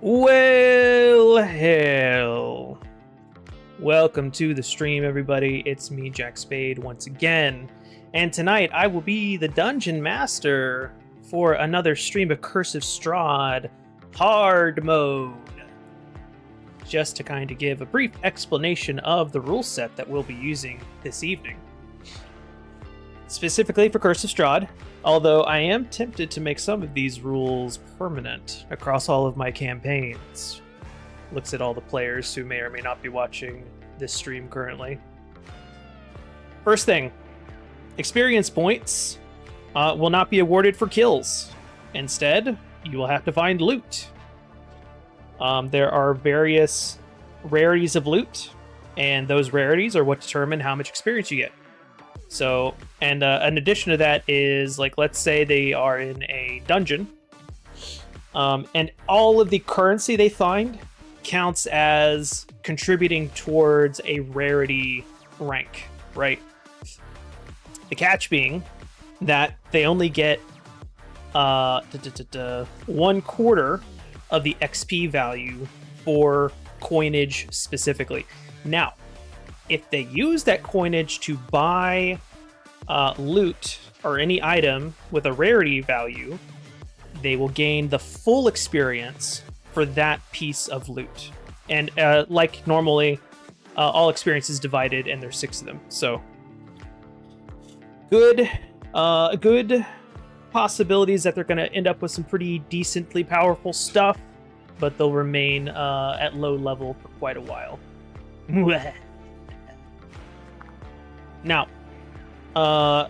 Well, hell. Welcome to the stream, everybody. It's me, Jack Spade, once again. And tonight I will be the Dungeon Master for another stream of Curse of Strahd Hardmode. Just to kind of give a brief explanation of the rule set that we'll be using this evening. Specifically for Curse of Strahd, although I am tempted to make some of these rules permanent across all of my campaigns. Looks at all the players who may or may not be watching this stream currently. First thing, experience points will not be awarded for kills. Instead, you will have to find loot. There are various rarities of loot, and those rarities are what determine how much experience you get. So, and an addition to that is, like, let's say they are in a dungeon, and all of the currency they find counts as contributing towards a rarity rank, right? The catch being that they only get 1/4 of the XP value for coinage specifically. Now, if they use that coinage to buy loot or any item with a rarity value, they will gain the full experience for that piece of loot. And like normally, all experience is divided, and there's 6 of them. So, good possibilities that they're going to end up with some pretty decently powerful stuff, but they'll remain at low level for quite a while. Now, an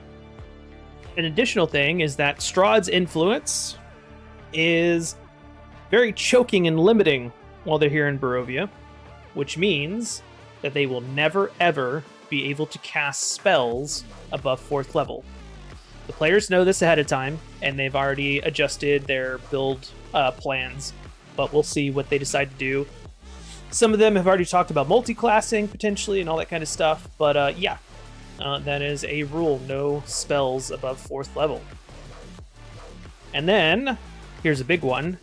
additional thing is that Strahd's influence is very choking and limiting while they're here in Barovia, which means that they will never ever be able to cast spells above 4th level. The players know this ahead of time, and they've already adjusted their build plans, but we'll see what they decide to do. Some of them have already talked about multi-classing potentially and all that kind of stuff, but yeah. That is a rule, no spells above 4th level. And then, here's a big one,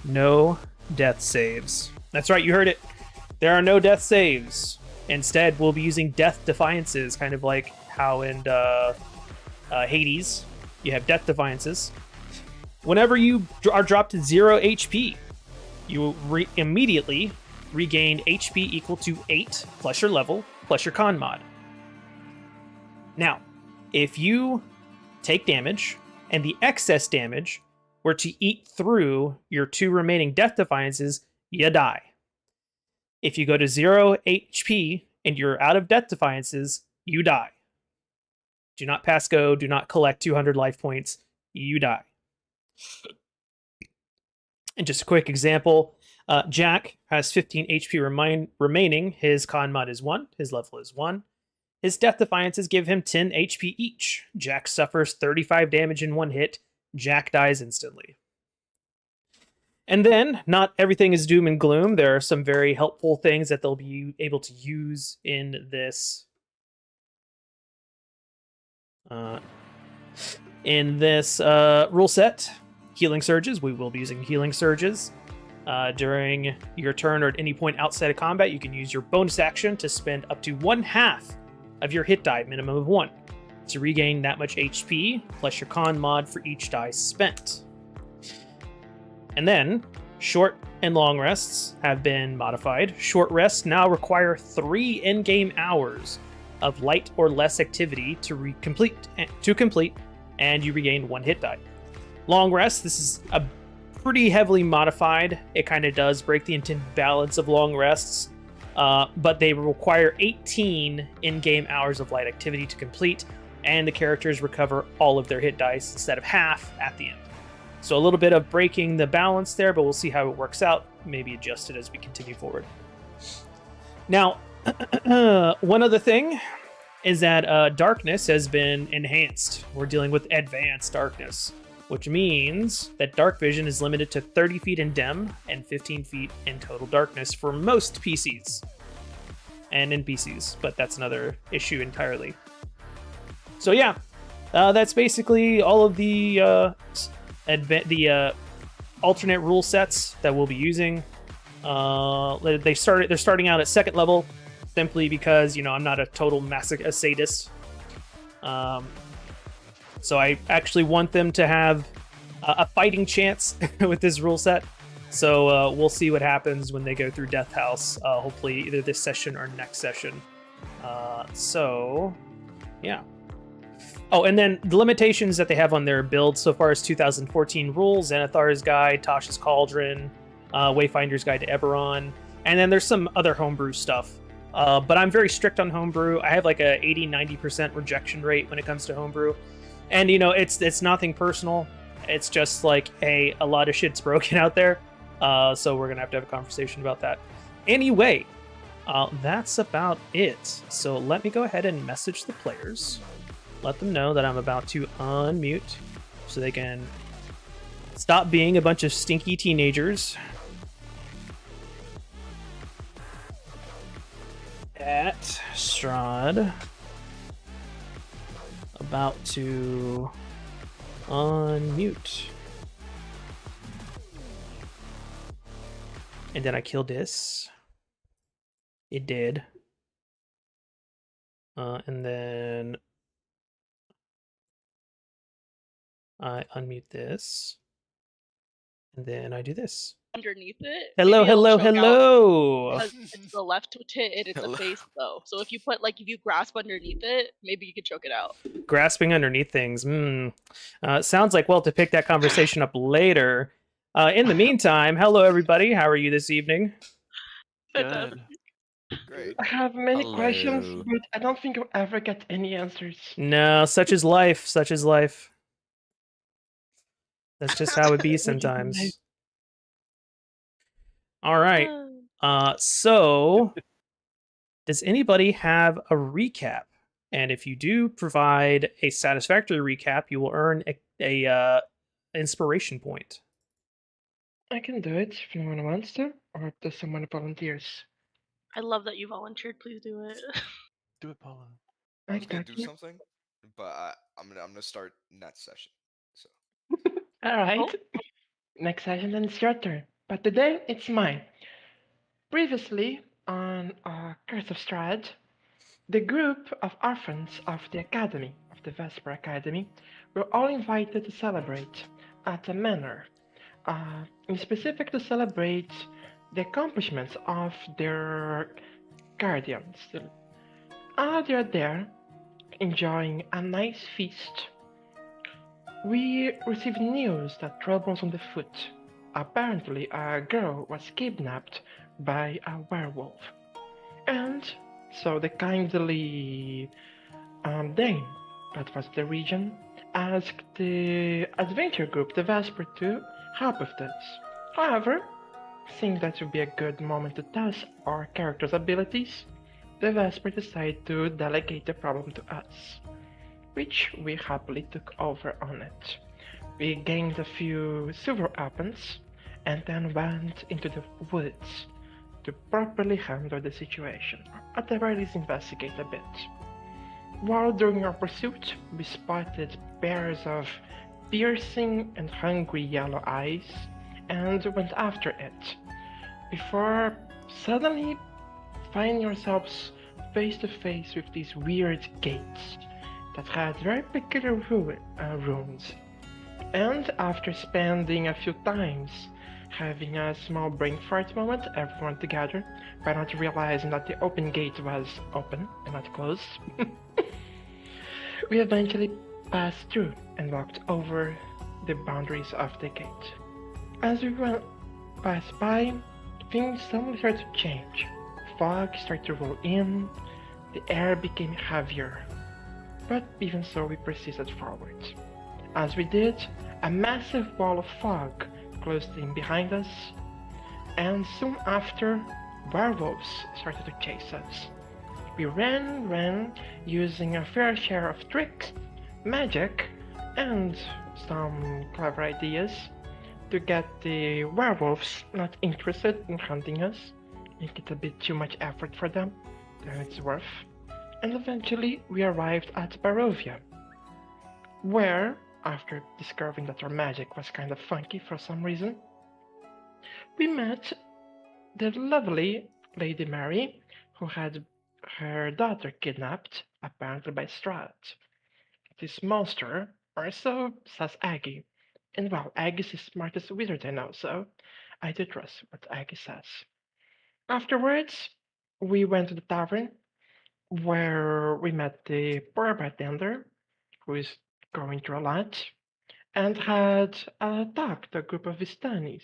no death saves. That's right, you heard it. There are no death saves. Instead, we'll be using death defiances, kind of like how in Hades, you have death defiances. Whenever you are dropped to 0 HP, you immediately regain HP equal to 8 plus your level, plus your con mod. Now, if you take damage, and the excess damage were to eat through your 2 remaining death defiances, you die. If you go to 0 HP and you're out of death defiances, you die. Do not pass go, do not collect 200 life points, you die. And just a quick example, Jack has 15 HP remaining, his con mod is 1, his level is 1. His death defiances give him 10 HP each. Jack suffers 35 damage in 1 hit. Jack dies instantly. And then, not everything is doom and gloom. There are some very helpful things that they'll be able to use in this rule set. Healing surges. We will be using healing surges. During your turn or at any point outside of combat, you can use your bonus action to spend up to 1/2 of your hit die, minimum of 1, to regain that much HP, plus your con mod for each die spent. And then, short and long rests have been modified. Short rests now require 3 in-game hours of light or less activity to complete, and you regain 1 hit die. Long rests, this is a pretty heavily modified. It kind of does break the intended balance of long rests. But they require 18 in-game hours of light activity to complete, and the characters recover all of their hit dice instead of half at the end. So a little bit of breaking the balance there, but we'll see how it works out. Maybe adjust it as we continue forward. Now, one other thing is that darkness has been enhanced. We're dealing with advanced darkness, which means that dark vision is limited to 30 feet in dim and 15 feet in total darkness for most PCs and NPCs, but that's another issue entirely. So yeah, that's basically all of the alternate rule sets that we'll be using. They're starting out at second level, simply because I'm not a total a sadist. So I actually want them to have a fighting chance with this rule set. So we'll see what happens when they go through Death House. Hopefully, either this session or next session. Yeah. Oh, and then the limitations that they have on their build so far is 2014 rules, Xanathar's Guide, Tasha's Cauldron, Wayfinder's Guide to Eberron, and then there's some other homebrew stuff. But I'm very strict on homebrew. I have like a 80-90% rejection rate when it comes to homebrew. And it's nothing personal. It's just like a lot of shit's broken out there. So we're gonna have to have a conversation about that. Anyway, that's about it. So let me go ahead and message the players. Let them know that I'm about to unmute so they can stop being a bunch of stinky teenagers. At Strahd. About to unmute. And then I killed this. It did. And then I unmute this. And then I do this. Underneath it. Hello, hello, hello. Because it's the left tit, it's the face though. So if you put if you grasp underneath it, maybe you could choke it out. Grasping underneath things. Sounds like to pick that conversation up later. In the meantime, hello everybody. How are you this evening? Good. Great. I have many questions, but I don't think I'll ever get any answers. No, such is life. Such is life. That's just how it be sometimes. All right. So does anybody have a recap? And if you do provide a satisfactory recap, you will earn a inspiration point. I can do it if no one wants to, or if there's someone volunteers. I love that you volunteered. Please do it. Do it, Paula. I was gonna do something, but I'm gonna start next session. So. All right. Next session, then it's your turn. But today it's mine. Previously on Curse of Strahd, the group of orphans of the Academy, of the Vesper Academy, were all invited to celebrate at a manor. In specific to celebrate the accomplishments of their guardians. They're there, enjoying a nice feast. We received news that trouble was on the foot. Apparently, a girl was kidnapped by a werewolf. And so the kindly Dane, that was the region, asked the adventure group, the Vesper, to help with this. However, seeing that would be a good moment to test our characters' abilities, the Vesper decided to delegate the problem to us, which we happily took over on it. We gained a few silver weapons, and then went into the woods to properly handle the situation, or at the very least investigate a bit. While during our pursuit, we spotted pairs of piercing and hungry yellow eyes, and went after it, before suddenly finding ourselves face to face with these weird gates that had very peculiar runes. And after spending a few times having a small brain fart moment, everyone together, by not realizing that the open gate was open and not closed, we eventually passed through and walked over the boundaries of the gate. As we passed by, things suddenly started to change. Fog started to roll in, the air became heavier. But even so, we persisted forward. As we did, a massive wall of fog closed in behind us, and soon after, werewolves started to chase us. We ran, using a fair share of tricks, magic, and some clever ideas to get the werewolves not interested in hunting us, make it a bit too much effort for them than it's worth. And eventually we arrived at Barovia, where, after discovering that our magic was kind of funky for some reason, we met the lovely Lady Mary, who had her daughter kidnapped, apparently by Strahd. This monster, or so says Eggy. And well, Eggy's the smartest wizard I know, so I do trust what Eggy says. Afterwards, we went to the tavern, where we met the poor bartender, who is going through a lot, and had a talk to a group of Vistanis,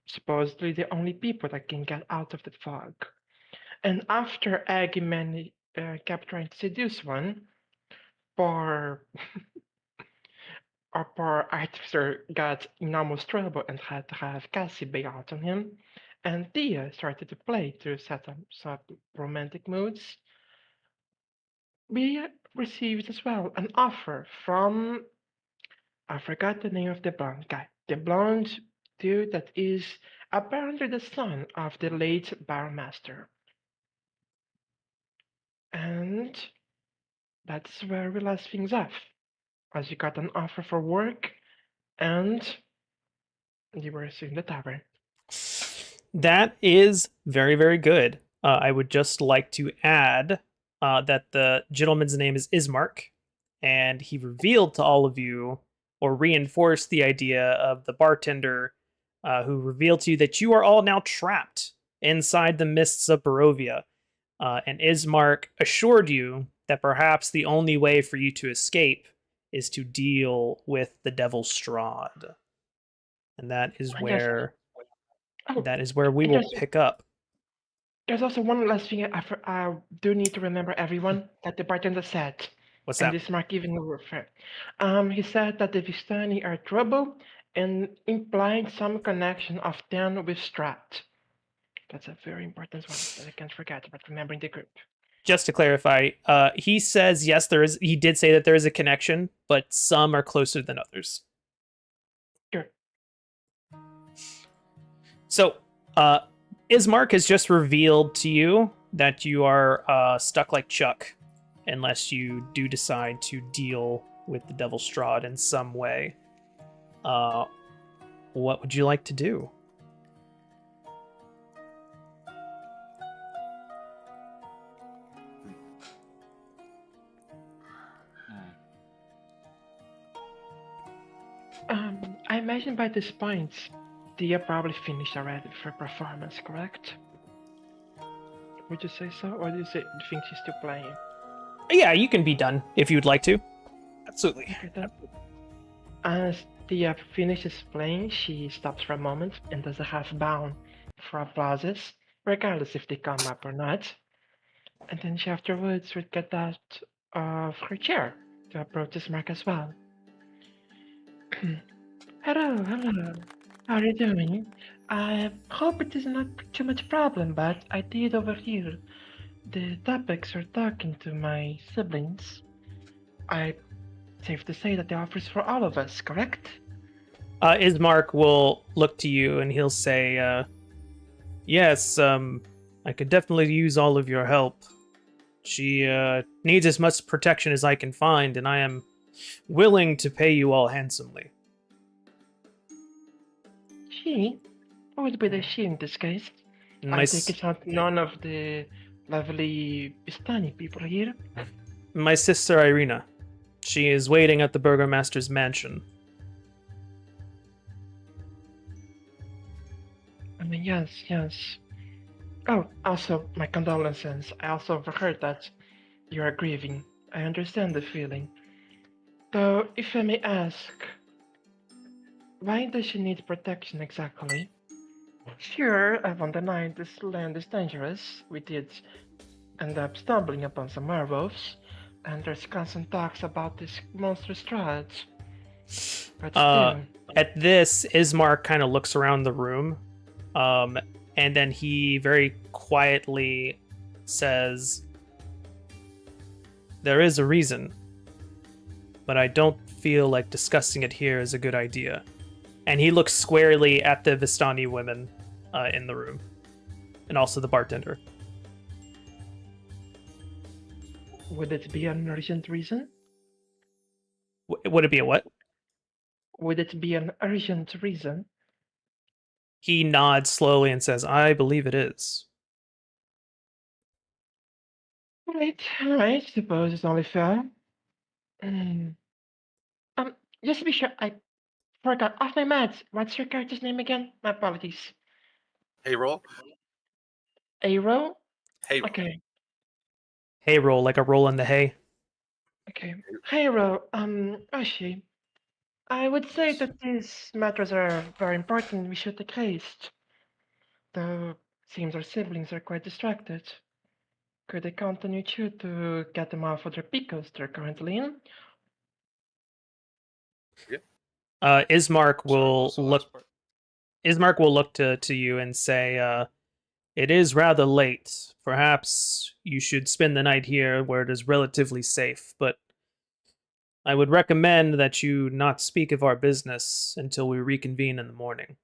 supposedly the only people that can get out of the fog. And after Aggie kept trying to seduce one, poor our poor artificer got in almost trouble and had to have Cassie bail out on him, and Tia started to play to set up some romantic moods. We received as well an offer from, I forgot the name of the blonde guy, the blonde dude that is apparently the son of the late Barmaster. And that's where we left things off, as you got an offer for work and you were in the tavern. That is very, very good. I would just like to add that the gentleman's name is Ismark, and he revealed to all of you, or reinforced the idea of the bartender who revealed to you that you are all now trapped inside the mists of Barovia. And Ismark assured you that perhaps the only way for you to escape is to deal with the devil Strahd. And that is where we will pick up. There's also one last thing I do need to remember, everyone, that the bartender said. What's and that? this Mark even referred. He said that the Vistani are trouble and implied some connection of them with Strahd. That's a very important one that I can't forget about remembering the group. Just to clarify, he says yes, there is. He did say that there is a connection, but some are closer than others. Sure. So, Ismark has just revealed to you that you are stuck like Chuck, unless you do decide to deal with the Devil Strahd in some way. What would you like to do? I imagine by this point, Tia probably finished already for performance, correct? Would you say so, or do you think she's still playing? Yeah, you can be done if you'd like to. Absolutely. As Tia finishes playing, she stops for a moment and does a half bow for applauses, regardless if they come up or not. And then she afterwards would get out of her chair to approach Ismark as well. Hello. How are you doing? I hope it is not too much problem, but I did overhear the topics you're talking to my siblings. Safe to say that the offer is for all of us, correct? Ismark will look to you and he'll say, yes, I could definitely use all of your help. She needs as much protection as I can find, and I am willing to pay you all handsomely. She? What would be the she in this case? I think it's not none of the lovely Bistani people here. My sister Irina. She is waiting at the Burgomaster's mansion. I mean, yes. Oh, also, my condolences. I also overheard that you are grieving. I understand the feeling. Though, if I may ask, why does she need protection exactly? Sure, I won't deny this land is dangerous. We did end up stumbling upon some werewolves, and there's constant talks about this monster Strahd. But still. At this, Ismark kind of looks around the room, and then he very quietly says, there is a reason, but I don't feel like discussing it here is a good idea. And he looks squarely at the Vistani women in the room, and also the bartender. Would it be an urgent reason? Would it be a what? Would it be an urgent reason? He nods slowly and says, I believe it is. Alright, suppose it's only fair. Mm. Just to be sure, I forgot off my maths. What's your character's name again? My apologies. Payroll. Aero? Hey. Okay. Hay roll, like a roll in the hay. Okay. Hero, Ashi, I would say Yes. that these matters are very important. We should take haste. Though seems our siblings are quite distracted. Could I count on you two to get them off of their picos they're currently in? Ismark Sorry, what will was the look. last part? Ismark will look to you and say, "It is rather late. Perhaps you should spend the night here, where it is relatively safe. But I would recommend that you not speak of our business until we reconvene in the morning."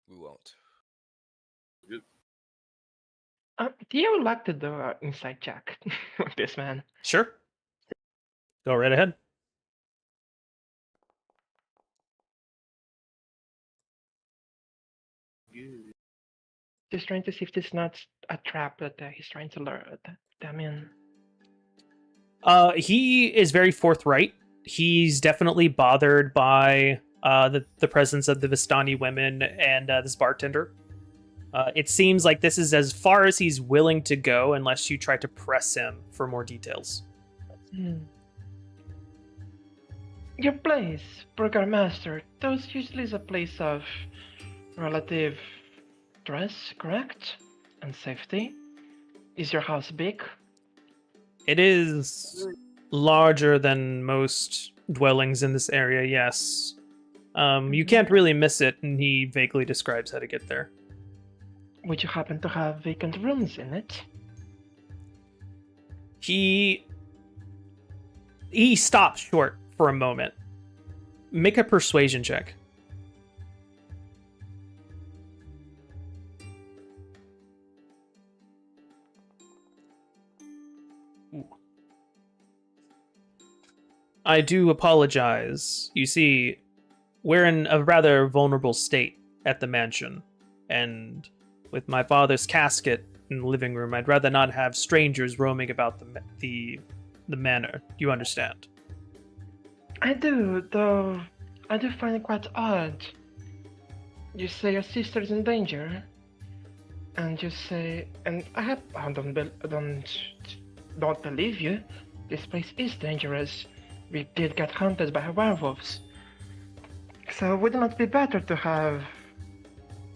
We won't. Do you like to do an inside check with this man? Sure. Go right ahead. Just trying to see if this is not a trap that he's trying to lure them in. He is very forthright. He's definitely bothered by the presence of the Vistani women and this bartender. It seems like this is as far as he's willing to go unless you try to press him for more details. Your place, Burgermaster, those usually is a place of relative dress, correct? And safety. Is your house big? It is larger than most dwellings in this area, yes. You can't really miss it, and he vaguely describes how to get there. Would you happen to have vacant rooms in it? He stops short for a moment. Make a persuasion check. Ooh. I do apologize. You see, we're in a rather vulnerable state at the mansion, and with my father's casket in the living room, I'd rather not have strangers roaming about the manor. You understand? I do, though I do find it quite odd. You say your sister's in danger, and you say, and I don't believe you. This place is dangerous. We did get hunted by werewolves. So would it not be better to have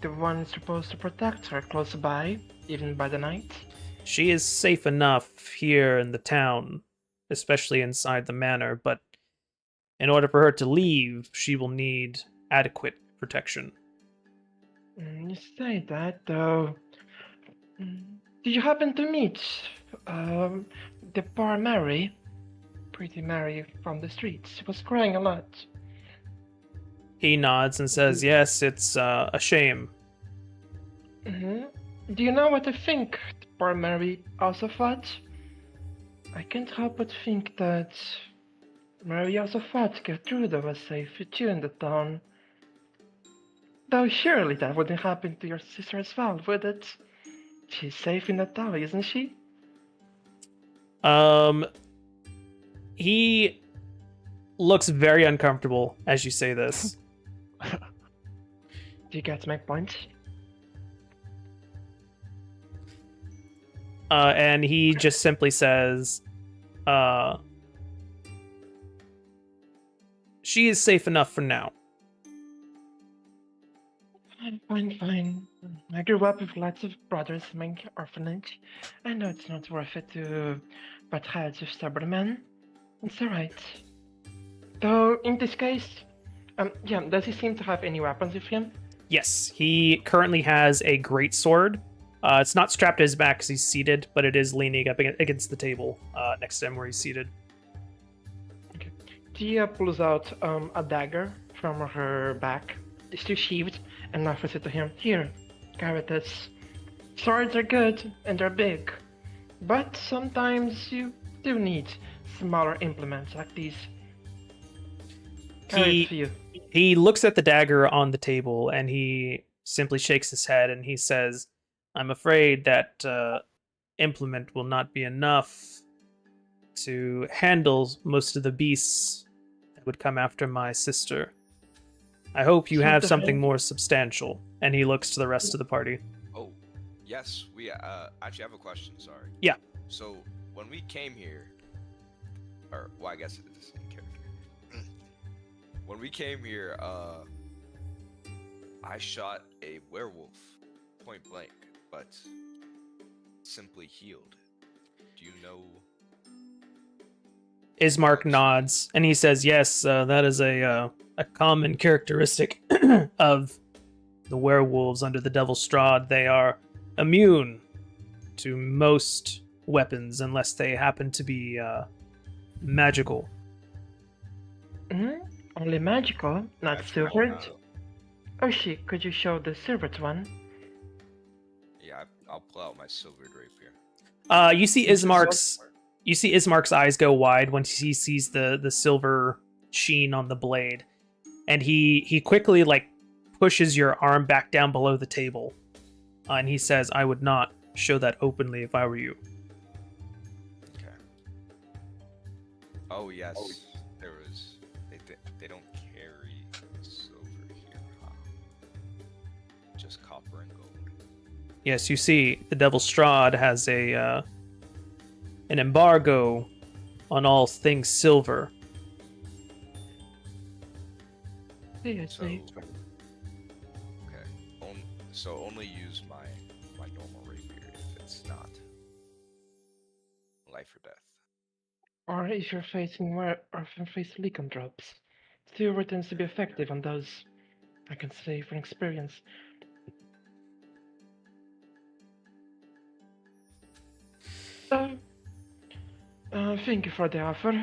the one supposed to protect her close by, even by the night? She is safe enough here in the town, especially inside the manor, but in order for her to leave, she will need adequate protection. You say that, though. Did you happen to meet the poor Mary? Pretty Mary from the streets. She was crying a lot. He nods and says, yes, it's a shame. Do you know what I think the poor Mary also thought? I can't help but think that Mary also thought Gertrude was safe with you in the town. Though surely that wouldn't happen to your sister as well, would it? She's safe in the tower, isn't she? He looks very uncomfortable as you say this. Do you get my point? And he just simply says, she is safe enough for now. Fine. I grew up with lots of brothers in my orphanage. I know it's not worth it to butt heads with stubborn men. It's alright. Though, in this case, does he seem to have any weapons with him? Yes, he currently has a greatsword. It's not strapped to his back because he's seated, but it is leaning up against the table next to him where he's seated. Okay. Tia pulls out a dagger from her back. It's still sheathed and offers it to him. Here, carry this. Swords are good and they're big, but sometimes you do need smaller implements like these. He looks at the dagger on the table and he simply shakes his head and he says, I'm afraid that implement will not be enough to handle most of the beasts that would come after my sister. I hope you have something more substantial. And he looks to the rest of the party. Oh, yes. We actually have a question. Sorry. Yeah. So when we came here, or well, I guess it's the same character. When we came here, I shot a werewolf point blank, but simply healed. Do you know? Ismark nods and he says, "Yes, that is a common characteristic of the werewolves under the Devil Strahd. They are immune to most weapons unless they happen to be magical." Only magical, not silvered. Oshi, could you show the silvered one? Yeah, I'll pull out my silvered rapier. You see Ismark's eyes go wide when he sees the silver sheen on the blade, and he quickly pushes your arm back down below the table, and he says, "I would not show that openly if I were you." Okay. Oh yes, there was. They don't carry silver here, huh? Just copper and gold. Yes, you see, the Devil Strahd has an embargo on all things silver. Seriously. Okay. So only use my normal rapier if it's not life or death. Or if you're facing lycanthropes. Silver tends to be effective on those. I can say from experience. So, thank you for the offer.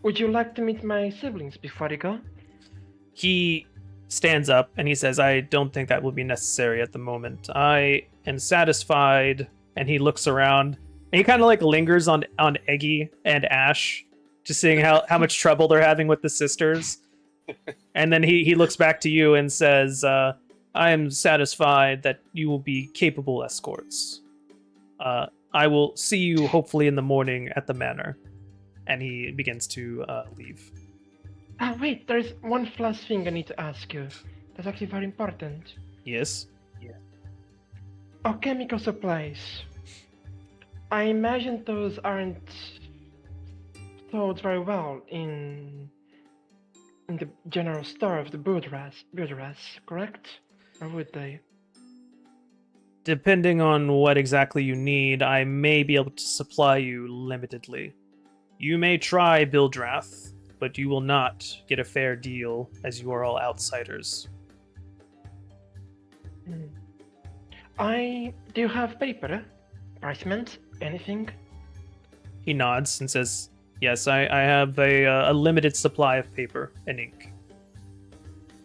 Would you like to meet my siblings before you go? He stands up and he says, "I don't think that will be necessary at the moment. I am satisfied." And he looks around and he kind of lingers on Eggy and Ash, just seeing how much trouble they're having with the sisters. And then he looks back to you and says, "I am satisfied that you will be capable escorts. I will see you hopefully in the morning at the manor." And he begins to leave. Wait, there's one last thing I need to ask you. That's actually very important. Yes? Chemical supplies. I imagine those aren't sold very well in the general store of the Buildras, correct? Or would they? Depending on what exactly you need, I may be able to supply you limitedly. You may try Bildrath, but you will not get a fair deal as you are all outsiders. Do you have paper? Parchment? Anything? He nods and says, "Yes, I have a limited supply of paper and ink."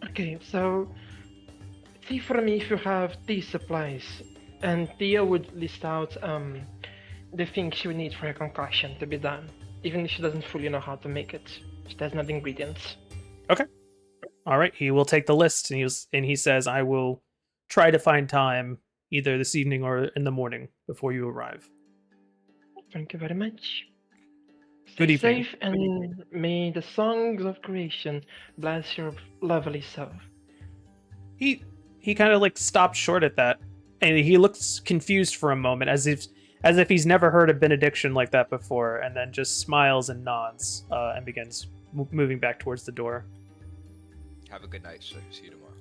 Okay, so see for me if you have these supplies, and Thea would list out the things she would need for a concoction to be done, even if she doesn't fully know how to make it. She doesn't have the ingredients. Okay. All right. He will take the list, and he says, "I will try to find time either this evening or in the morning before you arrive." Thank you very much. Good Stay evening. safe, and may the songs of creation bless your lovely soul. He kind of stops short at that, and he looks confused for a moment, as if he's never heard a benediction like that before, and then just smiles and nods, and begins moving back towards the door. Have a good night, sir. See you tomorrow.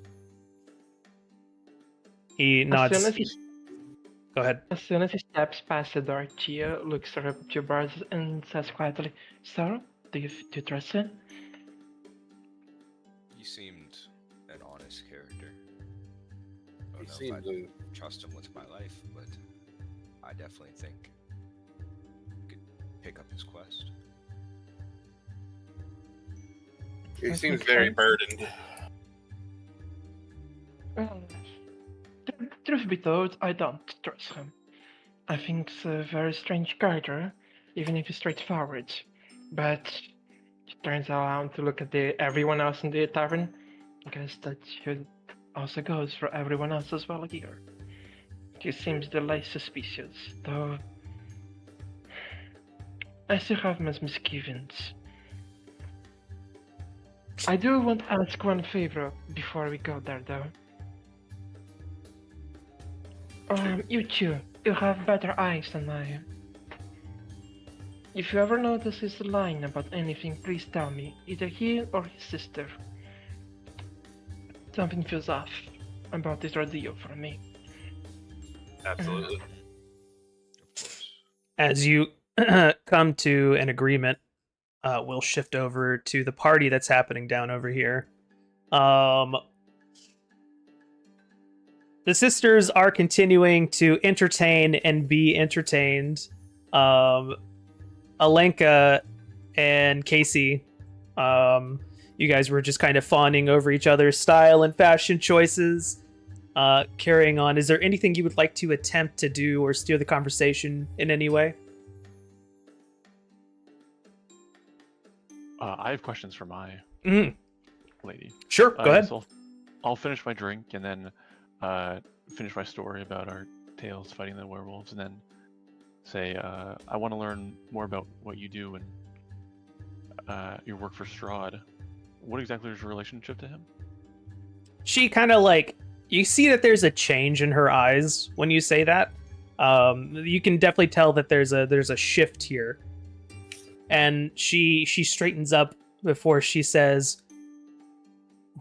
He nods. Go ahead. As soon as he steps past the door, Chia looks her up to Bars and says quietly, "So, do you trust him?" He seemed an honest character. I don't know seemed if I trust him with my life, but I definitely think I could pick up his quest. He seems very burdened. Well, truth be told, I don't trust him. I think he's a very strange character, even if he's straightforward. But turns around to look at everyone else in the tavern. I guess that should also goes for everyone else as well here. He seems the less suspicious, though I still have my misgivings. I do want to ask one favor before we go there, though. You two, you have better eyes than I. If you ever notice he's lying about anything, please tell me, either he or his sister. Something feels off about this ordeal for me. Absolutely. Of course. As you come to an agreement, we'll shift over to the party that's happening down over here. The sisters are continuing to entertain and be entertained. Alenka and Casey, you guys were just kind of fawning over each other's style and fashion choices. Carrying on, is there anything you would like to attempt to do or steer the conversation in any way? I have questions for my lady. Sure, go ahead. So I'll finish my drink and then finish my story about our tales fighting the werewolves, and then say, I want to learn more about what you do and your work for Strahd. What exactly is your relationship to him? She kind of like, you see that there's a change in her eyes when you say that. You can definitely tell that there's a shift here. And she straightens up before she says,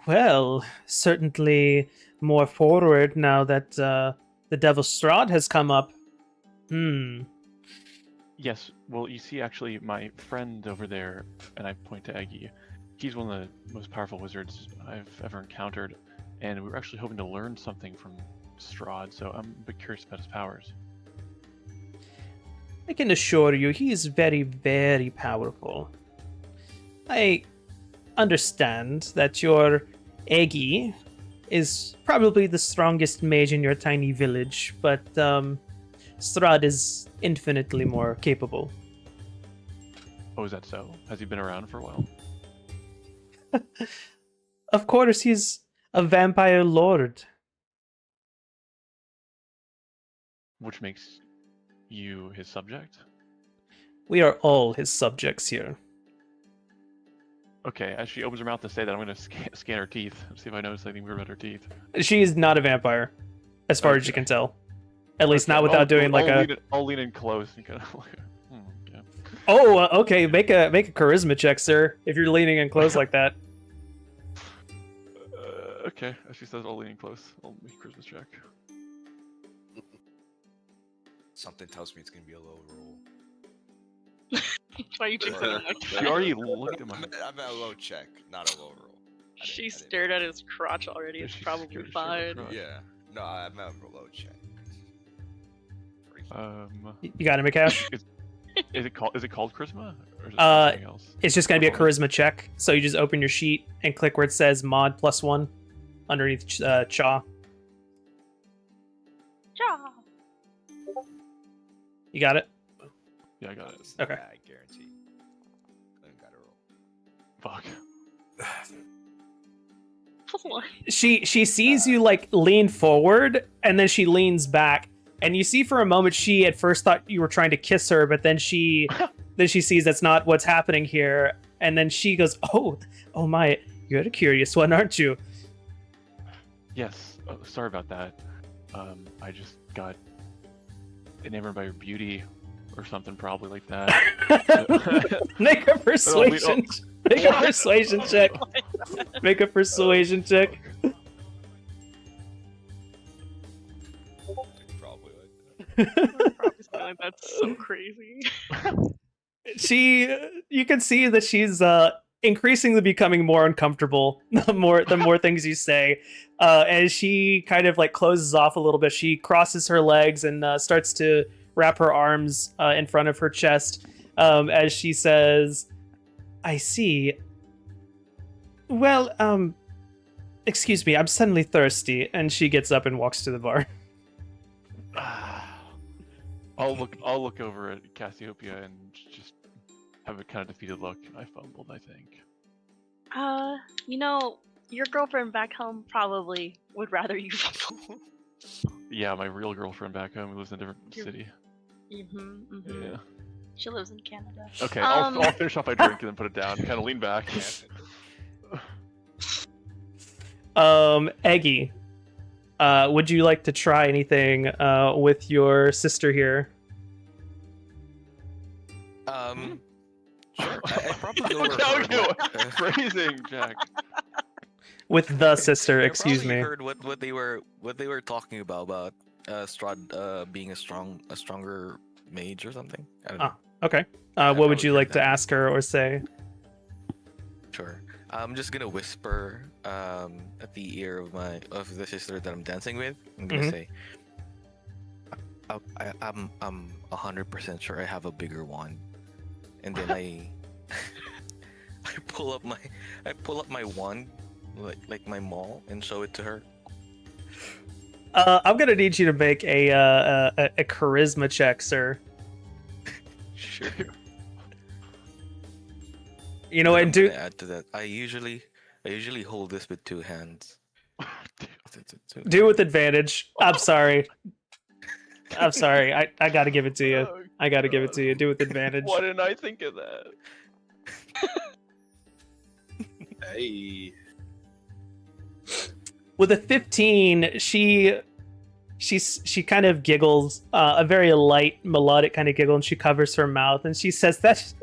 well, certainly more forward now that the Devil Strahd has come up. Yes, well, you see, actually, my friend over there, and I point to Eggy, he's one of the most powerful wizards I've ever encountered, and we were actually hoping to learn something from Strahd, so I'm a bit curious about his powers. I can assure you, he is very, very powerful. I understand that your Eggy is probably the strongest mage in your tiny village, but Strahd is infinitely more capable. Oh, is that so? Has he been around for a while? Of course, he's a vampire lord. Which makes you his subject? We are all his subjects here. Okay, as she opens her mouth to say that, I'm going to scan her teeth, see if I notice anything weird about her teeth. She is not a vampire, as far as you Okay. can tell. At least Okay, not without doing like I'll lean in close and kind of like, yeah. Oh, okay. Make a charisma check, sir. If you're leaning in close like that. Okay, as she says, I'll lean in close. I'll make a Christmas check. Something tells me it's gonna be a low roll. Why are you just saying that? She already looked at my. I'm at a low check, not a low roll. She stared at his crotch already. It's She's probably scared to fine. show her crotch. Yeah. No, I'm at a low check. You got him, Akash? Is it called charisma or is it Uh, something else? It's just going to be a charisma check. So you just open your sheet and click where it says mod +1 underneath Cha. Ja. You got it? Yeah, I got it. Okay. Yeah, I guarantee. I gotta roll. Fuck. She sees you like lean forward, and then she leans back, and you see for a moment she at first thought you were trying to kiss her, but then she sees that's not what's happening here, and then she goes, oh my, you're a curious one, aren't you? Yes. Sorry about that. I just got enamored by your beauty or something, probably like that. Make a persuasion. Make a persuasion check. Make a persuasion check. Probably like Probably something like that's so crazy. You can see that she's increasingly becoming more uncomfortable the more things you say. As she kind of like closes off a little bit, she crosses her legs and starts to wrap her arms in front of her chest as she says, I see. Well, excuse me, I'm suddenly thirsty. And she gets up and walks to the bar. I'll look over at Cassiopeia and just have a kind of defeated look. I fumbled, I think. Your girlfriend back home probably would rather you fumble. Yeah, my real girlfriend back home who lives in a different city. Yeah. She lives in Canada. Okay, I'll finish off my drink and then put it down. Kind of lean back. Eggy, would you like to try anything with your sister here? Sure. I'd probably go over Phrasing, Jack. With the sister, I excuse probably me. heard what they were talking about Strahd being a stronger mage or something. I don't know. Okay. I've What would probably you heard like to that. ask her or say? Sure. I'm just gonna whisper at the ear of the sister that I'm dancing with. I'm gonna say, I'm 100% sure I have a bigger wand, and then I pull up my wand like my maul and show it to her. I'm gonna need you to make a charisma check, sir. Sure. You know, and do Add to that. I usually hold this with two hands. do it with advantage. I'm sorry. I'm sorry. I gotta give it to you. Oh, I gotta give it God. to you. Do it with advantage. Why didn't I think of that? Hey. With a 15, she kind of giggles, a very light melodic kind of giggle, and she covers her mouth and she says that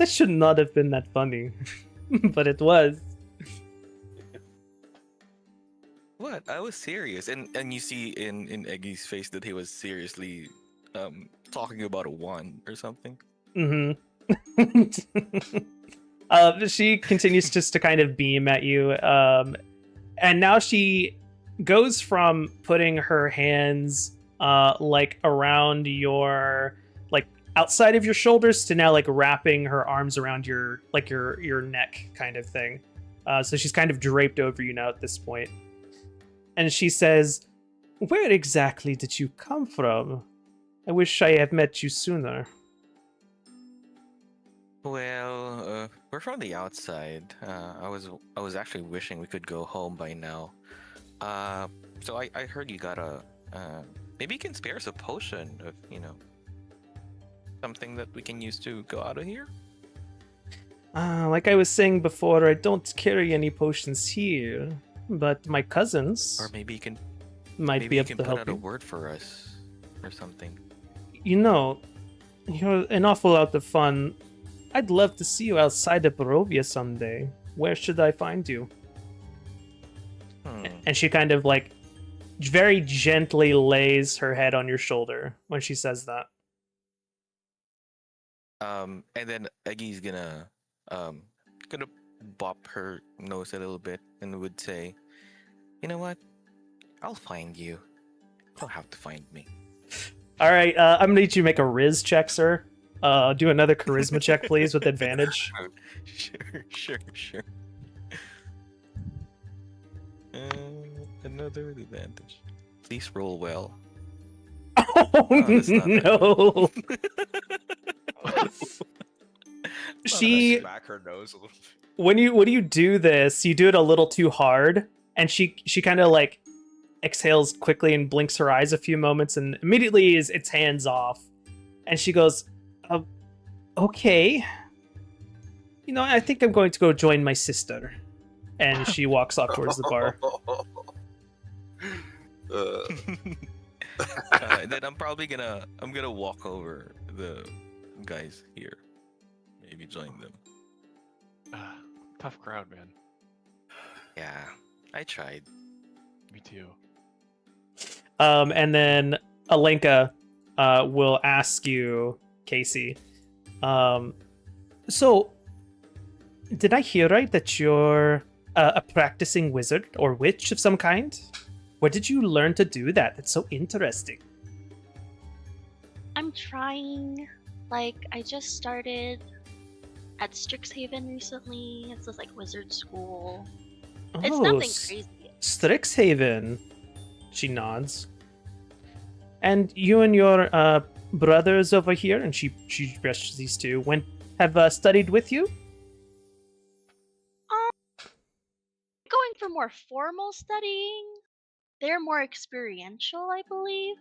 should not have been that funny, but it was. What? I was serious, and you see in Eggy's face that he was seriously talking about a wand or something. She continues just to kind of beam at you, and now she goes from putting her hands like around your like outside of your shoulders to now like wrapping her arms around your neck kind of thing. So she's kind of draped over you now at this point. And she says, "Where exactly did you come from? I wish I had met you sooner." Well, we're from the outside. I was actually wishing we could go home by now. So I heard you got maybe you can spare us a potion of, something that we can use to go out of here? Like I was saying before, I don't carry any potions here, but my cousins Or maybe you can might maybe be you able can to put help out a you. word for us or something. You're an awful lot of fun. I'd love to see you outside of Barovia someday. Where should I find you? And she kind of like very gently lays her head on your shoulder when she says that. And then Eggy's gonna bop her nose a little bit and would say, "You know what? I'll find you. You don't have to find me." All right, I'm gonna need you to make a Riz check, sir. Do another charisma check, please, with advantage. Sure. Another advantage. Please roll well. Oh that's not it. no! I'm She gonna smack her nose a little bit. when you do this, you do it a little too hard, and she kind of like exhales quickly and blinks her eyes a few moments, and immediately it's hands off, and she goes, "Okay, I think I'm going to go join my sister," and she walks off towards the bar. And then I'm gonna walk over the guys here, maybe join them. Tough crowd, man. Yeah, I tried. Me too. And then Alenka will ask you, Casey. So, did I hear right that you're a practicing wizard or witch of some kind? Where did you learn to do that? That's so interesting. I'm trying. Like, I just started at Strixhaven recently. It's this like wizard school. It's nothing crazy. Strixhaven. She nods. And you and your brothers over here, and she gestures these two, went have studied with you? Going for more formal studying. They're more experiential, I believe.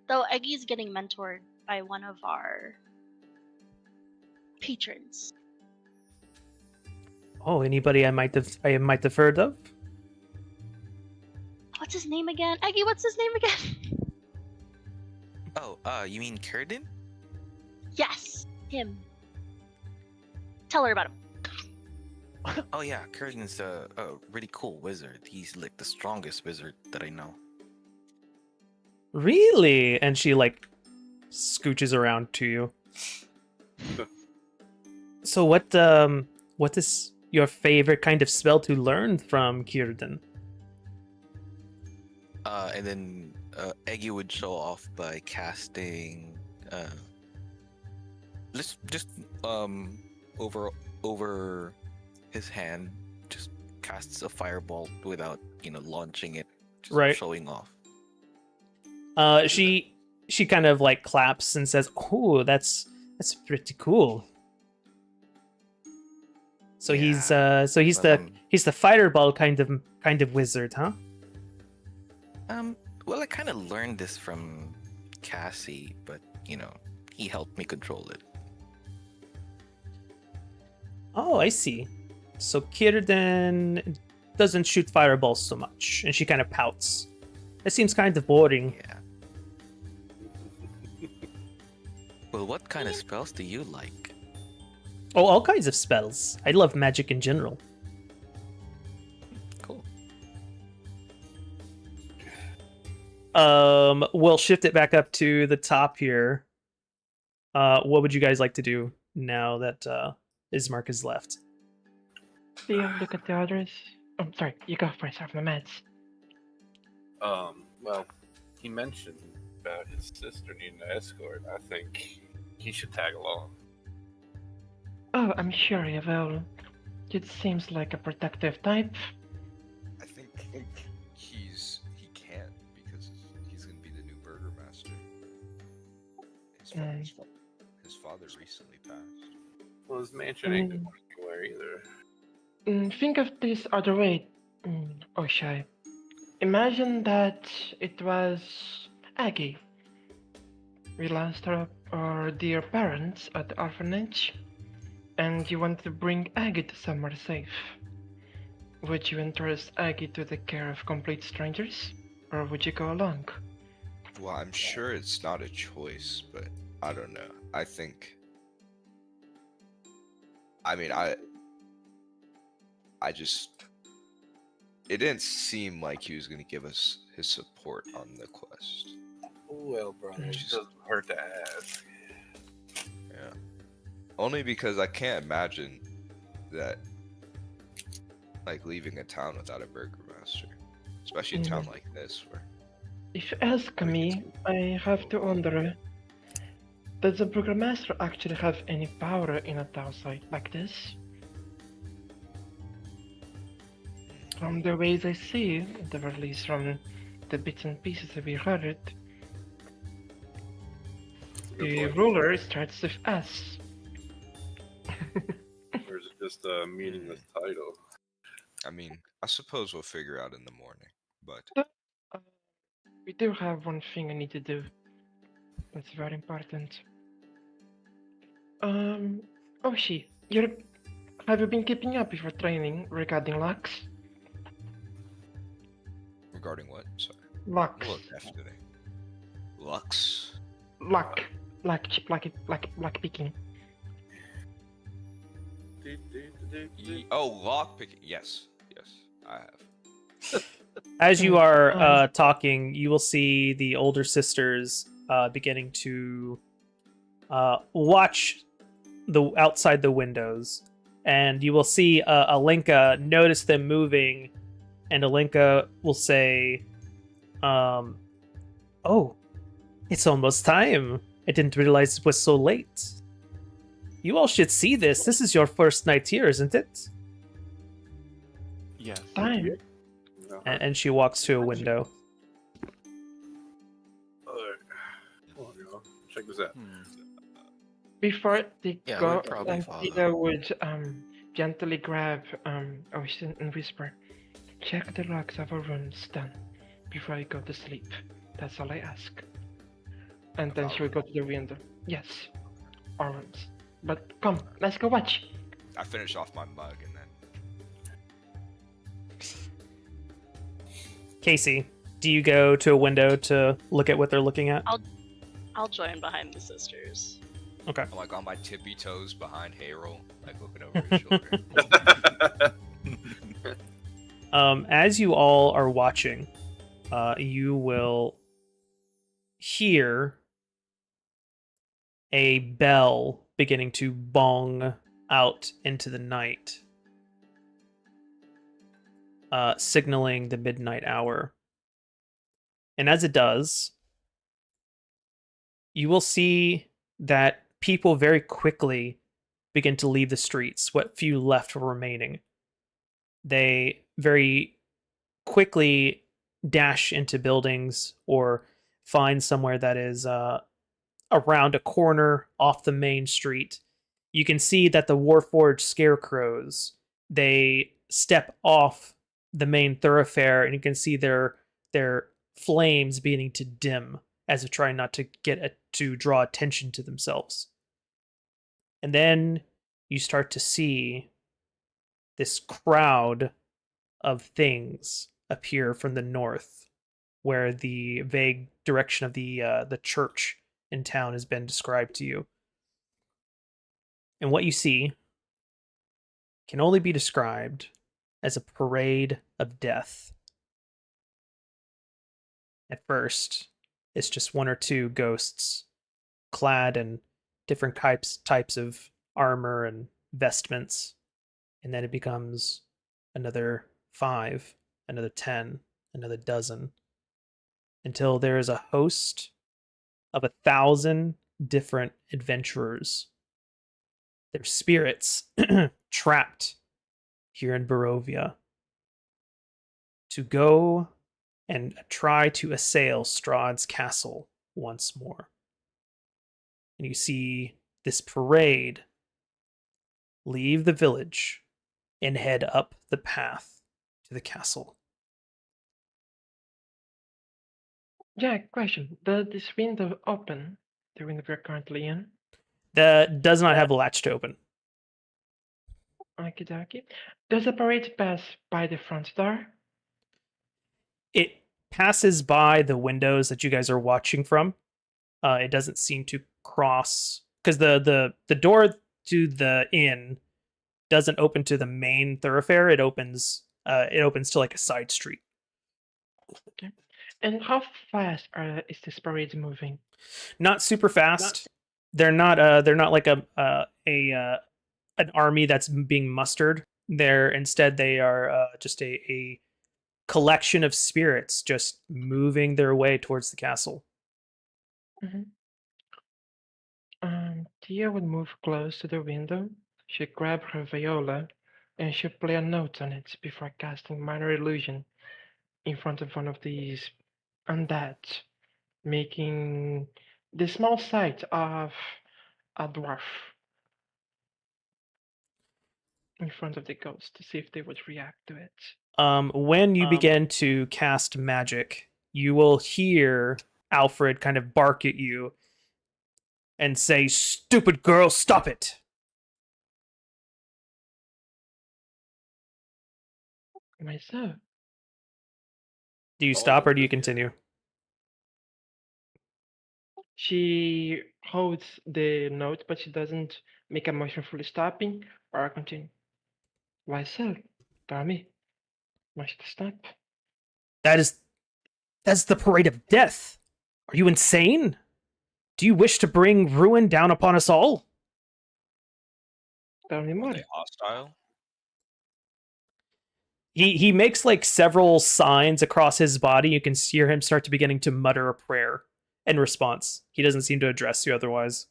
Though Eggy's getting mentored by one of our patrons. Oh, anybody I might have heard of? What's his name again? Eggy, what's his name again? Oh, you mean Kurden? Yes, him. Tell her about him. Oh yeah, Kurden's a really cool wizard. He's like the strongest wizard that I know. Really? And she like scooches around to you. So what is your favorite kind of spell to learn from Kierden? And then Eggy would show off by casting just over his hand, just casts a fireball without launching it, just Right. showing off. She kind of like claps and says, "Oh, that's pretty cool." So he's Yeah, he's well, the fireball kind of wizard, huh? Well, I kind of learned this from Cassie, but he helped me control it. Oh, I see. So Kierden doesn't shoot fireballs so much, and she kind of pouts. It seems kind of boring. Yeah. Well, what kind of spells do you like? Oh, all kinds of spells. I love magic in general. Cool. We'll shift it back up to the top here. What would you guys like to do now that Ismark is left? Do you look at the others? Oh, sorry, you go first. I have my meds. Well, he mentioned about his sister needing an escort. I think he should tag along. Oh, I'm sure he will. It seems like a protective type. I think he can't because he's gonna be the new burgomaster. His father recently passed. Well, his mansion ain't going anywhere either. Think of this other way, Oshai. Imagine that it was Aggie. We lost our dear parents at the orphanage, and you want to bring Aggie to somewhere safe. Would you entrust Aggie to the care of complete strangers, or would you go along? Well, I'm sure it's not a choice, but I don't know. I think. I mean, I just. It didn't seem like he was going to give us his support on the quest. Well, brother, it doesn't hurt to ask. Yeah. Only because I can't imagine that, like, leaving a town without a burgomaster. Especially a town like this, where... If you ask me, I have to wonder, does the burgomaster actually have any power in a town like this? From the ways I see, at the very least from the bits and pieces that we heard, the ruler starts with S. Or is it just a meaningless title? I mean, I suppose we'll figure out in the morning, but... We do have one thing I need to do. That's very important. Oshi, have you been keeping up with your training regarding Lux? Regarding what? Sorry. Lux. Look after today. Lux? Luck picking. Oh, lock picking. Yes, I have. As you are talking, you will see the older sisters beginning to watch outside the windows, and you will see Alinka notice them moving, and Alinka will say, "Oh, it's almost time. I didn't realize it was so late. You all should see this. This is your first night here, isn't it?" Yes. Time. And she walks to a window. Alright. Come on, y'all. Check this out. Before they Yeah, I go, would probably follow. Tina would gently grab Ocean and whisper, "Check the locks of our rooms, done, before you go to sleep. That's all I ask." And then she will go to the window. "Yes, our rooms. But come, let's go watch." I finish off my mug and then Casey, do you go to a window to look at what they're looking at? I'll join behind the sisters. Okay. I'm like on my tippy toes behind Harold, like looking over his shoulder. As you all are watching, you will hear a bell beginning to bong out into the night, signaling the midnight hour. And as it does, you will see that people very quickly begin to leave the streets, what few left were remaining. They very quickly dash into buildings or find somewhere that is around a corner off the main street. You can see that the Warforged scarecrows, they step off the main thoroughfare, and you can see their flames beginning to dim as if trying not to to draw attention to themselves. And then you start to see this crowd of things appear from the north, where the vague direction of the church in town has been described to you. And what you see can only be described as a parade of death. At first, it's just one or two ghosts clad in different types of armor and vestments, and then it becomes another 5, another 10, another dozen, until there is a host of 1,000 different adventurers, their spirits trapped here in Barovia, to go and try to assail Strahd's castle once more. And you see this parade leave the village and head up the path to the castle. Yeah, question. Does this window open? The window we're currently in? That does not have a latch to open. Okie dokie. Does the parade pass by the front door? It passes by the windows that you guys are watching from. It doesn't seem to cross, because the door to the inn doesn't open to the main thoroughfare. It opens to like a side street. Okay. And how fast is this parade moving? Not super fast. They're not like an army that's being mustered. They are just a collection of spirits just moving their way towards the castle. Mm-hmm. Tia would move close to the window. She'd grab her viola and she'd play a note on it before casting minor illusion in front of one of these undead, making the small sight of a dwarf in front of the ghost to see if they would react to it. When you begin to cast magic, you will hear Alfred kind of bark at you and say, "Stupid girl, stop it!" Myself. Do you stop or do you continue? She holds the note, but she doesn't make a motion for stopping or continue. Why so? Tell me. Must stop. That's the parade of death. Are you insane? Do you wish to bring ruin down upon us all? Tell me Are more. they hostile? He makes like several signs across his body. You can hear him start to beginning to mutter a prayer in response. He doesn't seem to address you otherwise.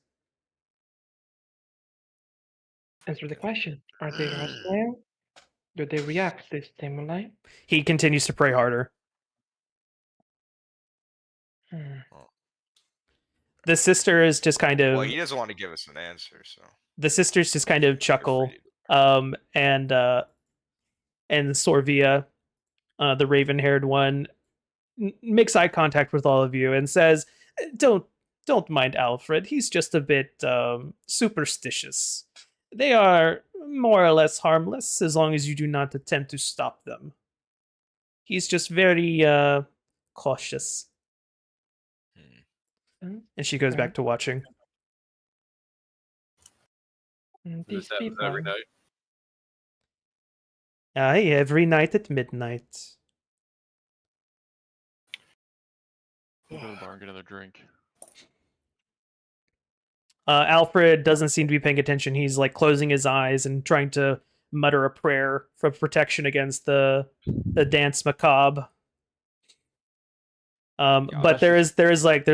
Answer the question. Are they hostile? Do they react to stimuli? He continues to pray harder. The sisters just kind of Well, he doesn't want to give us an answer, so the sisters just kind of feel chuckle. free to- And Sorvia, the raven-haired one, makes eye contact with all of you and says, "Don't mind Alfred. He's just a bit superstitious. They are more or less harmless as long as you do not attempt to stop them. He's just very cautious." And she goes back to watching. These That was people. every night. Aye, every night at midnight. Go to the bar and get another drink. Alfred doesn't seem to be paying attention. He's like closing his eyes and trying to mutter a prayer for protection against the dance macabre. But there's like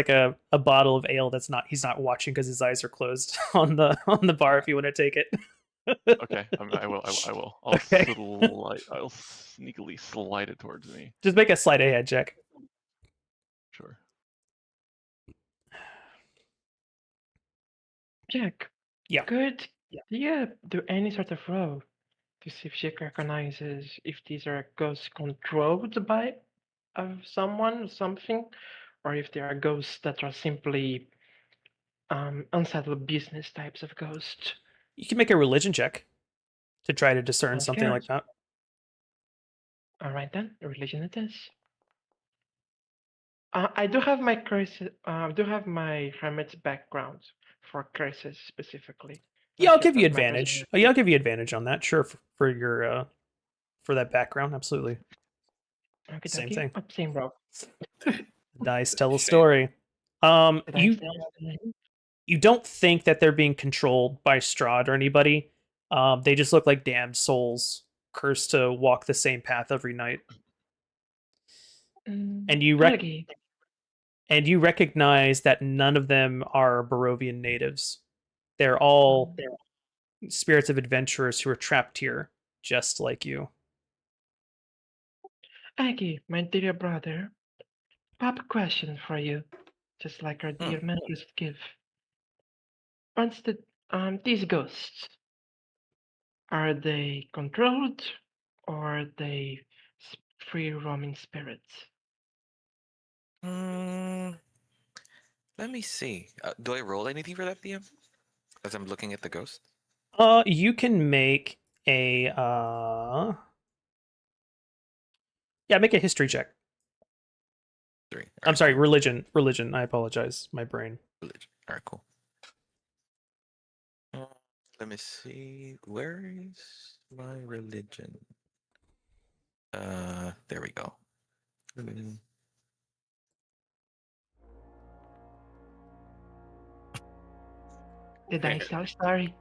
a bottle of ale that's not, he's not watching because his eyes are closed on the bar. If you want to take it. Okay, I will. I'll Okay. I'll sneakily slide it towards me. Just make a sleight of hand check. Sure. Jack. Yeah. Could you do any sort of roll to see if she recognizes if these are ghosts controlled by someone or something, or if they are ghosts that are simply unsettled business types of ghosts? You can make a religion check to try to discern something Okay. like that. All right then, religion it is. I do have my curses. I do have my hermit's background for curses specifically. Yeah, I'll Not give just you as my advantage. personal- Oh, yeah, I'll give you advantage on that. Sure, for your for that background, absolutely. Okay, Same dokie. thing. Oh, same roll. Dice tell a Shame. story. Did I You say anything? you don't think that they're being controlled by Strahd or anybody. They just look like damned souls, cursed to walk the same path every night. And you Peggy, and you recognize that none of them are Barovian natives. They're all spirits of adventurers who are trapped here, just like you. Eggy, my dear brother, pop question for you, just like our dear mentors would give. Once these ghosts, are they controlled or are they free roaming spirits? Let me see. Do I roll anything for that, DM? As I'm looking at the ghost? You can make a make a history check. 3. I'm Alright, sorry, cool. religion. I apologize, my brain. Religion. Alright, cool. Let me see. Where is my religion? There we go. Did I tell story?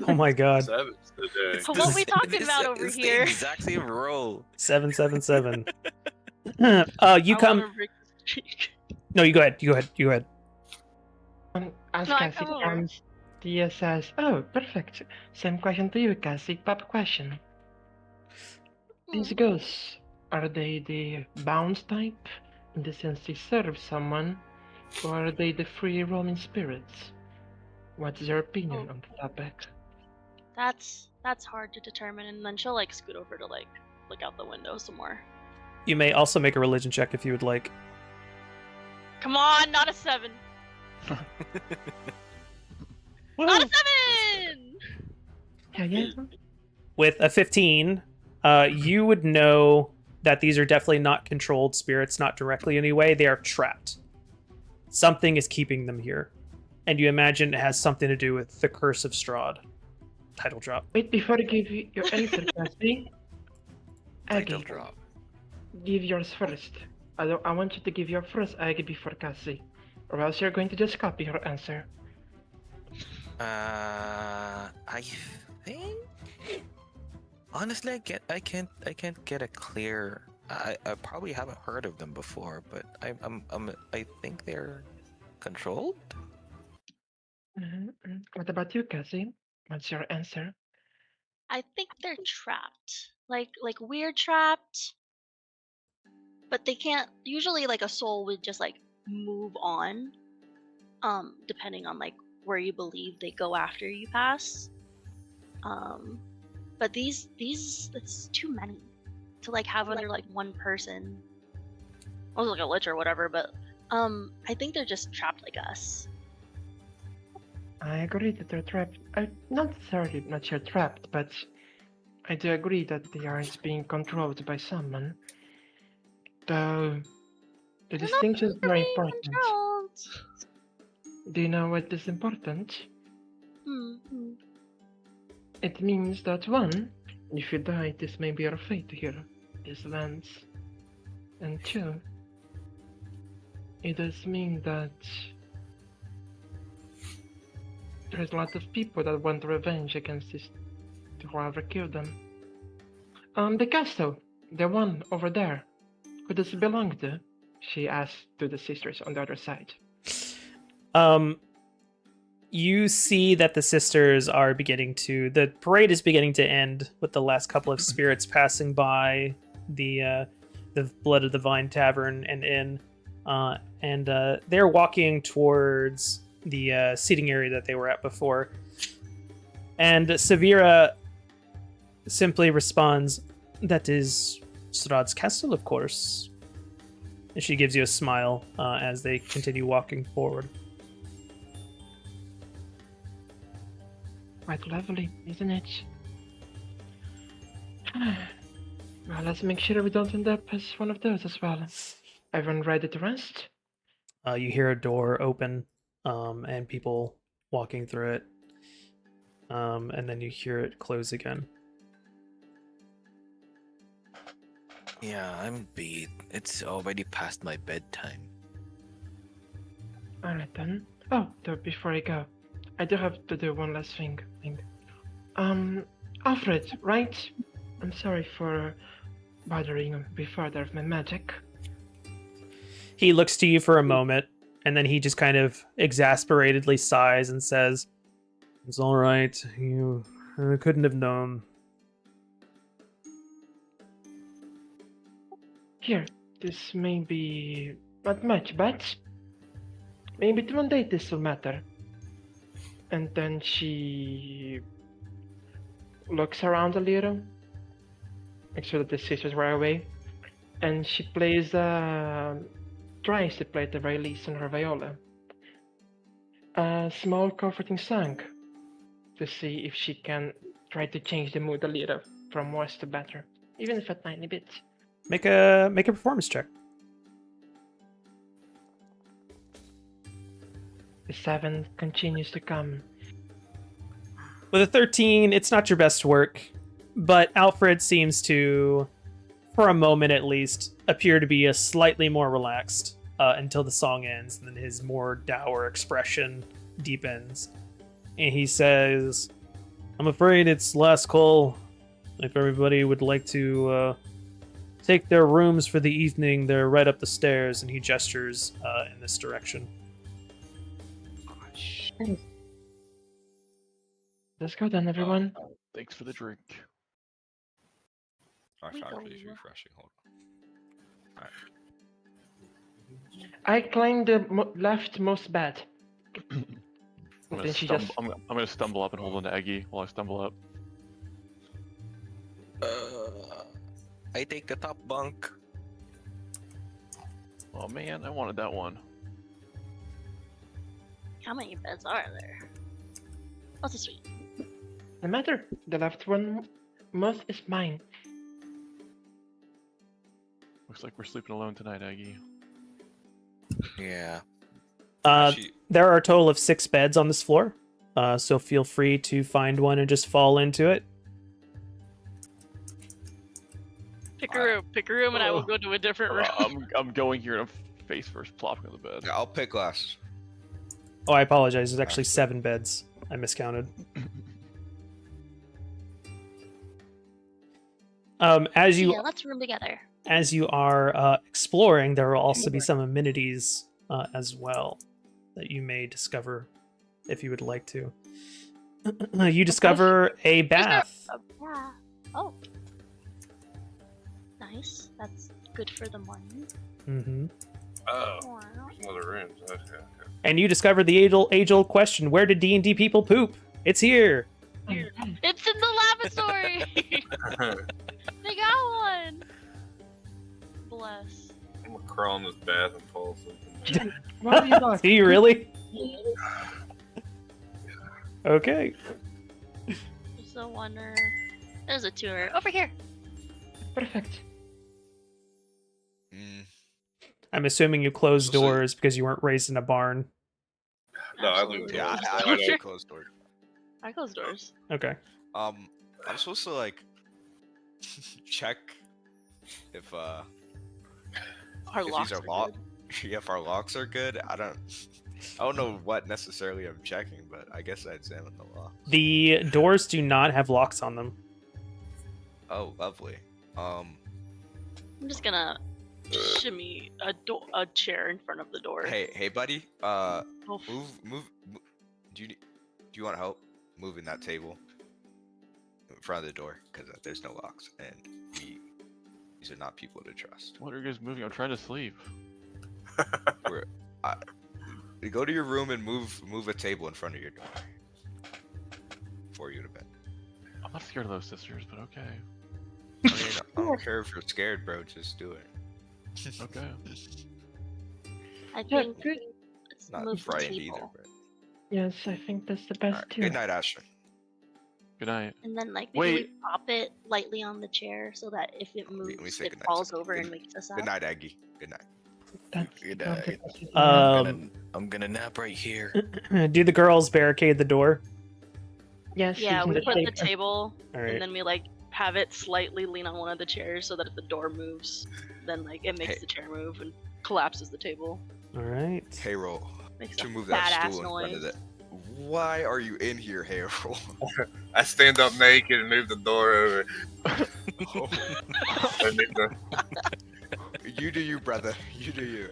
Oh my god. Sevens today. So what we talking about over it's here? the exact same roll. 777. You I come. wanna break the streak. No, you go ahead. You go ahead. As No, I Cassie come over. comes, Tia says, "Oh, perfect. Same question to you, Cassie. Pop question. These Hmm. ghosts, are they the bound type, in the sense they serve someone, or are they the free roaming spirits? What's your opinion Oh. on the topic?" That's hard to determine, and then she'll like scoot over to like look out the window some more. You may also make a religion check if you would like. Come on, not a 7. Not a 7! Yeah. With a 15, you would know that these are definitely not controlled spirits, not directly anyway. They are trapped. Something is keeping them here. And you imagine it has something to do with the Curse of Strahd. Title drop. Wait, before you give your answer, Cassie, Title Aggie, drop. give yours first. I want you to give your first Aggie before Cassie, or else you're going to just copy her answer. I think. Honestly, I can't get a clear. I probably haven't heard of them before, but I think they're controlled. What about you, Cassie? What's your answer? I think they're trapped. Like we're trapped. But they can't usually like a soul would just like move on. depending on like where you believe they go after you pass. But these it's too many to like have under like one person. I was like a lich or whatever, but I think they're just trapped like us. I agree that they're trapped. I'm not necessarily not sure trapped, but I do agree that they aren't being controlled by someone. Though the They're distinction is not very being important. controlled. Do you know what is important? Mm-hmm. It means that one, if you die, this may be your fate here, this lands. And two, it does mean that there's a lot of people that want revenge against this whoever killed them. The castle, the one over there, who does it belong to? She asked to the sisters on the other side. You see that the sisters are the parade is beginning to end with the last couple of spirits passing by the Blood of the Vine Tavern and Inn, and they're walking towards the seating area that they were at before. And Severa simply responds, "That is Strahd's castle, of course." And she gives you a smile as they continue walking forward. Quite lovely, isn't it? Well, let's make sure we don't end up as one of those as well. Everyone ready to rest? You hear a door open and people walking through it. And then you hear it close again. Yeah, I'm beat. It's already past my bedtime. Alright then. Oh, though before I go, I do have to do one last thing. Alfred, right? I'm sorry for bothering you before there of my magic. He looks to you for a moment, and then he just kind of exasperatedly sighs and says, "It's all right. You couldn't have known." Here, this may be not much, but maybe one day this will matter. And then she looks around a little, make sure that the sisters were away, and she tries to play at the very least on her viola a small comforting song to see if she can try to change the mood a little from worse to better, even if a tiny bit. Make a performance check. The 7 continues to come. With a 13, it's not your best work, but Alfred seems to, for a moment at least, appear to be slightly more relaxed until the song ends, and then his more dour expression deepens. And he says, "I'm afraid it's last call. If everybody would like to take their rooms for the evening, they're right up the stairs," and he gestures in this direction. Let's go then, everyone. Thanks for the drink. Our We factory is go. refreshing. Hold on. Alright. I claim the leftmost bed. I'm gonna, Then she stumble, just I'm gonna stumble up and hold on to Eggy while I stumble up. I take the top bunk. Oh man, I wanted that one. How many beds are there? Oh, so sweet. no matter. The left one most is mine. Looks like we're sleeping alone tonight, Eggy. Yeah. Actually, There are a total of 6 beds on this floor, so feel free to find one and just fall into it. Pick a room, and I will go to a different room. I'm going here and I'm face first plopping on the bed. yeah, I'll pick last. Oh, I apologize. There's actually 7 beds. I miscounted. As you Yeah, let's room together. as you are exploring, there will also be some amenities as well that you may discover if you would like to. You discover a bath. Yeah. Oh. Nice. That's good for the morning. Mm-hmm. Oh, Wow. there's another room. Okay. And you discover the age-old question: where did D&D people poop? It's here. It's in the lavatory. They got one. Bless. I'm gonna crawl in this bath and fall asleep. What have you got? Do you really? Okay. There's a oneer. There's a twoer. Over here. Perfect. I'm assuming you closed So- doors because you weren't raised in a barn. No, I leave Absolutely. Yeah, doors. I don't- actually closed door. I close doors. Okay. I'm supposed to like check if Our if locks these are are locked. good. Yeah, if our locks are good. I don't know what necessarily I'm checking, but I guess I examine the lock. The doors do not have locks on them. Oh, lovely. I'm just gonna shimmy a chair in front of the door. Hey, buddy. Oh, Move. Do you want help moving that table in front of the door? Because there's no locks, and these are not people to trust. What are you guys moving? I'm trying to sleep. Go to your room and move a table in front of your door before you go to bed. I'm not scared of those sisters, but okay. I mean, I don't care if you're scared, bro. Just do it. Okay. I Yeah, think good. let's Not move the frightened either, table. but Yes, I think that's the best Alright, too. good night, Asher. Good night. And then like maybe Wait. we pop it lightly on the chair so that if it Let me moves, say it goodnight. falls over Good- and wakes us up. Good night, Eggy. Good night. That's Good not the night. best idea. I'm gonna nap right here. Do the girls barricade the door? Yes, Yeah, using we the put the shape. table All and right. then we like have it slightly lean on one of the chairs so that if the door moves, then like it makes Hey. the chair move and collapses the table. All right. Harold, Makes to a move that badass stool in front noise. of that. Why are you in here, Harold? I stand up naked and move the door over. Oh, I need to- you do you, brother. You do you.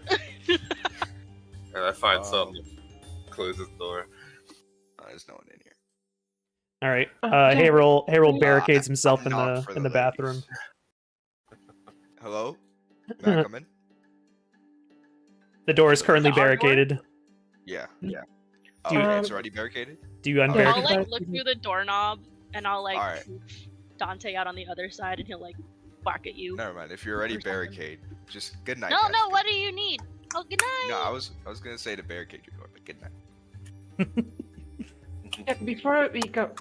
and I find Um, something to close this door. There's no one in here. All right. Okay. Harold barricades Uh, himself I'm in not the for in the the bathroom. Hello? May I come in? The door is currently The our door? barricaded. Yeah. Yeah. Oh, Do you- okay, it's already barricaded? Do you I'll unbarricade? like look through the doorknob and I'll like Alright. poof Dante out on the other side and he'll like bark at you. Never mind. If you're already Or something. barricaded, just good night. No, guys. no, what do you need? Oh, good night. No, I was gonna say to barricade your door, but good night. Yeah, before we go,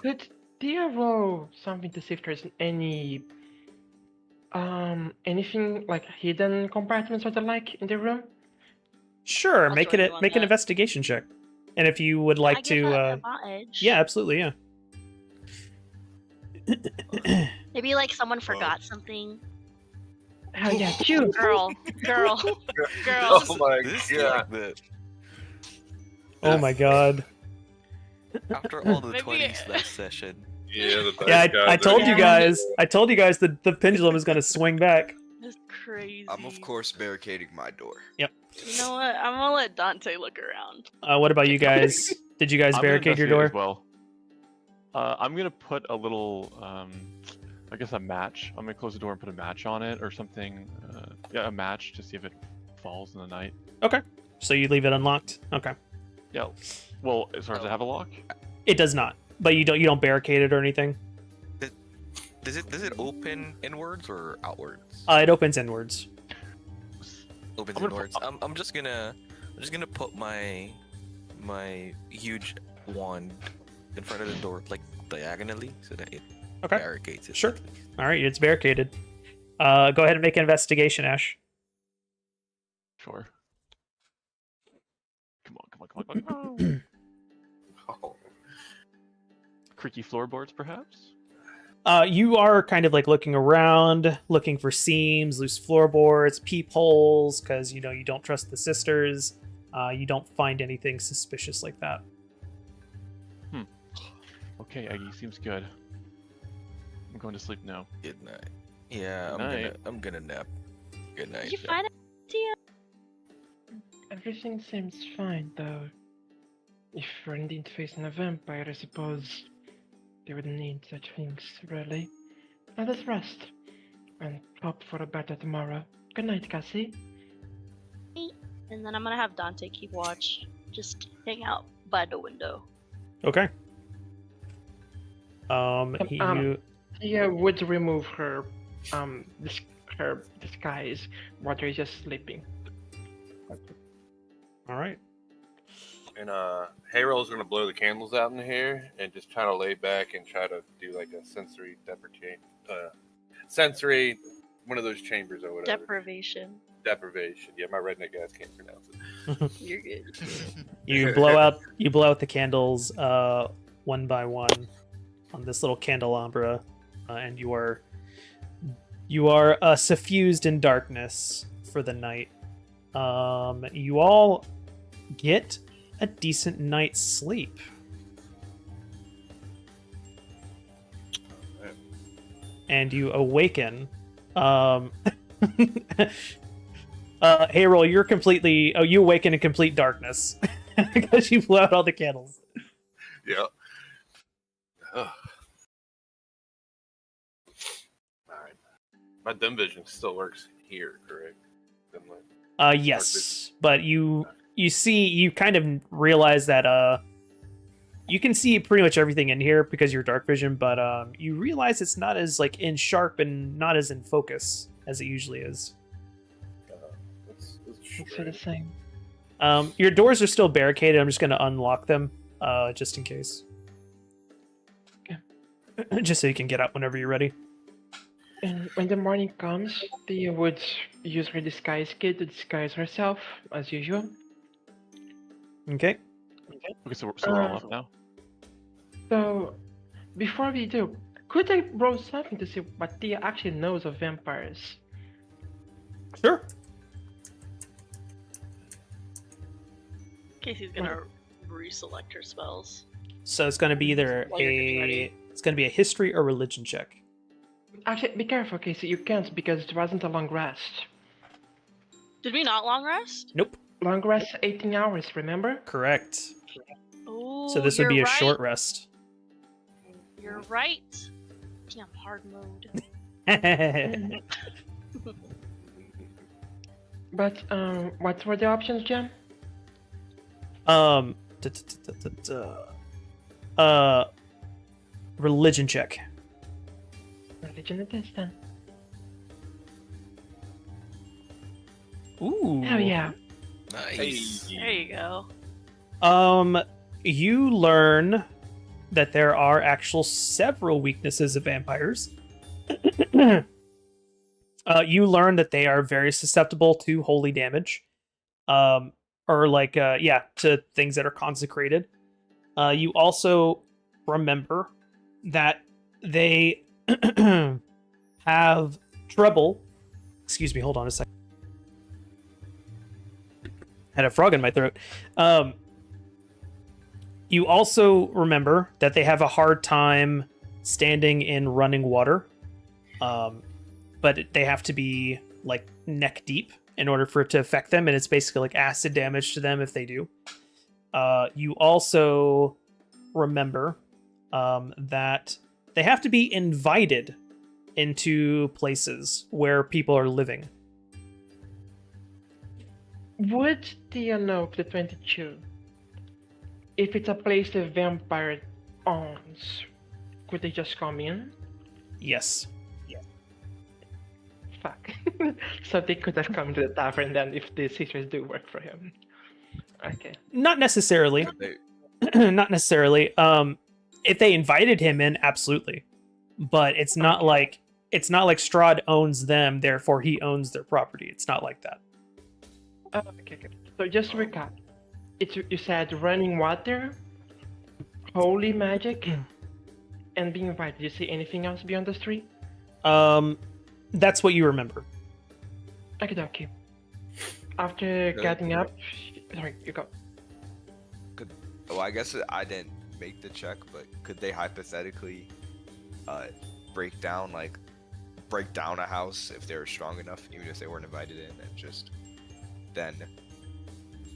do you roll something to see if there's any anything like hidden compartments or the like in the room? Sure. I'll Make join it you on make an that. investigation check. And if you would I like give to, that advantage. yeah, absolutely, yeah. Maybe like someone forgot something. Oh yeah, you. Girl. Girl. Oh my This god. like the Oh my god. after all the Maybe- 20s that session. Yeah, the Yeah, bad I guys told are- you guys. I told you guys that the pendulum is going to swing back. That's crazy. I'm of course barricading my door. You know what? I'm gonna let Dante look around. What about you guys? Did you guys I'm gonna barricade your investigate door? as well. I'm gonna put a little, I guess a match. I'm gonna close the door and put a match on it or something. Yeah, a match to see if it falls in the night. So you leave it unlocked? Okay. Yeah. Well, as far as I have a lock. It does not. But you don't barricade it or anything. Does it open inwards or outwards? It opens inwards. Opens I'm gonna inwards. I'm just gonna put my huge wand in front of the door, like diagonally, so that it Okay. barricades it. Sure. All right, it's barricaded. Go ahead and make an investigation, Ash. Sure. Come on. Oh, Creaky floorboards, perhaps. You are kind of like looking around, looking for seams, loose floorboards, peepholes, because you don't trust the sisters. You don't find anything suspicious like that. Okay, Eggy, seems good. I'm going to sleep now. Good night. Yeah, Good night. I'm gonna nap. Good night. Did you find it? Everything seems fine though. If we're indeed facing a vampire, I suppose they would need such things, really. Let us rest and hope for a better tomorrow. Good night, Cassie. And then I'm gonna have Dante keep watch. just hang out by the window. Okay. You Tia would remove her her disguise while they're just sleeping. all right? And Harold's gonna blow the candles out in here and just try to lay back and try to do like a sensory sensory, one of those chambers or whatever. Deprivation. Deprivation. Yeah, my redneck guys can't pronounce it. You're good. You blow out the candles one by one on this little candelabra, and you are suffused in darkness for the night. You all get a decent night's sleep. And you awaken. Harold, you're completely. Oh, you awaken in complete darkness because you blew out all the candles. Yeah. Ugh. Alright. My dim vision still works here, correct? Dim light. Yes, but you kind of realize that you can see pretty much everything in here because of your dark vision, but you realize it's not as like in sharp and not as in focus as it usually is. That's It's the same. Your doors are still barricaded. I'm just going to unlock them just in case. Okay. Just so you can get out whenever you're ready. And when the morning comes, Tia would use her disguise kit to disguise herself, as usual. Okay. Okay, so we're all up now. So, before we do, could I roll something to see what Tia actually knows of vampires? Sure. Casey's gonna reselect her spells. So it's going to be either While you're getting ready. it's going to be a history or religion check. Actually, be careful, Casey. You can't because it wasn't a long rest. Did we not long rest? Nope. Long rest, 18 hours. Remember? Correct. Oh, So this would be a short right. rest. You're right. Damn hard mode. But what were the options, Jem? Religion check. Religion it is then. Ooh. Oh yeah. Nice. There you go. You learn that there are actual several weaknesses of vampires. You learn that they are very susceptible to holy damage. Or like, to things that are consecrated. You also remember that they have trouble. Excuse me, hold on a second. Had a frog in my throat. You also remember that they have a hard time standing in running water. But they have to be like neck deep in order for it to affect them, and it's basically like acid damage to them if they do. You also remember that they have to be invited into places where people are living. Would Tia know of the 22? If it's a place the vampire owns, could they just come in? Yes. Fuck. So they could have come to the tavern then if the sisters do work for him. Okay. Not necessarily. They, Not necessarily. If they invited him in, absolutely. But it's not like Strahd owns them, therefore he owns their property. It's not like that. Oh, okay, good. So just to recap, you said running water, holy magic, and being invited. Did you see anything else beyond those three? That's what you remember. Okay. After getting up, sorry, you go. well, I guess I didn't make the check, but could they hypothetically break down a house if they were strong enough, even if they weren't invited in, and just then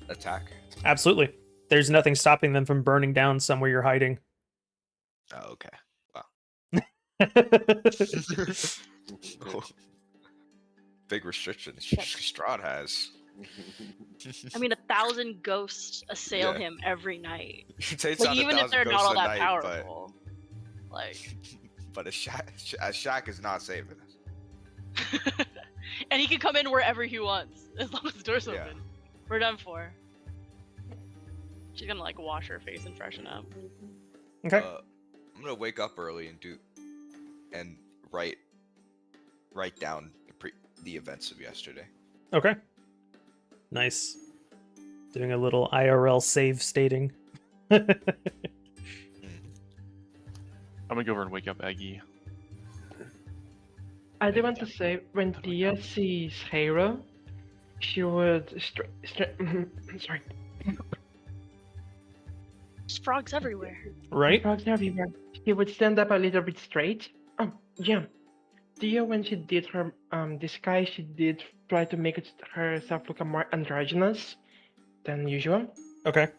attack? Absolutely. There's nothing stopping them from burning down somewhere you're hiding. Oh, okay. Wow. Big restrictions Strahd has. I mean, 1,000 ghosts assail Yeah. him every night. He takes Like, out even if 1,000 they're not ghosts all a that night, powerful. but a shack is not saving us. And he can come in wherever he wants, as long as the door's Yeah. open. We're done for. She's gonna like wash her face and freshen up. Okay. I'm gonna wake up early and write down the events of yesterday. Okay. Nice. Doing a little IRL save stating. I'm gonna go over and wake up Eggy. I do want to say, when Tia sees Hero, she would sorry. There's frogs everywhere. Right? Frogs everywhere. She would stand up a little bit straight. Oh, yeah. Tia, when she did her disguise, she did try to make herself look more androgynous than usual. Okay.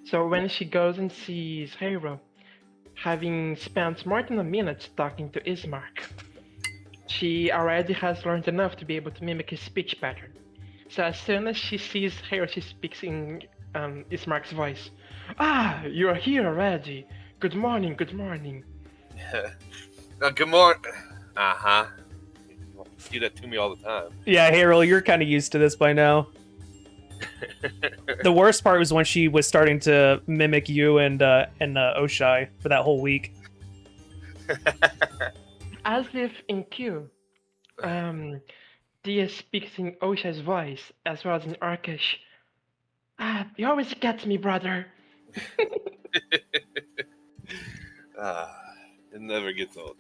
So when she goes and sees Hero, having spent more than a minute talking to Ismark, she already has learned enough to be able to mimic his speech pattern. So as soon as she sees Hero, she speaks in Ismark's voice. Ah, you're here already. Good morning, good morning. Good morning. Uh-huh. You do that to me all the time. Yeah, Harold, you're kind of used to this by now. The worst part was when she was starting to mimic you and Oshai for that whole week. As if in Q, Tia speaks in Oshai's voice as well as in Arkish. Ah, you always get me, brother. It never gets old.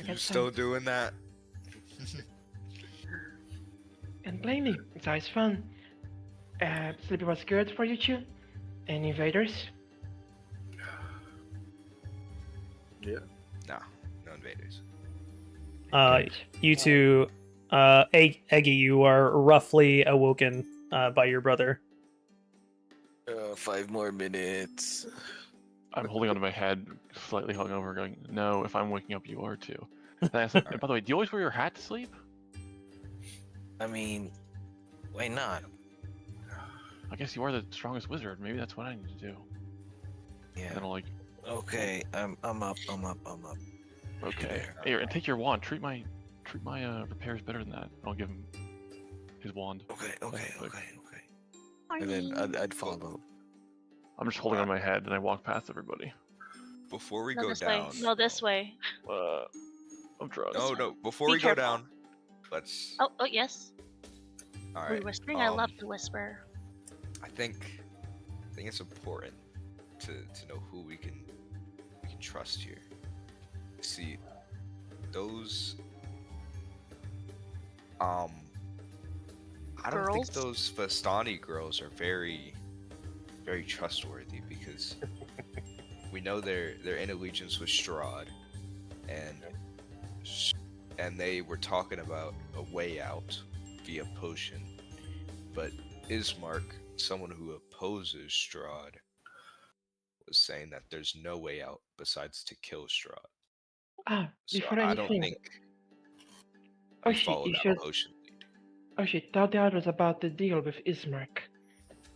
You still doing that? And plainly, it's always fun. Sleepy was good for you two? Any invaders? Yeah. No invaders. Good. You two, Eggy, you are roughly awoken by your brother. 5 more minutes. I'm holding onto my head, slightly hungover, going, "No, if I'm waking up, you are too." And I said, by the way, do you always wear your hat to sleep? I mean, why not? I guess you are the strongest wizard. Maybe that's what I need to do. And Yeah. then I'll like, Okay, I'm up. okay, There. here, and take your wand. Treat my repairs better than that. I'll give him his wand. Okay. Are And then you- I'd follow. I'm just holding on my head, and I walk past everybody. Before we No, go this down. way. No, this way. I'm drunk. No. Before Be we go careful. down, let's. Oh, yes. All Are we right. whispering? I love to whisper. I think it's important to know who we can trust here. See, those I don't think Girls? those Vastani girls are very trustworthy because we know they're in allegiance with Strahd, and they were talking about a way out via potion, but Ismark, someone who opposes Strahd, was saying that there's no way out besides to kill Strahd. Ah, So before I don't anything, think we Oshi, follow you that should. potion lead. Oshi, tell the others about the deal with Ismark.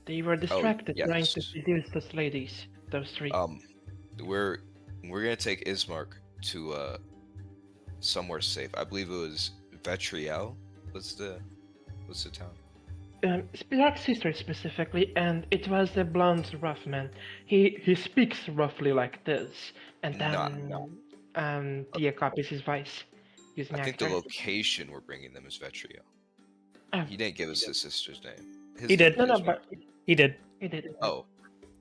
They were distracted trying to yes. seduce those ladies, those three. We're gonna take Ismark to somewhere safe. I believe it was Vetriel. What's the town? Spirar's sister specifically, and it was the blonde rough man. He speaks roughly like this, and then Tia copies his voice using I think the actor. location we're bringing them is Vetriel. Oh. He didn't give us his sister's name. His He did. name No, is but He did. he did. Oh,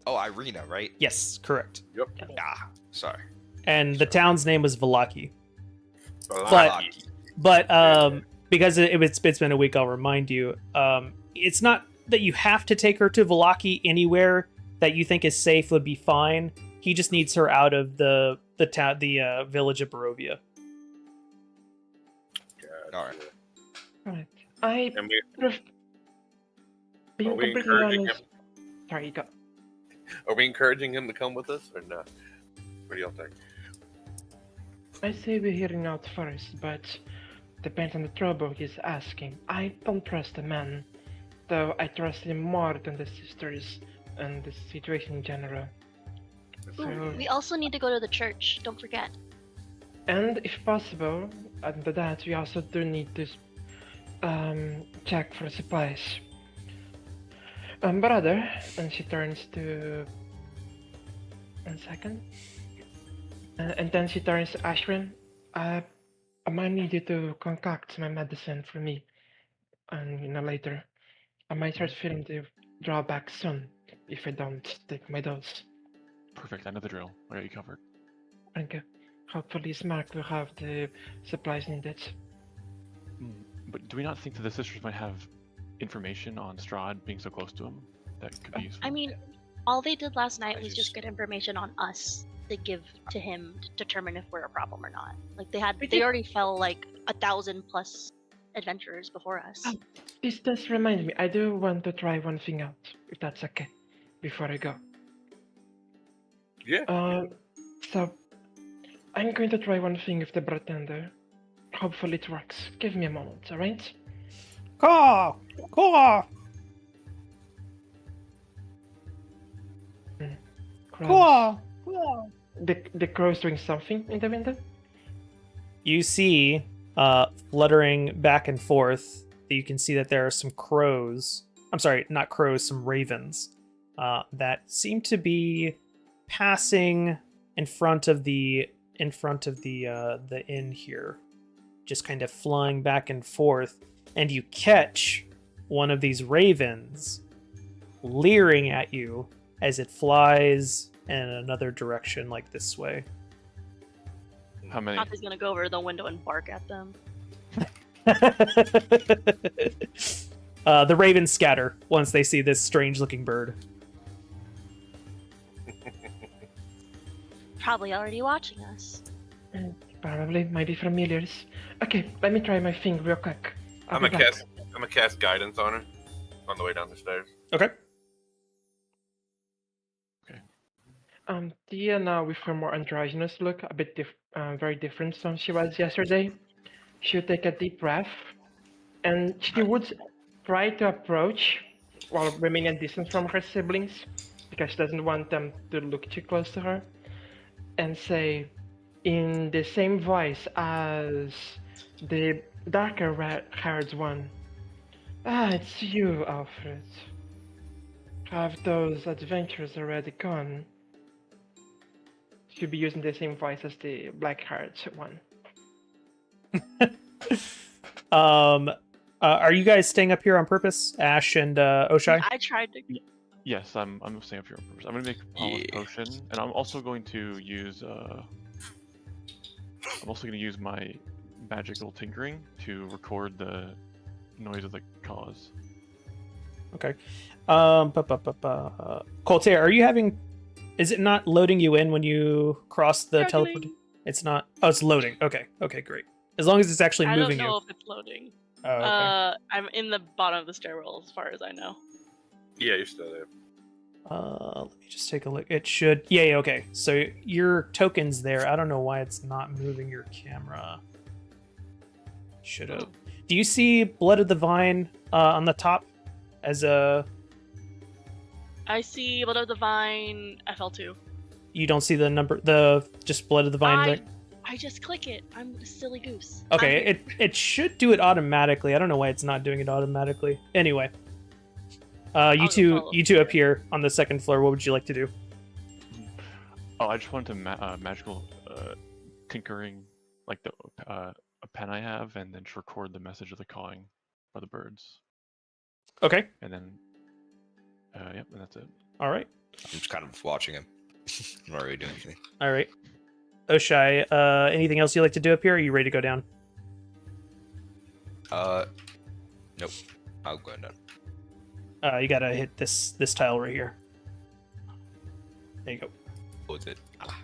Irina, right? Yes, correct. Ah, sorry. And the town's name was Velaki. But But because it's been a week, I'll remind you. It's not that you have to take her to Velaki. Anywhere that you think is safe would be fine. He just needs her out of the village of Barovia. All right. Alright. I and we, being are we completely encouraging honest. Sorry, you go. are we encouraging him to come with us or not? What do y'all think? I say we're hearing out first, but depends on the trouble he's asking. I don't trust the man. though I trust him more than the sisters and the situation in general. Ooh, So, we also need to go to the church. Don't forget. and if possible, under that, we also do need to check for supplies. Brother, and she turns to... 1 second. And then she turns to Ashwin. I might need you to concoct my medicine for me. And later. I might start feeling the drawback soon if I don't take my dose. Perfect. I know the drill. I got you covered. Thank you. Hopefully Ismark will have the supplies needed. But do we not think that the sisters might have information on Strahd being so close to him that could be useful? I mean, all they did last night I was just just- get information on us to give to him to determine if we're a problem or not. Like they We they did- already fell like 1,000+ adventurers before us. Oh. This does remind me, I do want to try one thing out, if that's okay, before I go. Yeah. So, I'm going to try one thing with the bartender. Hopefully it works. Give me a moment, alright? Caw! Caw! Crows. Caw! Caw! The crow's doing something in the window? You see, fluttering back and forth, you can see that there are some crows. I'm sorry, not crows, some ravens that seem to be passing in front of the inn here, just kind of flying back and forth, and you catch one of these ravens leering at you as it flies in another direction, like this way. How many? Not he's gonna go over the window and bark at them. The ravens scatter once they see this strange-looking bird. Probably already watching us. Probably, might be familiars. Okay, let me try my thing real quick. I'm be gonna back. cast guidance on her on the way down the stairs. Okay. Tia now with her more androgynous look, a bit very different from she was yesterday. She'll take a deep breath, and she would try to approach while remaining distant from her siblings, because she doesn't want them to look too close to her, and say, in the same voice as the darker haired one, "Ah, it's you, Alfred. Have those adventures already gone?" She'll be using the same voice as the black-haired one. Are you guys staying up here on purpose, Ash and Oshai? I tried to. Yes, I'm staying up here on purpose. I'm gonna make a pollen potion, and I'm also going to use my magical tinkering to record the noise of the cause. Okay. Coltair, are you having? Is it not loading you in when you cross the Struggling. teleport? It's not. Oh, it's loading. Okay. Okay, great. As long as it's actually I don't moving know you. if it's loading. Oh, okay. I'm in the bottom of the stairwell as far as I know. Yeah, you're still there. Let me just take a look. It should. Yeah. Okay. So your token's there. I don't know why it's not moving your camera. Should have. Do you see Blood of the Vine on the top as a? I see Blood of the Vine FL2. You don't see the number. The just Blood of the Vine. Right? I just click it. I'm a silly goose. Okay, it should do it automatically. I don't know why it's not doing it automatically. Anyway, you go two follow. up here on the second floor. What would you like to do? Oh, I just wanted to magical tinkering, like a pen I have, and then just record the message of the cawing of the birds, Okay. and then yep, and that's it. All right. I'm just kind of watching him. I'm not really doing anything. All right. Oshai, anything else you like to do up here? Or are you ready to go down? Nope. I'll go down. You gotta hit this tile right here. There you go. Close it. Ah.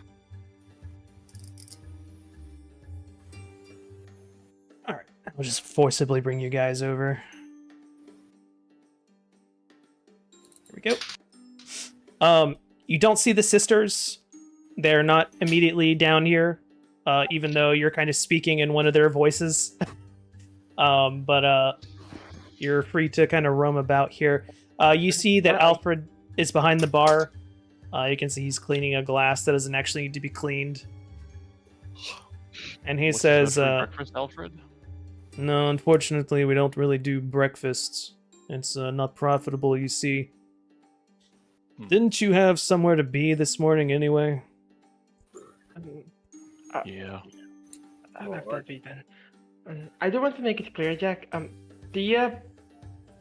All right. I'll just forcibly bring you guys over. There we go. You don't see the sisters. They're not immediately down here, even though you're kind of speaking in one of their voices. But you're free to kind of roam about here. You see that Alright. Alfred is behind the bar. You can see he's cleaning a glass that doesn't actually need to be cleaned. And he What's says, free breakfast, Alfred? "No, unfortunately, we don't really do breakfasts. It's not profitable, you see. Didn't you have somewhere to be this morning anyway?" Yeah. I left that be then. I do want to make it clear, Jack. Tia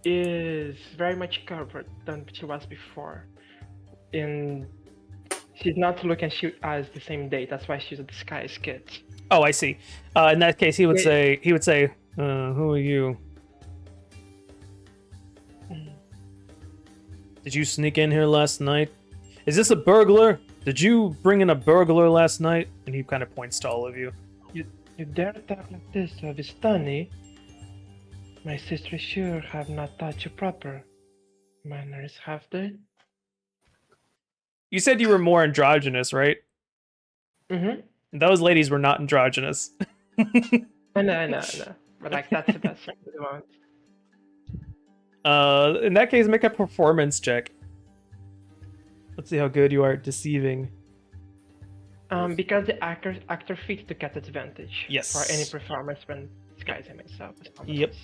is very much covered than she was before. And she's not looking as the same day. That's why she's a disguise kid. Oh, I see. In that case, he would Yeah. say, "Who are you? Did you sneak in here last night? Is this a burglar? Did you bring in a burglar last night?" And he kind of points to all of you. You dare talk like this to Avistani? My sisters sure have not taught you proper manners, have they? You said you were more androgynous, right? Mm-hmm. Those ladies were not androgynous. I know. But like, that's the best thing to do. In that case, make a performance check. Let's see how good you are at deceiving. Because the actor feats to get advantage. Yes. For any performance when disguising myself. Yep.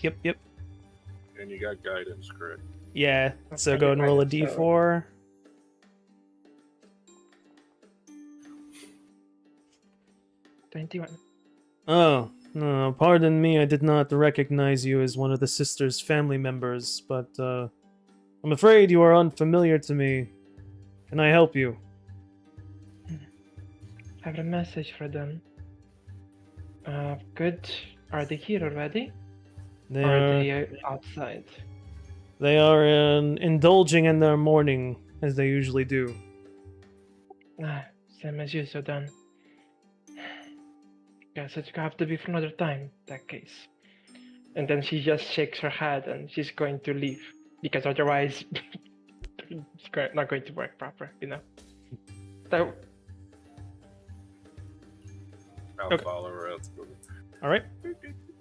And you got guidance, correct? Yeah, so Okay, go and roll a so- d4. 21. Oh, no, pardon me, I did not recognize you as one of the sisters' family members, but I'm afraid you are unfamiliar to me. Can I help you? I have a message for them. Good. Are they here already? They Or are are, they outside? they are indulging in their morning, as they usually do. Same as usual then. Guess it's gonna have to be for another time, in that case. And then she just shakes her head and she's going to leave. Because otherwise, it's not going to work proper, you know? So, I'll Okay. follow her out. Alright?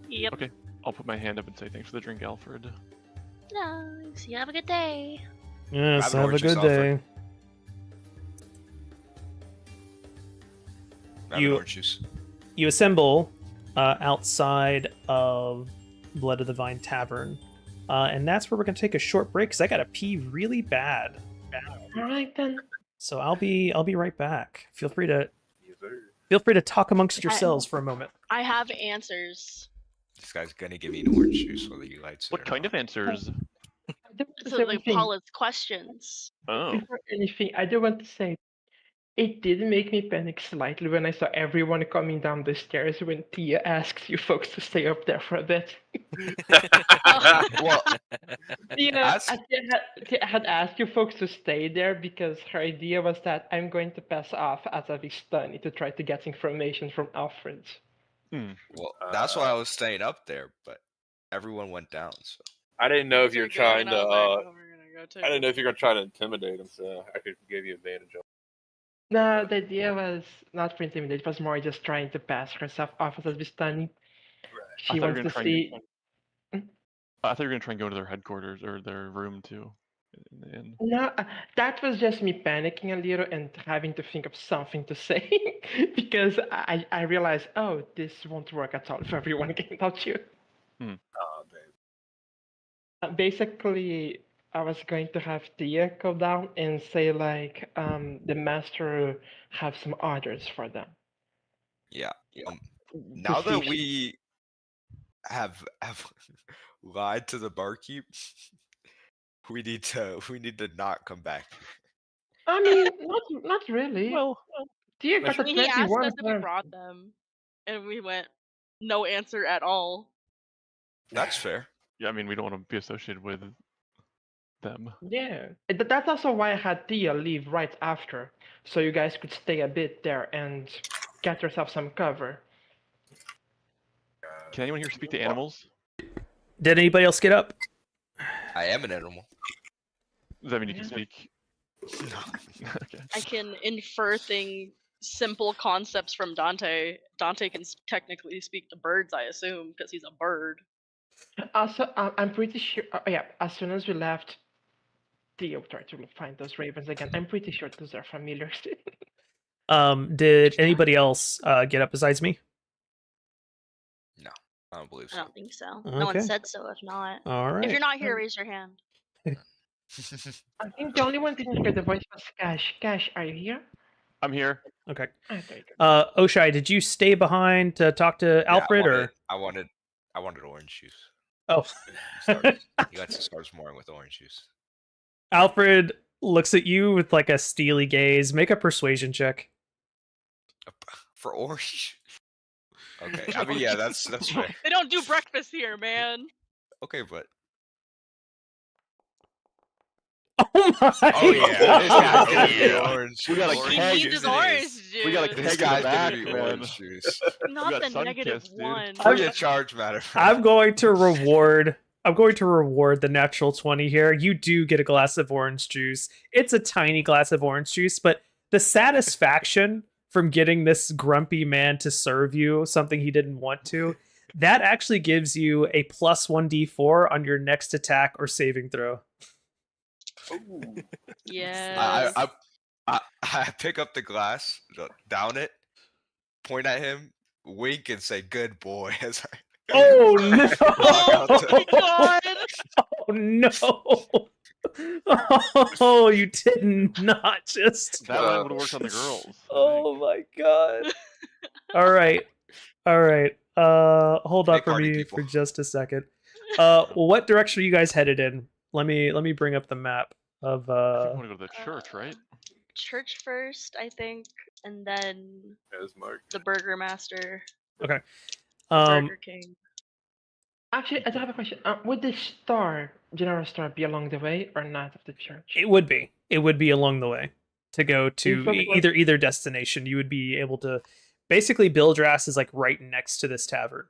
Yep. Okay. I'll put my hand up and say thanks for the drink, Alfred. Nice. You have a good day. Yes, Grab an have a orange good juice, day. Alfred. Grab You- an orange juice. You assemble outside of Blood of the Vine Tavern. And that's where we're going to take a short break, because I got to pee really bad. alright then. So I'll be right back. Feel free to Yes, sir. talk amongst yourselves for a moment. I have answers. This guy's gonna give me an orange juice whether he likes it. What or kind not. of answers? I do want to So say like one thing. Paula's questions. Oh. Before anything, I do want to say it did make me panic slightly when I saw everyone coming down the stairs when Tia asks you folks to stay up there for a bit. Well, Yeah, That's- Tia had asked you folks to stay there because her idea was that I'm going to pass off as a Vistani to try to get information from Alfred. well, that's why I was staying up there, but everyone went down. So I didn't know if you're trying to. Oh, we're gonna go too. I didn't know if you're gonna try to intimidate him, so I could give you advantage on. No, the idea was not for intimidate, it was more just trying to pass herself off as a Vistani. She I thought you were wants gonna to try see. I thought you were gonna try and go to their headquarters or their room too. In the inn. No, that was just me panicking a little and having to think of something to say because I realized, oh, this won't work at all if everyone can touch you. Oh, babe. Basically, I was going to have Tia go down and say like, the master have some orders for them. yeah. To Now see that if she- we have lied to the barkeep, we need to not come back. I mean, not really. Well, Tia got a He asked 21. us if we brought them, and we went, no answer at all. That's fair. yeah, I mean we don't want to be associated with them. Yeah, that's also why I had Tia leave right after, so you guys could stay a bit there and get yourself some cover. Can anyone here speak to animals? Did anybody else get up? I am an animal. Does that mean you can speak? Okay. I can infer simple concepts from Dante. Dante can technically speak to birds, I assume, because he's a bird. Also, I'm pretty sure. Yeah, as soon as we left, Theo tried to find those ravens again. I'm pretty sure those are familiars. Did anybody else get up besides me? No, I don't believe I so. don't think so. No one Okay. said so. If not, All right. if you're not here, raise your hand. I think the only one didn't hear the voice was Cash. Cash, are you here? I'm here. Okay. Ah, there you go. Oshai, did you stay behind to talk to Yeah, Alfred, or? I wanted orange juice. Oh. You got to start more with orange juice. Alfred looks at you with like a steely gaze. Make a persuasion check. For orange. Okay, I mean, yeah, that's fair. They don't do breakfast here, man. Okay, but Oh my! oh yeah, this guy's gonna be Yeah. orange. We got a juice. He keg needs in his this. orange juice. We got a This keg in the guy's back, gonna be man. orange juice. Not got the sun negative kissed, dude. one. Free of charge, matter. I'm going to reward. I'm going to reward the natural 20 here. You do get a glass of orange juice. It's a tiny glass of orange juice, but the satisfaction from getting this grumpy man to serve you something he didn't want to, that actually gives you a plus 1d4 on your next attack or saving throw. Yeah. I pick up the glass, down it, point at him, wink, and say, "Good boy." As I Oh no! Oh my god! Oh no! Oh, you did not just. That line would have worked on the girls. I Oh think. my god! All right, all right. Hold on Big for party me people. for just a second. What direction are you guys headed in? Let me bring up the map of. I think I want to go to the church, right? Church first, I think, and then Ismark. the Burger Master, Um, Burger King. Actually, I do have a question. Would the general store, be along the way or not of the church? it would be. It would be along the way to go to folks want- either destination. You would be able to. Basically, Bildras is like right next to this tavern.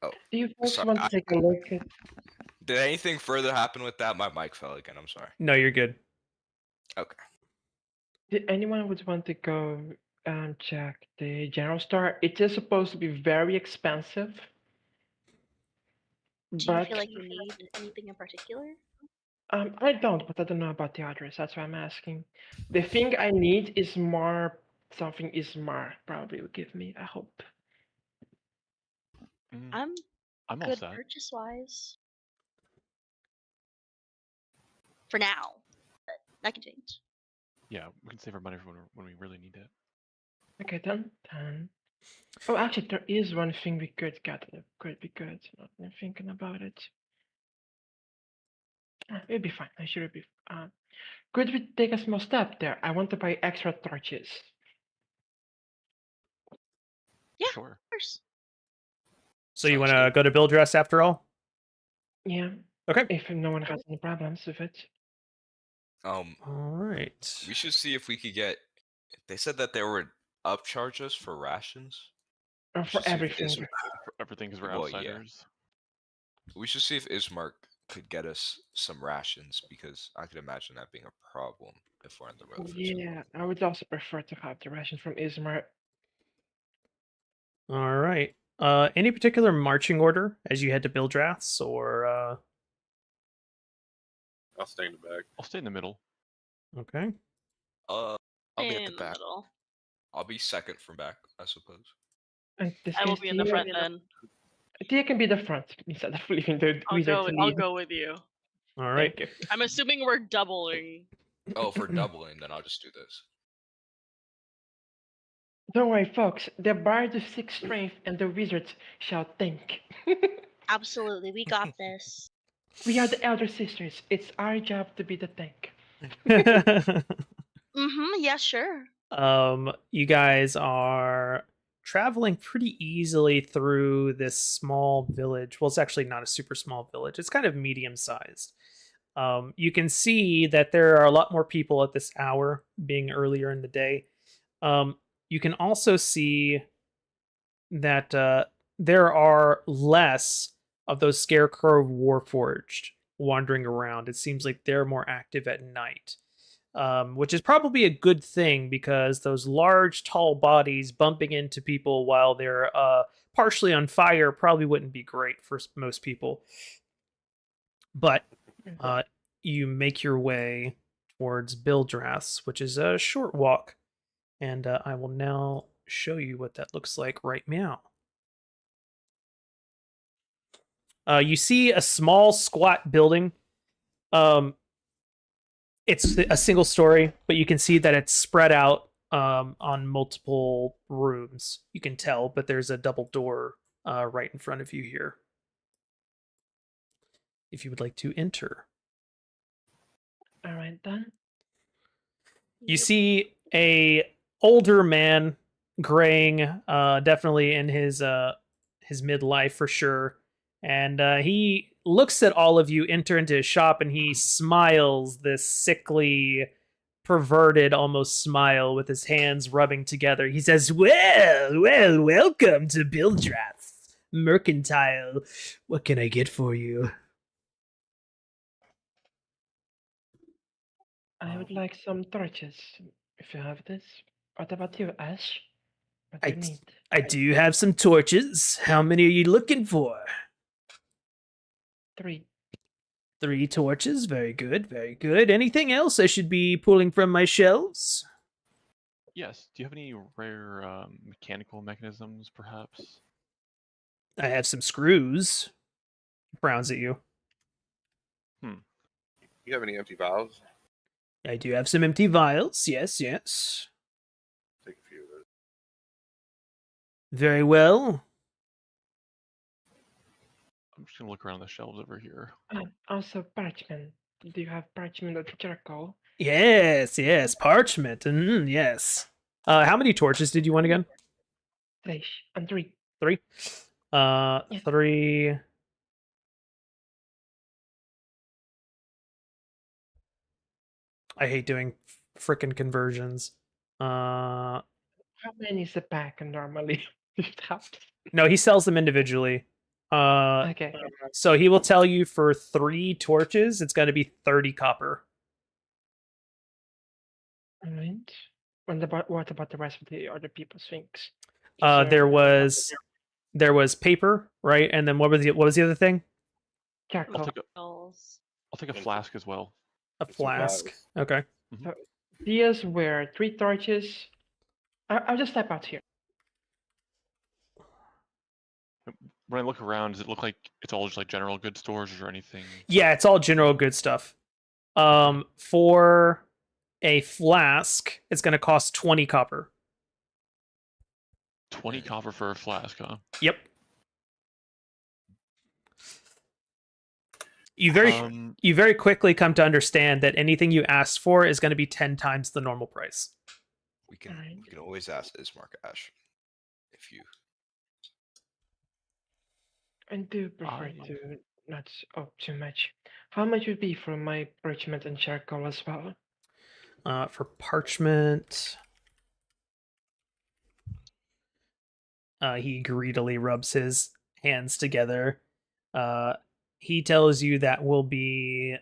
Do you folks Sorry, want to take a look at? Did anything further happen with that? My mic fell again. I'm sorry. No, you're good. Okay. Did anyone would want to go and check the general store? It is supposed to be very expensive. Do you But feel like you need anything in particular? I don't, but I don't know about the address. That's why I'm asking. The thing I need is more something Ismark probably will give me. I hope. Mm, I'm I'm all good set. purchase wise. For now. But that can change. Yeah, we can save our money for when we really need it. Okay, then. Oh, actually, there is one thing we could get. That could be good. Not even thinking about it. It'll be fine. I should be. Could we take a small step there? I want to buy extra torches. Yeah. Sure. Of course. So you Sounds want to go to Bildras after all? Yeah. Okay. If no one has any problems with it. All right. We should see if we could get. They said that there were upcharges for rations. Or We for should see if everything. For everything because we're Well, yeah. outsiders. We should see if Ismark could get us some rations because I could imagine that being a problem if we're on the road. For so long. Yeah, I would also prefer to have the ration from Ismark. All right. Any particular marching order as you head to Bildras, or I'll stay in the back. I'll stay in the middle. okay? I'll be at In the the back. middle. I'll be second from back, I suppose. And this I will case, be in the Tia- front then. Tia can be the front instead of leaving the I'll wizard go. to I'll lead. go with you. All right. Thank you. I'm assuming we're doubling. Oh, if we're doubling, then I'll just do this. Don't worry, folks. The bard of 6 strength and the wizards shall think. Absolutely, we got this. We are the elder sisters. It's our job to be the tank. Yeah, sure. You guys are traveling pretty easily through this small village. Well, it's actually not a super small village. It's kind of medium sized. You can see that there are a lot more people at this hour, being earlier in the day. You can also see that there are less of those Scarecrow Warforged wandering around. It seems like they're more active at night. which is probably a good thing because those large, tall bodies bumping into people while they're partially on fire probably wouldn't be great for most people. But you make your way towards Bildrath's, which is a short walk, and I will now show you what that looks like right now. You see a small, squat building. It's a single story, but you can see that it's spread out on multiple rooms. You can tell, but there's a double door right in front of you here. If you would like to enter. All right, then. You see a older man, graying, definitely in his midlife for sure, and he looks at all of you enter into his shop, and he smiles this sickly, perverted almost smile with his hands rubbing together. He says, "Well, welcome to Bildrath Mercantile. What can I get for you?" I would like some torches, if you have this. What about you, Ash? What do you need? I do have some torches. How many are you looking for? 3. 3 torches. Very good, very good. Anything else I should be pulling from my shelves? Yes. Do you have any rare mechanical mechanisms, perhaps? I have some screws. Frowns at you. You have any empty vials? I do have some empty vials. Yes, yes. Take a few of those. Very well. I'm just gonna look around the shelves over here. Also, parchment. Do you have parchment or charcoal? Yes, yes. Parchment. Yes. How many torches did you want again? 3. And 3. 3? 3. I hate doing frickin' conversions. How many is a pack normally? No, he sells them individually. Okay. So he will tell you for 3 torches, it's going to be 30 copper. Alright. What about the rest of the other people's things? There was paper, right? And then what was the other thing? Charcoal. I'll take a flask as well. A flask. Okay. These were 3 torches. I'll just step out here. When I look around, does it look like it's all just like general goods stores or anything? Yeah, it's all general good stuff. For a flask, it's going to cost 20 copper. 20 copper for a flask, huh? Yep. You very quickly come to understand that anything you ask for is going to be 10 times the normal price. We can always ask Ismark Ash if you. I do prefer to not too much. How much would be for my parchment and charcoal as well? For parchment, he greedily rubs his hands together. He tells you that will be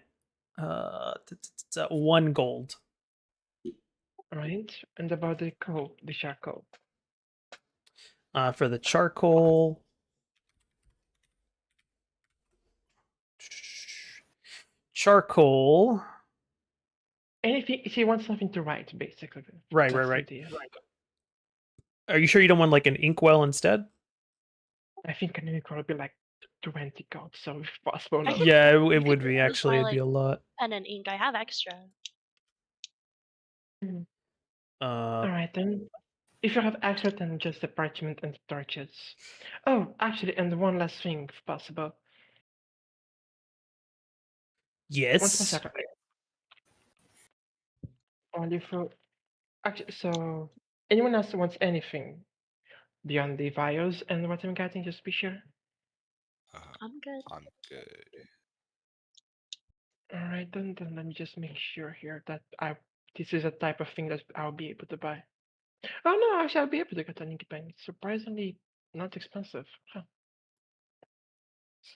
1 gold. Right. And about the charcoal? For the charcoal, Anything. She wants something to write, basically. Right. Are you sure you don't want like an inkwell instead? I think an inkwell would be like 20 gold, so if possible. No. Yeah, it would be actually. It'd be a lot. Pen and ink. I have extra. All right then. If you have extra, then just the parchment and the torches. Oh, actually, and one last thing, if possible. Yes. One second. Only for actually, so anyone else wants anything beyond the vials and what I'm getting, just be sure. I'm good. I'm good. All right, then let me just make sure here that this is a type of thing that I'll be able to buy. Oh no, actually I'll be able to get an ink pen. It's surprisingly not expensive. Huh.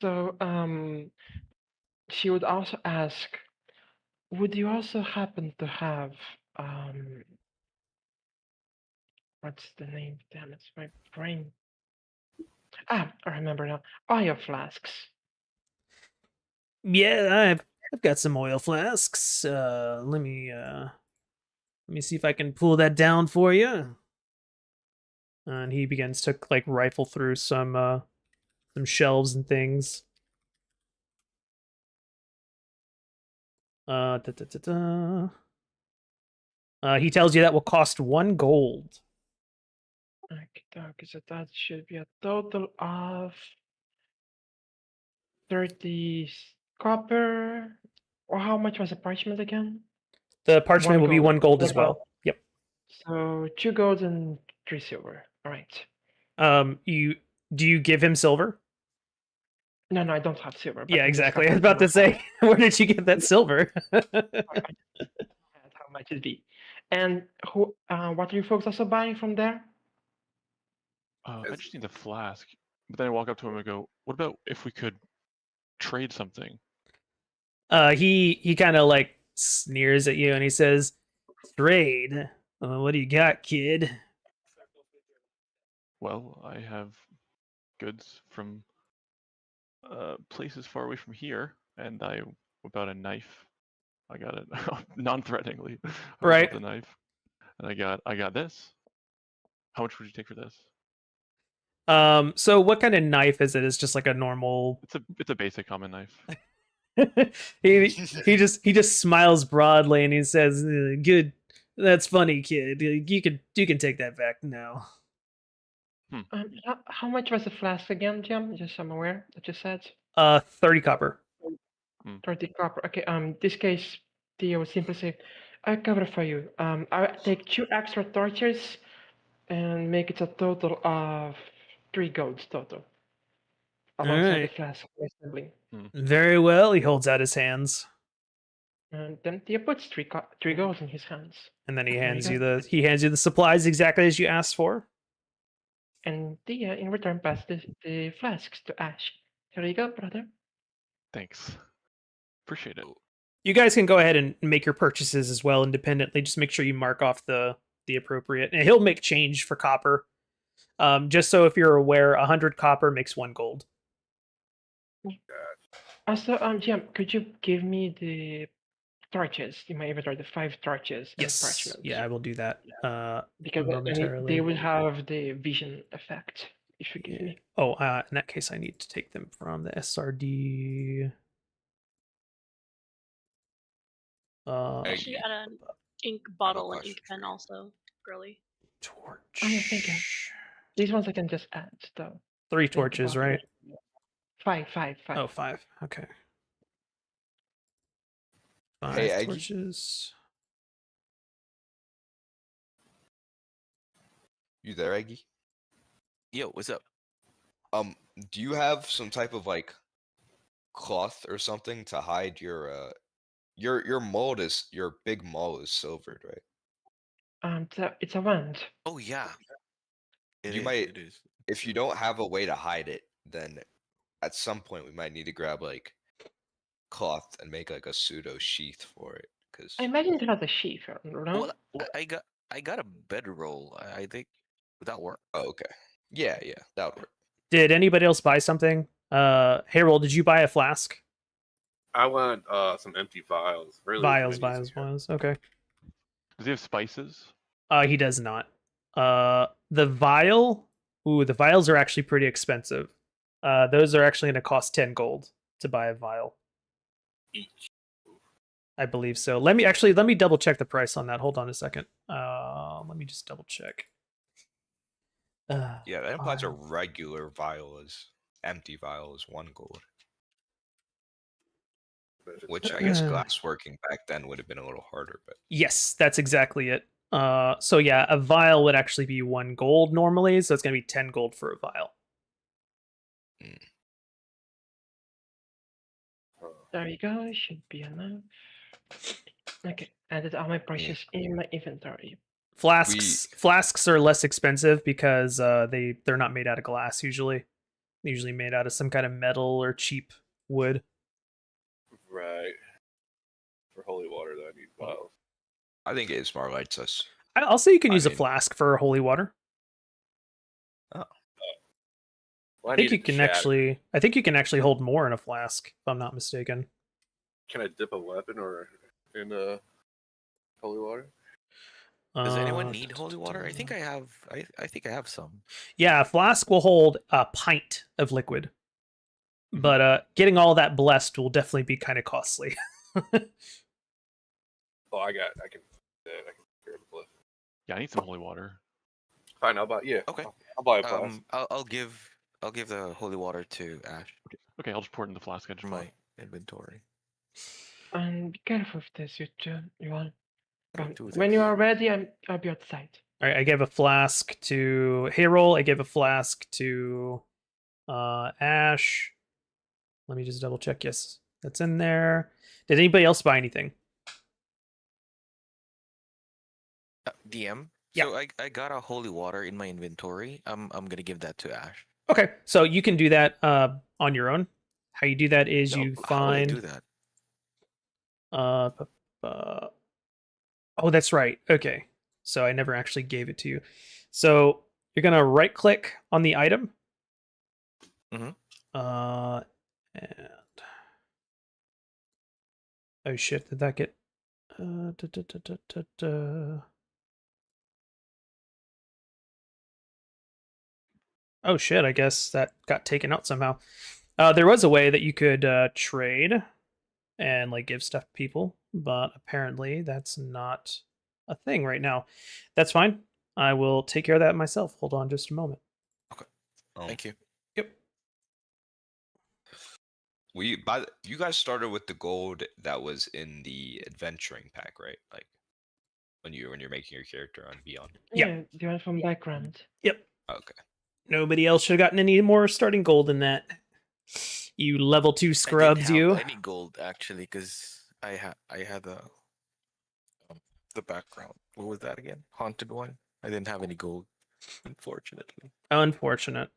So she would also ask, would you also happen to have what's the name? Damn, it's my brain. I remember now. Oil flasks. Yeah, I've got some oil flasks. Let me see if I can pull that down for you. And he begins to like rifle through some shelves and things. Da, da, da, da. He tells you that will cost 1 gold. Okay, so that should be a total of 30 copper. Or how much was the parchment again? The parchment 1 will be gold. 1 gold as 1 well. gold. Yep. So 2 gold and 3 silver. All right. Do you give him silver? No, I don't have silver. But Yeah, I'm just exactly. I was about to calculating say, where did you get that silver? how much it be. And who? What are you folks also buying from there? I just need the flask. But then I walk up to him and go, "What about if we could trade something?" He kind of like sneers at you and he says, "Trade? What do you got, kid?" Well, I have goods from places far away from here, and I whip out a knife. I got it non-threateningly. I whip Right. out the knife, and I got this. How much would you take for this? So what kind of knife is it? It's just like a normal. It's a basic common knife. he just smiles broadly and he says, "Good, that's funny, kid. You can take that back now." How much was the flask again, Jim? Just so I'm aware that you said. 30 copper. 30 copper. Okay. This case, Theo would simply say, "I cover it for you. I'll take 2 extra torches, and make it a total of 3 golds total, alongside right. the flask assembly." Very well. He holds out his hands, And then Theo puts 3 golds in his hands. and then he There you hands go. you the supplies exactly as you asked for. And Theo, in return, passes the flasks to Ash. Here you go, brother. Thanks. Appreciate it. You guys can go ahead and make your purchases as well independently. Just make sure you mark off the appropriate, and he'll make change for copper. Just so if you're aware, 100 copper makes 1 gold. Also, Jim, could you give me the torches in my inventory, the 5 torches and Yes. parchments? Yeah, I will do that. Because momentarily. they will have the vision effect if you give me. Oh, in that case, I need to take them from the SRD. Actually, add an ink bottle and ink pen also, girly. Torch. I'm thinking. These ones I can just add, though. 3 torches, right? 5. Oh, 5. Okay. 5 Hey, Eggy. torches. You there, Eggy? Yo, what's up? Do you have some type of like cloth or something to hide your mold is your big maul is silvered, right? It's a wand. Oh yeah. You might, if you don't have a way to hide it, then at some point we might need to grab like cloth and make like a pseudo sheath for it. Cause I imagine it has a sheath, no? Well, I got a bedroll. I think would that work? oh, okay, yeah, that would work. Did anybody else buy something? Harold, did you buy a flask? I want some empty vials. Really, Vials. Okay. Does he have spices? He does not. The vial. Ooh, the vials are actually pretty expensive. Those are actually going to cost 10 gold to buy a vial. Each. I believe so. Let me double check the price on that. Hold on a second. Let me just double check. Yeah, that implies a regular vial is empty vial is 1 gold. Which I guess glass working back then would have been a little harder, but yes, that's exactly it. So yeah, a vial would actually be 1 gold normally, so it's gonna be 10 gold for a vial. There you go, should be enough. Okay, added all my prices in my inventory. Flasks are less expensive because they're not made out of glass usually. They're usually made out of some kind of metal or cheap wood. Right. for holy water that I need vials. I think Ismar lights us. I'll say you can I use a mean- flask for holy water. Well, I think you need it to can shatter. actually. I think you can actually hold more in a flask, if I'm not mistaken. Can I dip a weapon or in holy water? Does anyone Uh, need holy water? I think I have. I think I have some. Yeah, a flask will hold a pint of liquid, but getting all that blessed will definitely be kind of costly. Oh, I can prepare the bless. Yeah, I need some holy water. Fine, I'll buy. Yeah. Okay. I'll buy a flask. I'll give the holy water to Ash Okay, I'll just pour it in the flask I just for bought. my inventory. And be careful with this, you want. I'll do When you this. are ready, I'll be outside. All right, I gave a flask to Hayrol. I gave a flask to Ash. Let me just double check. Yes, that's in there. Did anybody else buy anything? DM. Yeah. So I got a holy water in my inventory. I'm gonna give that to Ash. Okay, so you can do that on your own. How you do that is No, you how would I find. do that? Oh, that's right. Okay, so I never actually gave it to you. So you're gonna right click on the item. Mhm. And oh shit, did that get? Oh shit, I guess that got taken out somehow. There was a way that you could trade and like give stuff to people, but apparently that's not a thing right now. That's fine. I will take care of that myself. Hold on just a moment. Oh. Thank you. Yep. You guys started with the gold that was in the adventuring pack, right? Like when you're making your character on Beyond. Yeah. Yeah, the one from background. Yep. Okay. Nobody else should have gotten any more starting gold than that. You level 2 scrubs, I didn't you. have any gold actually, because I had the background. What was that again? Haunted one. I didn't have any gold, unfortunately. Unfortunate.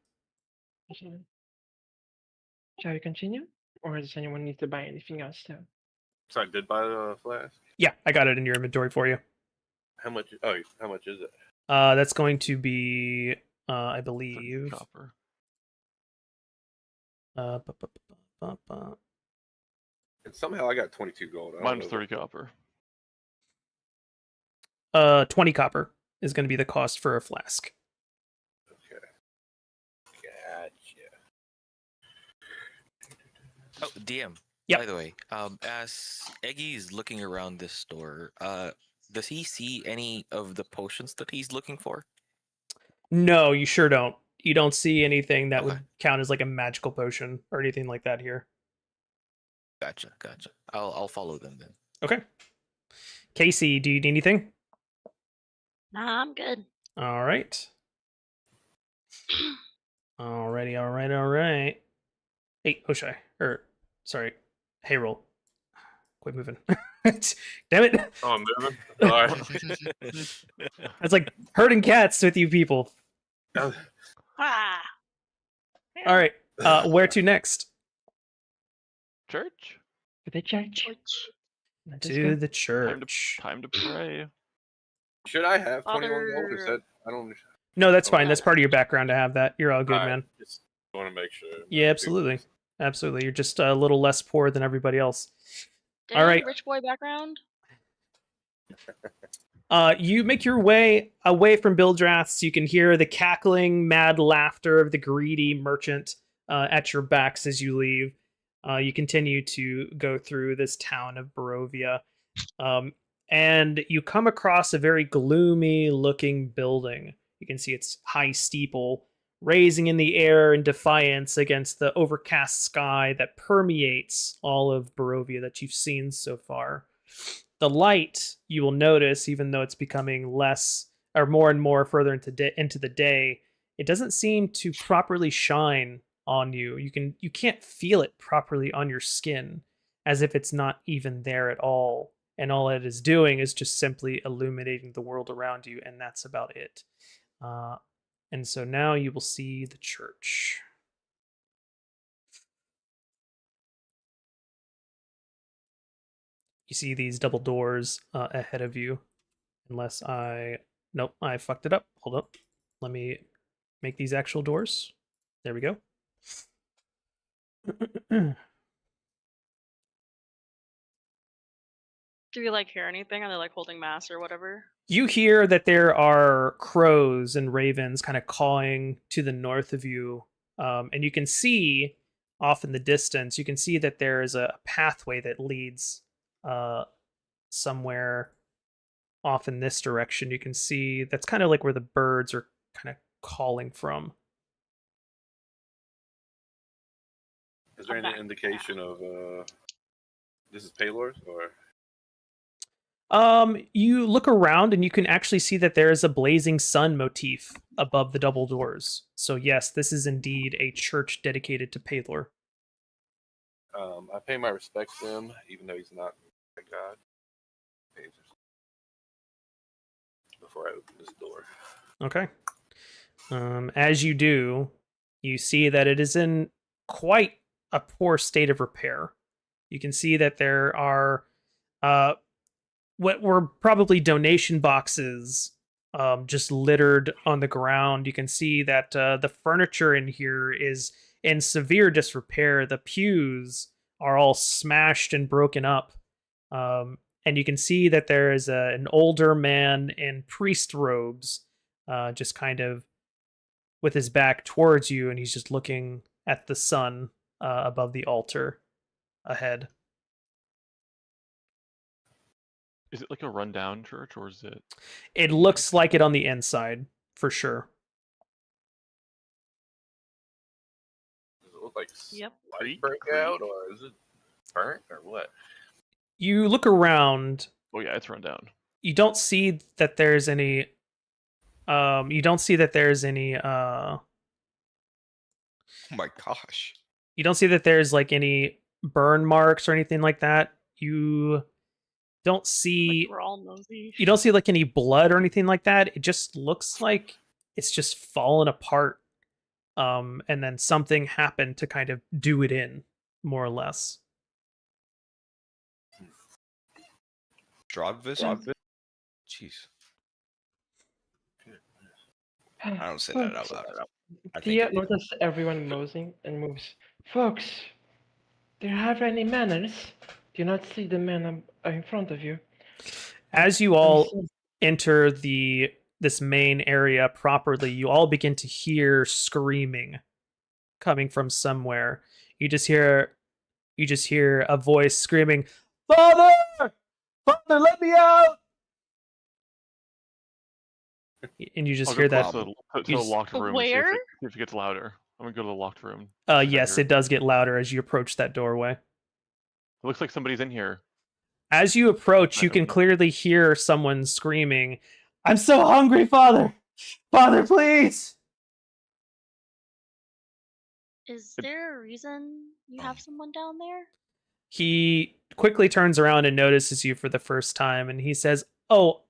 Shall we continue? Or does anyone need to buy anything else though? So I did buy the flask. Yeah, I got it in your inventory for you. How much? Oh, how much is it? That's going to be, I 30 believe. copper. Uh, bu- bu- bu- bu- bu- And somehow I got 22 gold. I don't Mine's know 30 copper. 20 copper is going to be the cost for a flask. Okay. Gotcha. Oh, DM. Yep. By the way, as Eggy is looking around this store, does he see any of the potions that he's looking for? No, you sure don't. You don't see anything that would Okay. count as like a magical potion or anything like that here. Gotcha. I'll follow them then. Okay. Casey, do you need anything? Nah, I'm good. All right. Alrighty. Hey, Oshai. Sorry. Hey, roll. Quit moving. Damn it. Oh, I'm moving. All right. It's like herding cats with you people. Ah, All right. Where to next? Church? To the church. which Let us To go. the church. Time to pray. Should I have 21 gold? Is Father- that I don't. No, that's fine. No. That's part of your background to have that. You're all good, Alright, man. Just want to make sure. Yeah, absolutely. Absolutely. You're just a little less poor than everybody else. Dang, right. rich boy background. You make your way away from Bildraths. You can hear the cackling, mad laughter of the greedy merchant at your backs as you leave. You continue to go through this town of Barovia. And you come across a very gloomy looking building. You can see its high steeple raising in the air in defiance against the overcast sky that permeates all of Barovia that you've seen so far. The light, you will notice, even though it's becoming less or more and more further into the day, it doesn't seem to properly shine on you. You can't feel it properly on your skin, as if it's not even there at all. And all it is doing is just simply illuminating the world around you, and that's about it. And so now you will see the church. You see these double doors ahead of you. Unless nope, I fucked it up. Hold up. Let me make these actual doors. There we go. Do we like hear anything? Are they like holding mass or whatever? You hear that there are crows and ravens kind of cawing to the north of you, and you can see off in the distance. You can see that there is a pathway that leads somewhere off in this direction. You can see that's kind of like where the birds are kind of calling from. Is there any indication of this is Paylor's or? You look around and you can actually see that there is a blazing sun motif above the double doors. So yes, this is indeed a church dedicated to Paylor. I pay my respects to him, even though he's not a god. Before I open this door. Okay. As you do, you see that it is in quite a poor state of repair. You can see that there are what were probably donation boxes just littered on the ground. You can see that the furniture in here is in severe disrepair. The pews are all smashed and broken up. And you can see that there is an older man in priest robes, just kind of with his back towards you, and he's just looking at the sun above the altar ahead. Is it like a rundown church, or is it? It looks like it on the inside, for sure. Does it look like Yep. light break out, or is it burnt, or what? You look around. Oh yeah, it's run down. You don't see that there's any. You don't see that there's any. Oh my gosh. You don't see that there's like any burn marks or anything like that. You don't see. Like we're all nosy. You don't see like any blood or anything like that. It just looks like it's just fallen apart. And then something happened to kind of do it in, more or less. Strahd visit? Jeez. I don't say that out loud. I think Tia it- notices everyone moving and moves. Folks, do you have any manners? Do you not see the man in front of you? As you all enter this main area properly, you all begin to hear screaming coming from somewhere. You just hear a voice screaming, "Father! Father, let me out!" And you just I'll hear go that. to the you just- locked room. Where? See if it gets louder. I'm gonna go to the locked room. Yes, it does get louder as you approach that doorway. It looks like somebody's in here. As you approach, you can clearly hear someone screaming, "I'm so hungry, Father! Father, please!" Is there a reason you have someone down there? He quickly turns around and notices you for the first time, and he says, "Oh,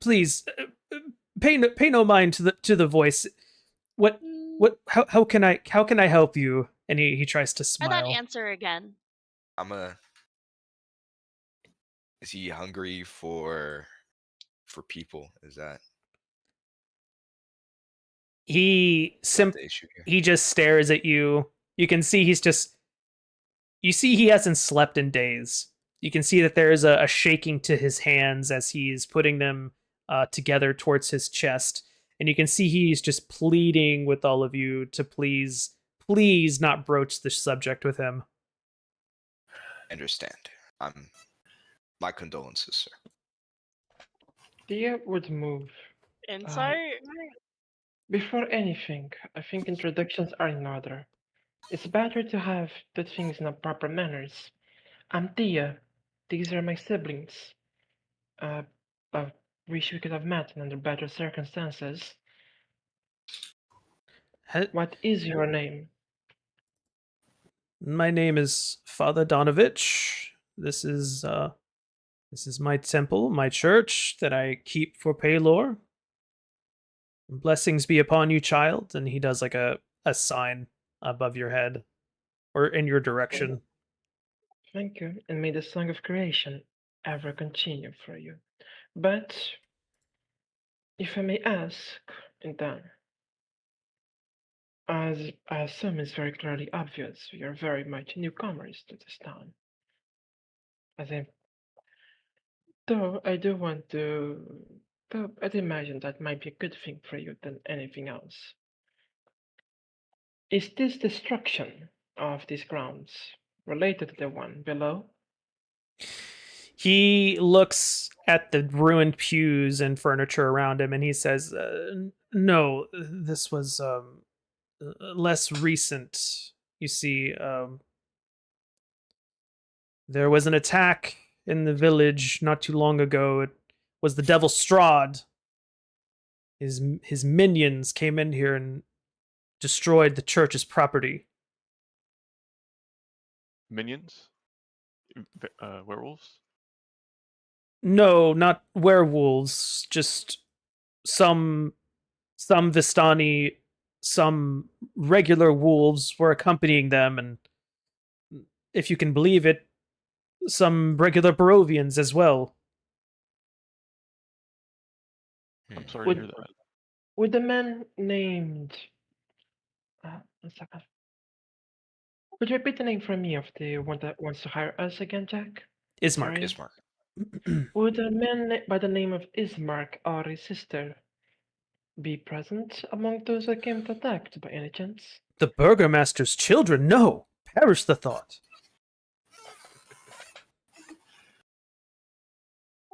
please, pay no mind to the voice. What how can I help you?" And he tries to Try that smile. answer again. Is he hungry for people? Is that He the issue here? he just stares at you. You can see you see he hasn't slept in days. You can see that there is a shaking to his hands as he's putting them together towards his chest. And you can see he's just pleading with all of you to please not broach the subject with him. Understand. My condolences, sir. Tia would move. Insight? Before anything, I think introductions are in order. It's better to have the things in the proper manners. I'm Tia. These are my siblings. I wish we could have met under better circumstances. What is your name? My name is Father Donovich. This is my temple, my church that I keep for Paylor. Blessings be upon you, child. And he does like a sign above your head or in your direction. Thank you, and may the song of creation ever continue for you. But, if I may ask, then, as I assume is very clearly obvious, we are very much newcomers to this town. As I, though I do want to, though I'd imagine that might be a good thing for you than anything else. Is this destruction of these grounds related to the one below? He looks at the ruined pews and furniture around him and he says, no, this was less recent. You see, there was an attack in the village not too long ago. It was the devil Strahd. His minions came in here and destroyed the church's property. Minions? Werewolves? No, not werewolves. Just some Vistani, some regular wolves were accompanying them, and if you can believe it, some regular Barovians as well. I'm sorry Would- to hear that. Would the man named... one second. Would you repeat the name for me of the one that wants to hire us again, Jack? Ismark. Sorry. Ismark. Would a man by the name of Ismark or his sister be present among those that came attacked by any chance? The burgomaster's children? No! Perish the thought.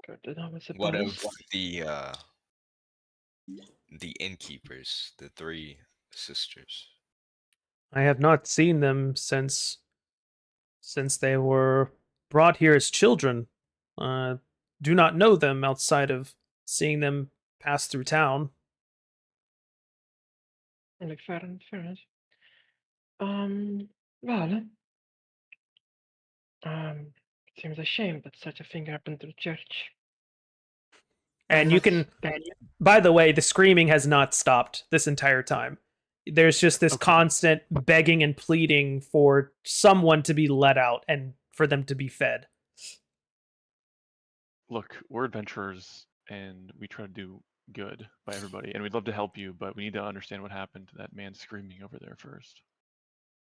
Good to know, I suppose. What of the innkeepers, the three sisters? I have not seen them since they were brought here as children. Do not know them outside of seeing them pass through town. Like fair enough. Well, it seems a shame that such a thing happened to the church. And you can, by the way, the screaming has not stopped this entire time. There's just this Okay. constant begging and pleading for someone to be let out and for them to be fed. Look, we're adventurers and we try to do good by everybody, and we'd love to help you, but we need to understand what happened to that man screaming over there first.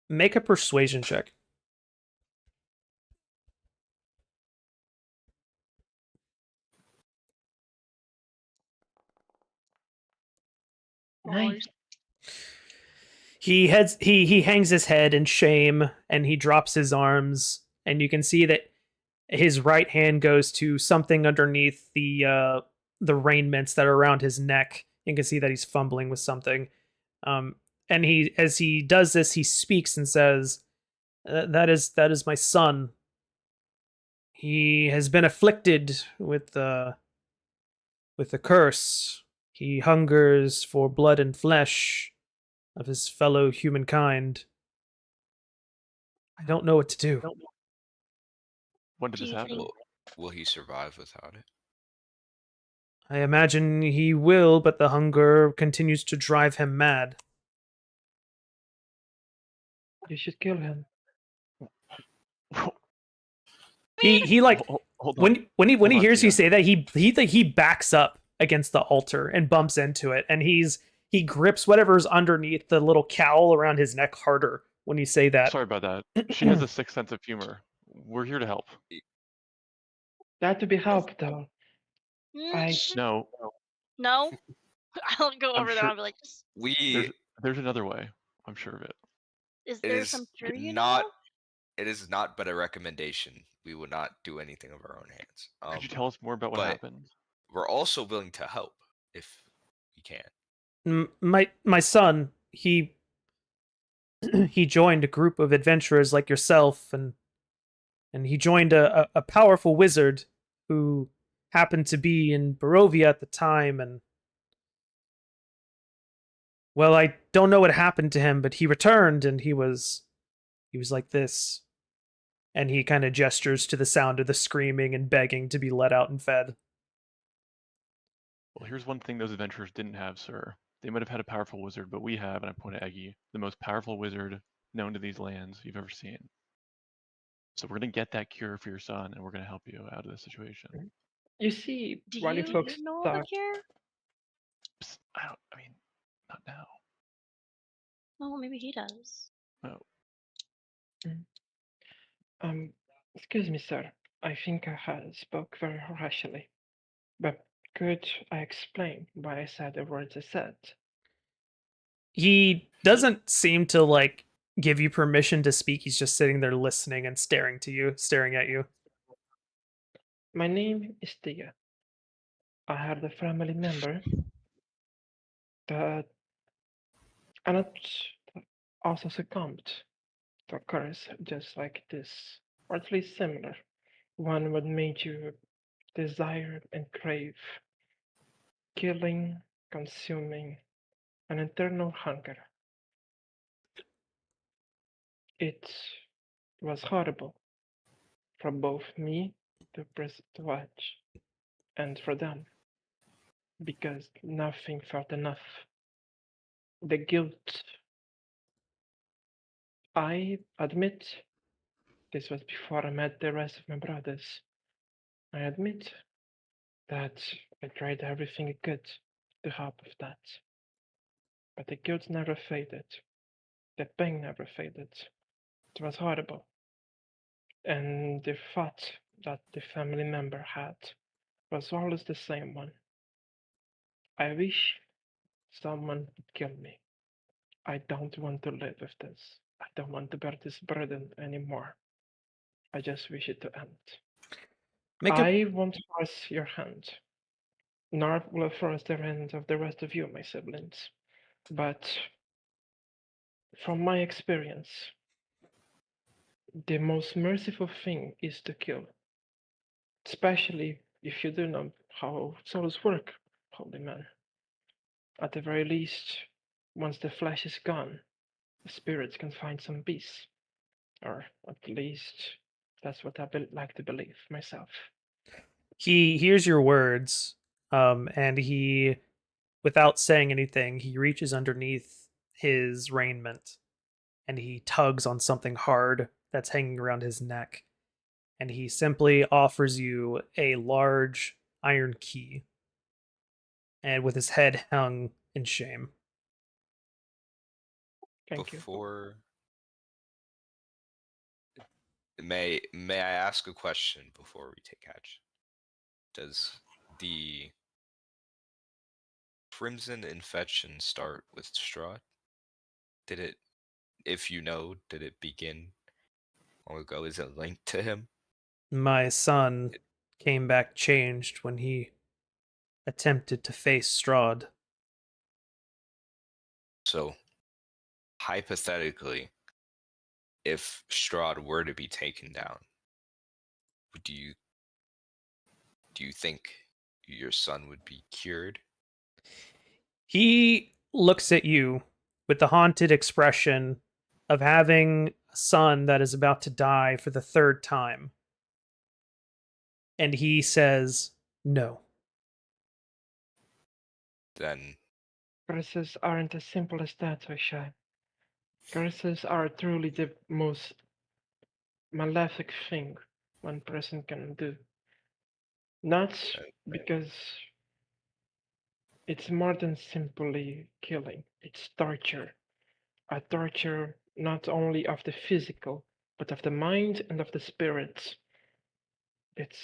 Make a persuasion check. Nice. He hangs his head in shame and he drops his arms, and you can see that his right hand goes to something underneath the raiments that are around his neck. You can see that he's fumbling with something. And as he does this, he speaks and says, that is my son. He has been afflicted with the curse. He hungers for blood and flesh of his fellow humankind. I don't know what to do. When did Do this you happen? think- Will he survive without it? I imagine he will, but the hunger continues to drive him mad. You should kill him. He like Hold on. when he Hold on, hears you Tia. say that, he backs up against the altar and bumps into it, and he grips whatever's underneath the little cowl around his neck harder when you say that. Sorry about that. She has a sixth sense of humor. We're here to help. That to be helped, though. I- No, No. I'll go I'm over there. sure- I'll be like, "Just- there's another way. I'm sure of it. is It there is some cure you not. know? It is not but a recommendation. We will not do anything of our own hands. Could you tell us more about what but- happened? We're also willing to help if we can. My son, he joined a group of adventurers like yourself, and he joined a powerful wizard who happened to be in Barovia at the time, and well, I don't know what happened to him, but he returned and he was like this. And he kind of gestures to the sound of the screaming and begging to be let out and fed. Well, here's one thing those adventurers didn't have, sir. They might have had a powerful wizard, but we have, and I point at Eggy, the most powerful wizard known to these lands you've ever seen. So we're gonna get that cure for your son, and we're gonna help you out of this situation. You see, Do while you you folks know of a talk, cure? Psst, I mean, not now. Oh, maybe he does. No. excuse me, sir. I think I had spoke very harshly. But could I explain why I said the words I said? He doesn't seem to like give you permission to speak. He's just sitting there listening and staring at you. My name is Tia. I had a family member that and also succumbed to a curse just like this, or at least similar. One would make you desire and crave, killing, consuming, an eternal hunger. It was horrible for both me to watch and for them because nothing felt enough. The guilt, I admit, this was before I met the rest of my brothers. I admit that I tried everything I could to help with that. But the guilt never faded. The pain never faded. It was horrible. And the thought that the family member had was always the same one. I wish someone would kill me. I don't want to live with this. I don't want to bear this burden anymore. I just wish it to end. Make a I won't force your hand, nor will I force the hand of the rest of you, my siblings. But from my experience, the most merciful thing is to kill, especially if you do know how souls work, holy man. At the very least, once the flesh is gone, the spirits can find some peace. Or at least that's what I like to believe myself. He hears your words, and he, without saying anything, he reaches underneath his raiment and he tugs on something hard that's hanging around his neck. And he simply offers you a large iron key, and with his head hung in shame. Thank you. Before, may I ask a question before we take action? Does the Crimson Infection start with Strahd? Did it, if you know, did it begin long ago? Is it linked to him? My son came back changed when he attempted to face Strahd. So, hypothetically, if Strahd were to be taken down, do you think your son would be cured? He looks at you with the haunted expression of having a son that is about to die for the third time. And he says, no. Then Curses aren't as simple as that, Oisha. Curses are truly the most malefic thing one person can do. Not because it's more than simply killing, it's torture. A torture not only of the physical, but of the mind and of the spirit. It's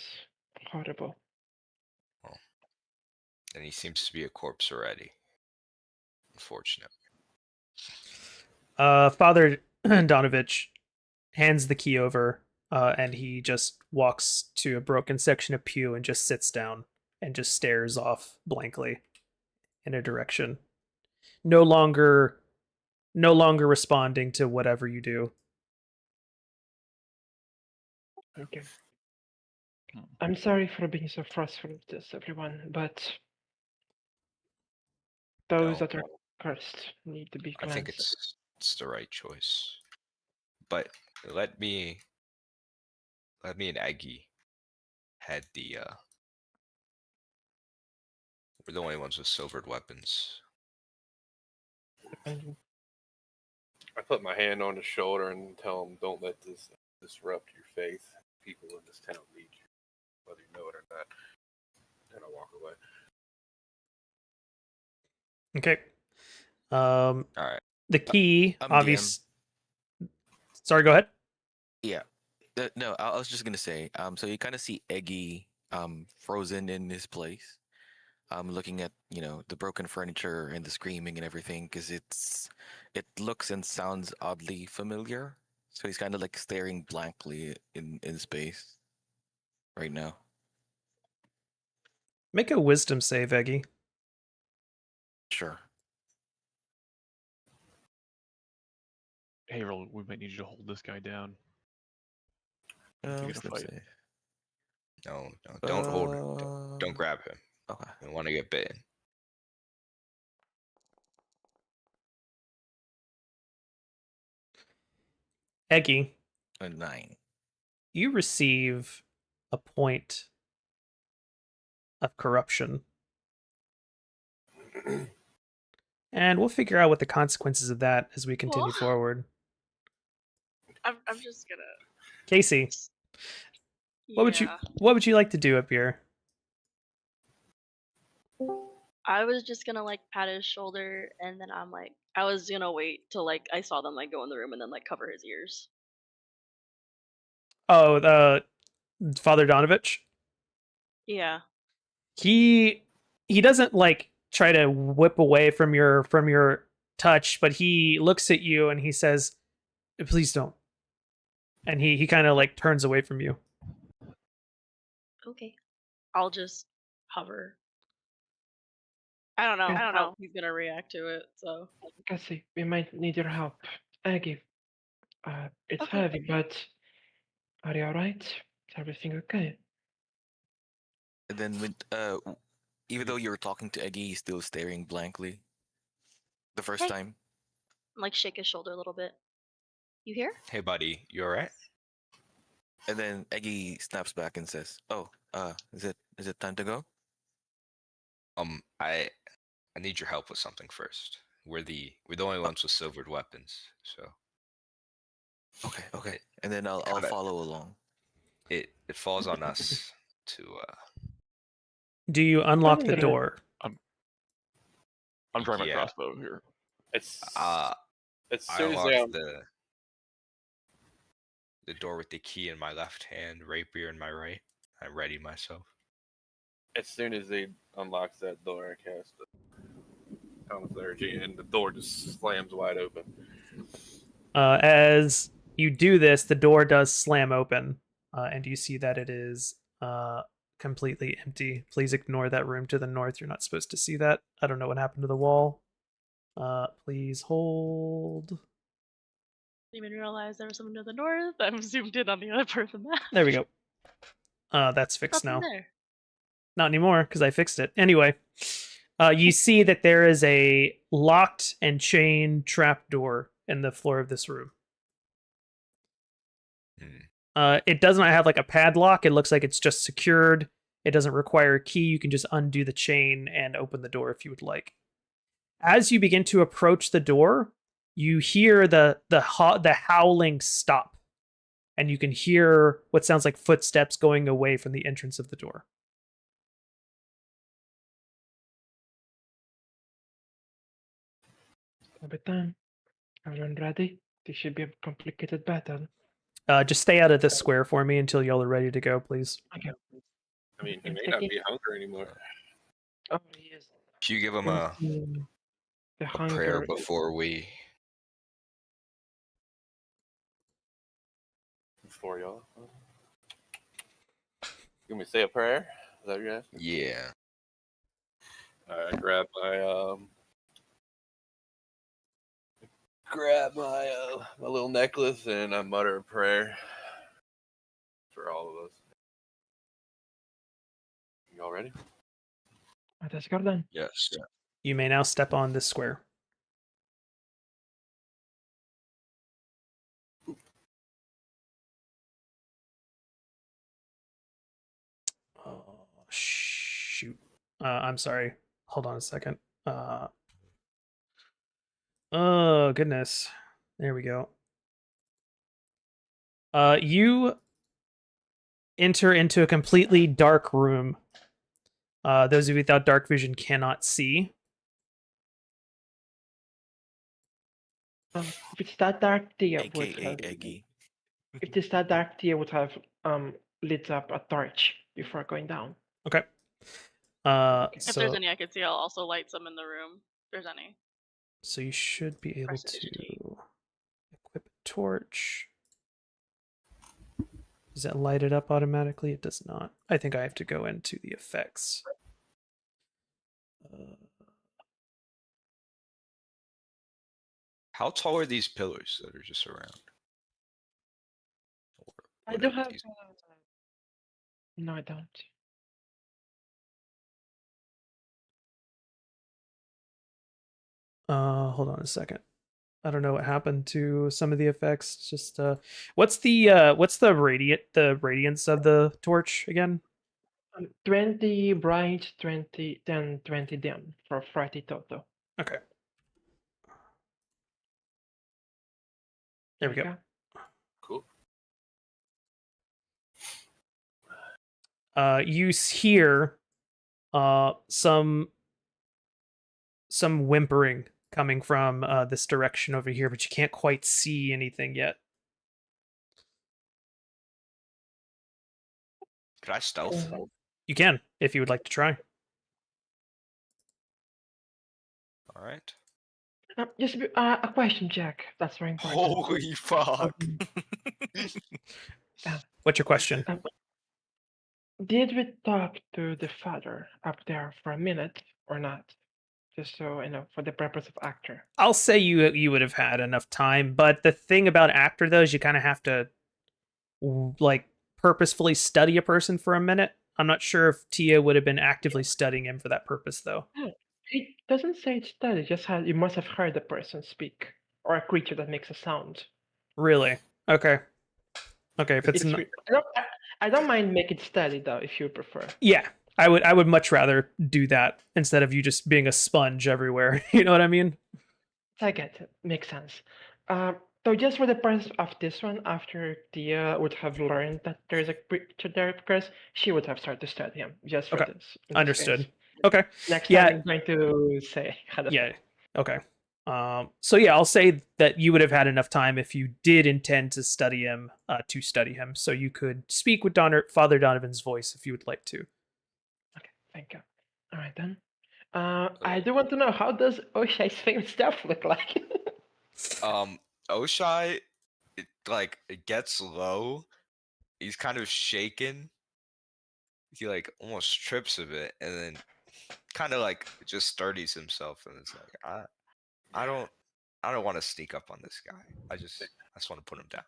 horrible. well, then he seems to be a corpse already. Unfortunately. Father Donovich hands the key over, and he just walks to a broken section of pew and just sits down and just stares off blankly in a direction. No longer responding to whatever you do. Okay. I'm sorry for being so frustrated with this, everyone, but those No, that are cursed need to be I think cleansed. it's the right choice. But let me and Eggy head the we're the only ones with silvered weapons. And I put my hand on his shoulder and tell him, "Don't let this disrupt your faith. People in this town need you, whether you know it or not. And I walk away. Okay. All right. The key, I'm obvious. Sorry, go ahead. Yeah. No, I was just gonna say. So you kind of see Eggy, frozen in his place. Looking at the broken furniture and the screaming and everything, because it looks and sounds oddly familiar. So he's kind of like staring blankly in space right now. Make a wisdom save, Eggy. Sure. Hey, Roll, we might need you to hold this guy down. Uh, If we get a wisdom fight. save. No, don't hold him. Don't grab him. Okay. You want to get bitten. Eggy, A 9. you receive a point of corruption. And we'll figure out what the consequences of that as we continue Cool. forward. I'm just gonna. Casey, what would you like to do up here? I was just gonna like pat his shoulder, and then I was gonna wait till like I saw them like go in the room, and then like cover his ears. Oh, the Father Donovich. Yeah. He doesn't like try to whip away from your touch, but he looks at you and he says, "Please don't." And he kind of like turns away from you. Okay. I'll just hover. I don't know. Yeah. I don't know. He's gonna react to it. So. Cassie, we might need your help. Aggie, it's Okay. heavy, but are you alright? Is everything okay? And then even though you were talking to Eggy, he's still staring blankly. The first Hey. time. Like shake his shoulder a little bit. You here? Hey, buddy, you alright? And then Eggy snaps back and says, "Oh, is it time to go?" I need your help with something first. We're the only ones with silvered weapons, so Okay. And then I'll Kinda- follow along. it falls on us to Do you unlock the gonna- door? I'm drawing my Yeah. crossbow here. It's I as soon as unlock the door with the key in my left hand, rapier in my right. I ready myself. as soon as he unlocks that door, I cast a thaumaturgy, and the door just slams wide open. As you do this, the door does slam open, and you see that it is completely empty. Please ignore that room to the north. You're not supposed to see that. I don't know what happened to the wall. Please hold. Didn't even realize there was something to the north. I'm zoomed in on the other part of the map. There we go. That's fixed Nothing now. there. Not anymore, because I fixed it. Anyway, you see that there is a locked and chained trapdoor in the floor of this room. It does not have like a padlock. It looks like it's just secured. It doesn't require a key. You can just undo the chain and open the door if you would like. As you begin to approach the door, you hear the howling stop, and you can hear what sounds like footsteps going away from the entrance of the door. Every time. Everyone ready? This should be a complicated battle. Just stay out of this square for me until y'all are ready to go, please. Okay. I mean, he may not be hungry anymore. Oh, he is. If you give him a The prayer hunger. before we For y'all. You want me to say a prayer? Is that what you're asking? yeah. I grab my little necklace and I mutter a prayer for all of us. Y'all ready? Let's go then. Yes. You may now step on this square. Oh, shoot. I'm sorry. Hold on a second. Oh, goodness. There we go. You enter into a completely dark room. Those of you without dark vision cannot see. If it's that dark, Tia would AKA have. Eggy. If it's that dark, Tia would have lit up a torch before going down. Okay. If So there's any I could see, I'll also light some in the room. If there's any. so you should be able Prestige to tea. equip a torch. Does that light it up automatically? It does not. I think I have to go into the effects. How tall are these pillars that are just around? Or I do whatever have. these- No, I don't. Hold on a second. I don't know what happened to some of the effects. It's just what's the radiance of the torch again? 20 bright, 20, 10, 20 dim for 40 total. Okay. There we go. Cool. You hear some whimpering coming from this direction over here, but you can't quite see anything yet. Could I stealth? You can, if you would like to try. All right. Just a question, Jack. That's very important. Holy fuck! What's your question? Did we talk to the father up there for a minute or not? Just so I know, for the purpose of actor. I'll say you would have had enough time, but the thing about actor though is you kind of have to like purposefully study a person for a minute. I'm not sure if Tia would have been actively studying him for that purpose though. It doesn't say it's study. Just you must have heard the person speak or a creature that makes a sound. Really? Okay. Okay, if it's not... I don't mind making study though, if you prefer. Yeah, I would much rather do that instead of you just being a sponge everywhere. You know what I mean? I get it. Makes sense. So just for the purpose of this one, after Tia would have learned that there's a creature there, because she would have started to study him. Just for Okay. this. in this Understood. case. Okay. Next Yeah. time I'm going to say how to Yeah. Okay. So yeah, I'll say that you would have had enough time if you did intend to study him, so you could speak with Father Donovan's voice if you would like to. Okay, thank you. All right then. I do want to know, how does Oshai's famous stuff look like? Oshai, it gets low. He's kind of shaken. He like almost trips a bit, and then kind of like just sturdies himself, and it's like I don't want to sneak up on this guy. I just want to put him down.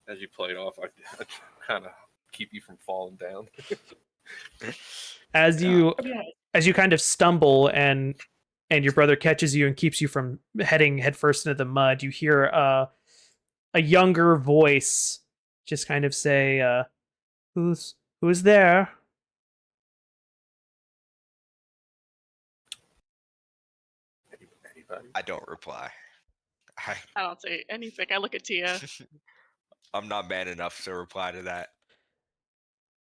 As you play it off, I kind of keep you from falling down. As you kind of stumble and your brother catches you and keeps you from heading headfirst into the mud, you hear a younger voice just kind of say, "Who's there?" Anybody? I don't reply. I don't say anything. I look at Tia. I'm not man enough to reply to that.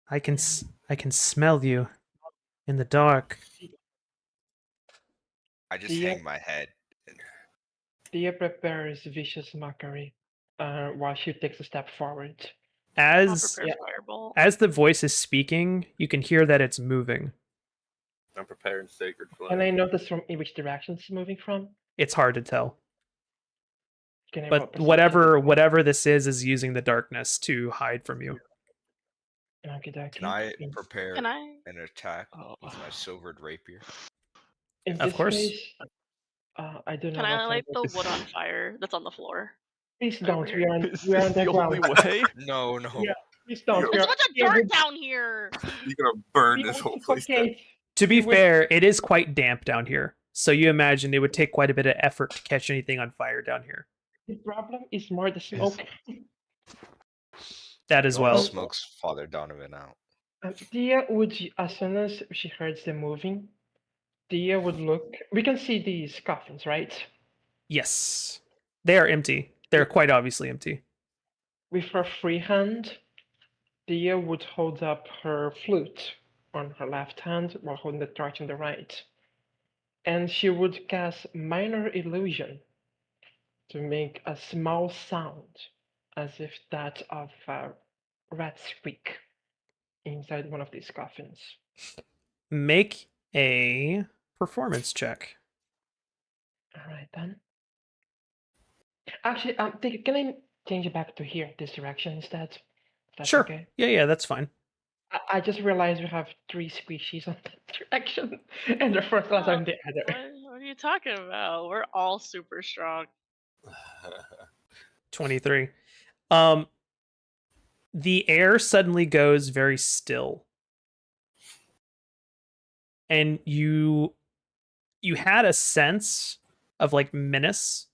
I can smell you in the dark. I just Tia- hang my head. Tia prepares vicious mockery while she takes a step forward. I'll As prepare fireball. as the voice is speaking, you can hear that it's moving. I'm preparing sacred flame. Can I notice from in which direction it's moving from? It's hard to tell. Can I roll But perception? whatever this is using the darkness to hide from you. Okey-dokey. Can I prepare Can I? an attack with my silvered rapier? In Of this course. case, I do not. Can I know light what the wood on fire that's on the floor? Please don't. over We are on, Is we are this on the the only ground. way? No. Yeah. Please don't. We There's are, a bunch of yeah, dirt down here. You're gonna burn we this would whole place down. suffocate. To be We would- fair, it is quite damp down here. So you imagine it would take quite a bit of effort to catch anything on fire down here. The problem is more the smoke. That as No one well. smokes Father Donovan out. Tia would, as soon as she heard the moving, Tia would look. We can see these coffins, right? Yes. They are empty. They're quite obviously empty. with her free hand, Dia would hold up her flute on her left hand while holding the torch on the right. And she would cast Minor Illusion to make a small sound, as if that of a rat squeak inside one of these coffins. Make a performance check. Alright then. Actually, can I change it back to here, this direction instead? If that's Sure. okay. Yeah, that's fine. I just realized we have 3 species on that direction, and the first class on the other. What are you talking about? We're all super strong. 23. The air suddenly goes very still. And you had a sense of like menace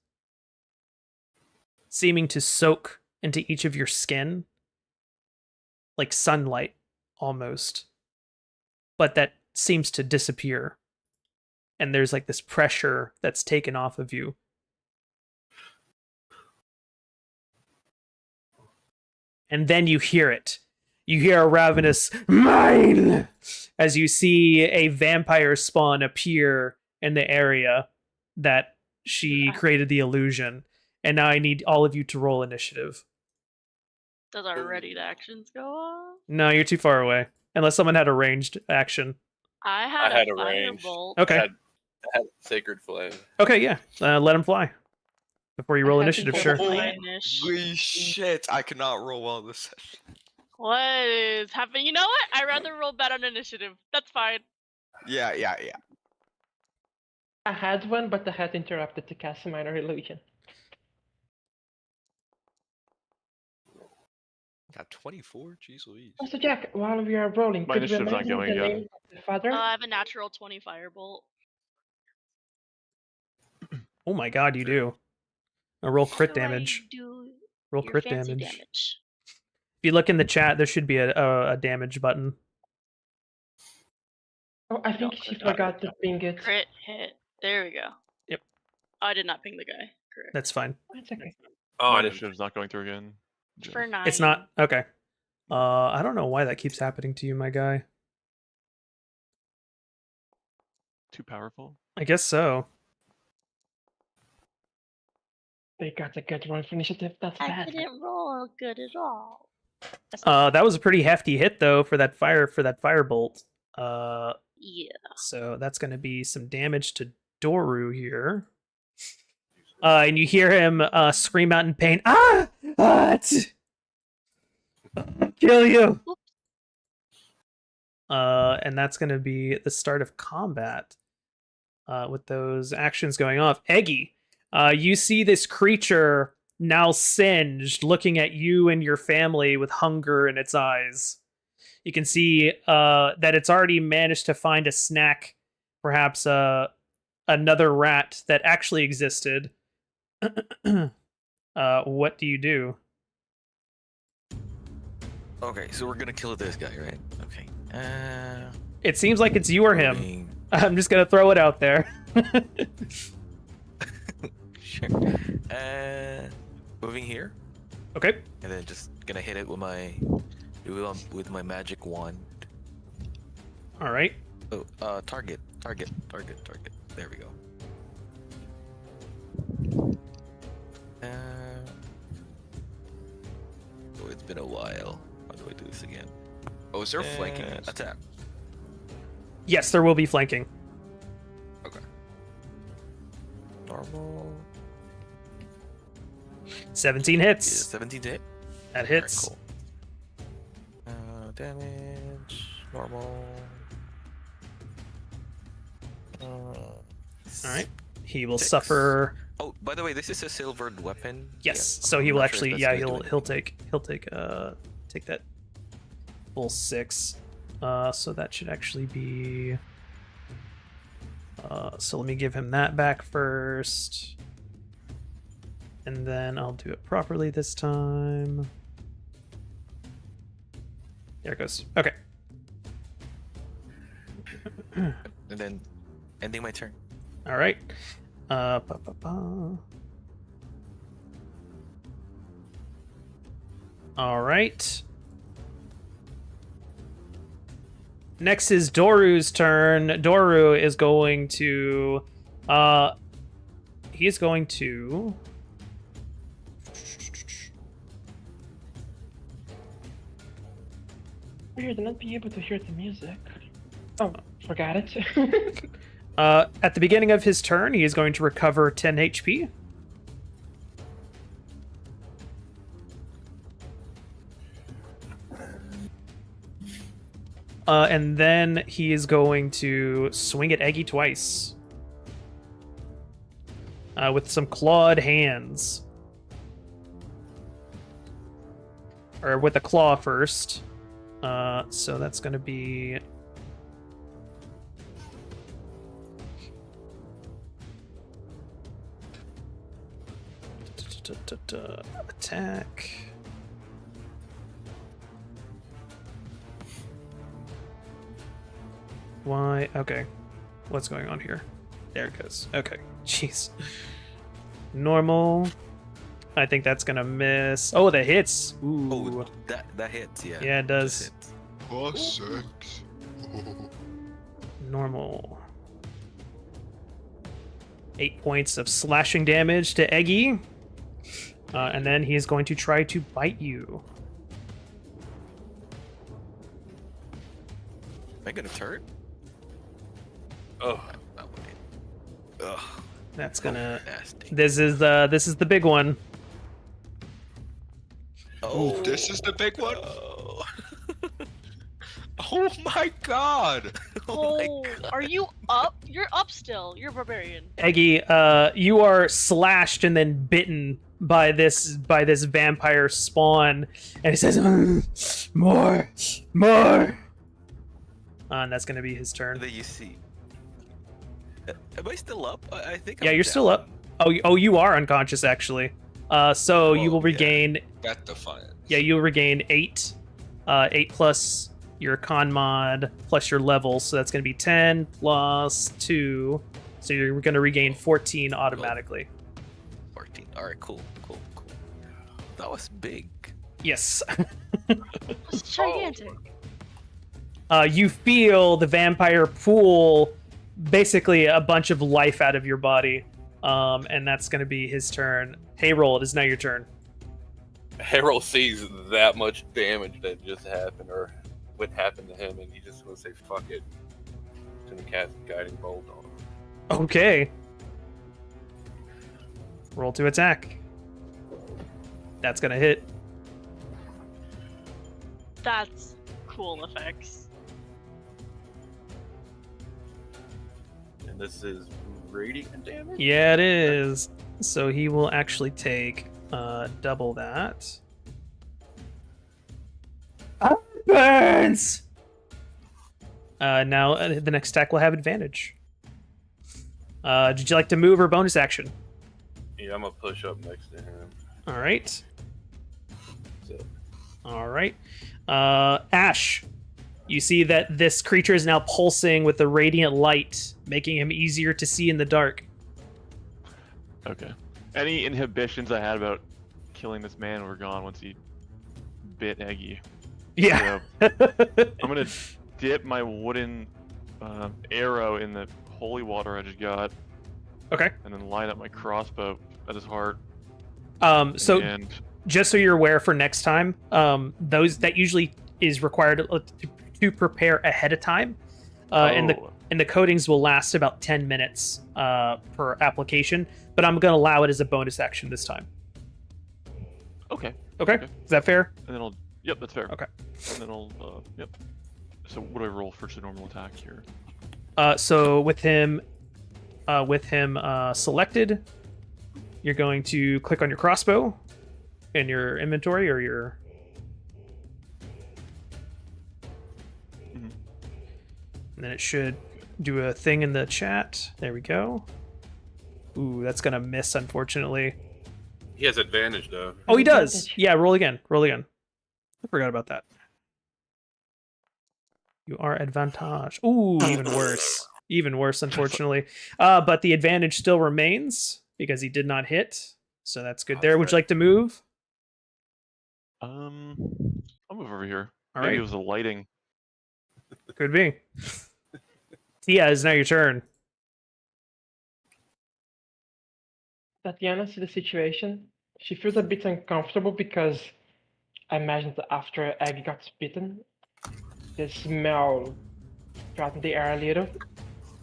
seeming to soak into each of your skin, like sunlight almost. But that seems to disappear. And there's like this pressure that's taken off of you. And then you hear it. You hear a ravenous mine as you see a vampire spawn appear in the area that she created the illusion. And now I need all of you to roll initiative. Does our ready to actions go off? No, you're too far away. Unless someone had a ranged action. I had had a a range. firebolt. Okay. I had Sacred Flame. Okay, yeah. Let him fly. Before you roll I had to initiative, go sure. behind. Fine-ish. Holy shit! I cannot roll well this session. What is happening? You know what? I'd rather roll bad on initiative. That's fine. Yeah. I had one, but I had interrupted to cast a Minor Illusion. Got 24. Jeez Louise. Also, Jack, while we are rolling, My could you initiative's not remind me going the yet. name of the father? I have a natural 20 firebolt. Oh my god, you do. Roll crit Do I damage. do Roll your crit fancy damage. If you look in the chat, there should be a damage button. Oh, I think she forgot to ping it. Crit hit. There we go. Yep. I did not ping the guy. Correct. That's fine. That's okay. Oh, My I didn't. initiative's not going through again. It's for 9. It's not okay. I don't know why that keeps happening to you, my guy. Too powerful. I guess so. They got a good one for initiative. That's I bad. didn't roll good at all. That was a pretty hefty hit though for that firebolt. Yeah. So that's going to be some damage to Doru here. And you hear him scream out in pain. Ah! Kill you! And that's going to be the start of combat with those actions going off. Eggy, you see this creature now singed, looking at you and your family with hunger in its eyes. You can see that it's already managed to find a snack, perhaps another rat that actually existed. What do you do? Okay, so we're gonna kill this guy, right? Okay. It seems like it's you or him. moving- I'm just gonna throw it out there. Sure. Moving here, Okay. and then just gonna hit it with my magic wand. All right. Oh, target. There we go. Oh, it's been a while. How do I do this again? Oh, is there flanking? in this? Attack. Yes, there will be flanking. Okay. Normal. 17 Yeah, hits. 17 to hit. That hits. Alright, cool. Damage. Normal. All right. He will 6. suffer. Oh, by the way, this is a silvered weapon. Yes. Yeah, So he I'm will not sure actually. if that's Yeah. gonna do He'll anything. take that full 6. So that should actually be. So let me give him that back first. And then I'll do it properly this time. There it goes. Okay. And then ending my turn. All right. Ba, ba, ba. All right. Next is Doru's turn. Doru is going to... he is going to... Weird, not be able to hear the music. Oh, forgot it. At the beginning of his turn, he is going to recover 10 HP. And then he is going to swing at Eggy twice. With some clawed hands. Or with a claw first. So that's going to be... Attack. Why? Okay. What's going on here? There it goes. Okay. Jeez. Normal. I think that's gonna miss. Oh, that hits. Ooh. Oh, that hits, yeah. Yeah, it does. Just hits. +6. Normal. 8 points of slashing damage to Eggy. And then he is going to try to bite you. Am I gonna turn? Oh, Ugh. That's gonna. Nasty. This is the big one. Oh, This is the big one? Oh, Oh my god! Oh, are you up? You're up still. You're a barbarian. Eggy, you are slashed and then bitten by this vampire spawn, and he says, "More, more." And that's gonna be his turn. That you see. Am I still up? I think. Yeah, I'm you're still down. up. Oh, you are unconscious actually. So you Oh, will yeah. regain. Got defiance. Yeah, you'll regain 8. 8 plus your con mod plus your level, so that's gonna be 10 plus 2. So you're gonna regain 14 automatically. 14. All right, cool. That was big. Yes. It's gigantic. You feel the vampire pull basically a bunch of life out of your body, and that's going to be his turn. Hey, it is now your turn. Harold sees that much damage that just happened or what happened to him, and he's just gonna say fuck it. He's gonna cast Guiding Bolt on him. Okay. Roll to attack. That's going to hit. That's cool effects. And this is radiant damage? Yeah, it is. So he will actually take double that. Burns! Now the next attack will have advantage. Did you like to move or bonus action? Yeah, I'm gonna push up next to him. All right. So, All right. Ash, you see that this creature is now pulsing with the radiant light, making him easier to see in the dark. Okay. Any inhibitions I had about killing this man were gone once he bit Eggy. Yeah. I'm gonna dip my wooden arrow in the holy water I just got, Okay. and then line up my crossbow at his heart. So and just so you're aware for next time, those that usually is required to prepare ahead of time, and the coatings will last about 10 minutes per application. But I'm gonna allow it as a bonus action this time. okay. Okay, is that fair? And then I'll. Yep, that's fair. Okay. And then I'll. Yep. So what do I roll for the normal attack here? So with him selected, you're going to click on your crossbow in your inventory or your. Mhm. And then it should do a thing in the chat. There we go. Ooh, that's gonna miss, unfortunately. he has advantage though. Oh, he does. Yeah, roll again. Roll again. I forgot about that. You are advantage. Ooh, even worse. Even worse, unfortunately. But the advantage still remains because he did not hit. So that's good there. Would you like to move? I'll move over here. All Maybe right. it was the lighting. Could be. Tia, it's now your turn. Tatiana sees the situation. She feels a bit uncomfortable because I imagine that after Eggy got bitten, the smell got in the air a little.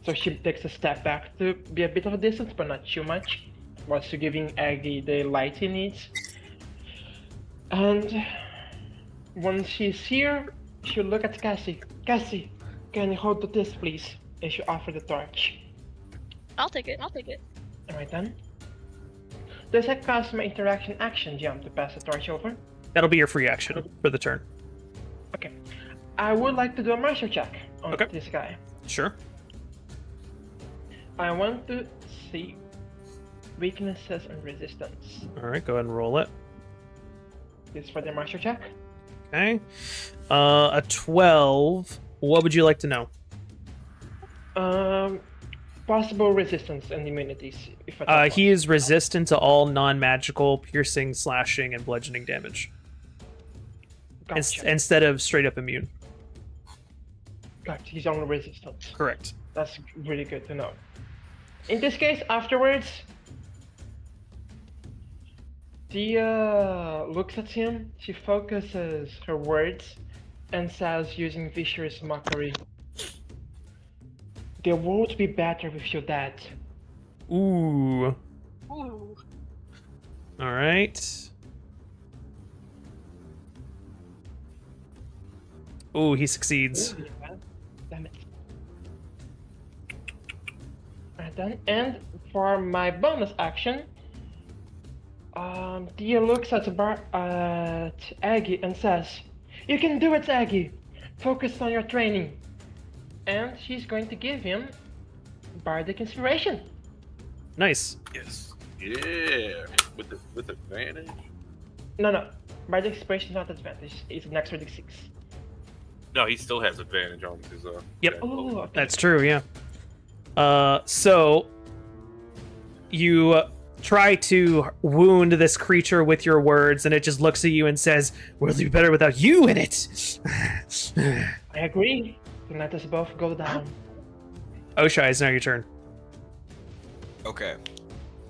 So she takes a step back to be a bit of a distance, but not too much, while still giving Eggy the light he needs. And once she's here, she'll look at Cassie. Cassie, can you hold this, please? And she'll offer the torch. I'll take it. Alright then. Does that cost my interaction action jump to pass the torch over? That'll be your free action for the turn. Okay. I would like to do a martial check on Okay. this guy. Sure. I want to see weaknesses and resistance. All right, go ahead and roll it. This is for the martial check. Okay. A 12. What would you like to know? Possible resistance and immunities. If at all He possible. is resistant to all non-magical piercing, slashing, and bludgeoning damage. Gotcha. Instead of straight up immune. Gotcha. He's only resistant. Correct. That's really good to know. In this case, afterwards, Tia looks at him, she focuses her words, and says using vicious mockery, "The world would be better with your dad." Ooh. Ooh. All right. Ooh, he succeeds. Damn it. Alright then, and for my bonus action, Tia looks at Eggy and says, "You can do it, Eggy! Focus on your training." And she's going to give him Bardic Inspiration. Nice. Yes. Yeah. With advantage. No. Bardic Inspiration is not advantage. It's an extra d6. No, he still has advantage on his. Yep. attack Oh, roll. okay. That's true, yeah. So you try to wound this creature with your words, and it just looks at you and says, "World would be better without you in it." I agree. Then let us both go down. Oshai, it's now your turn. Okay.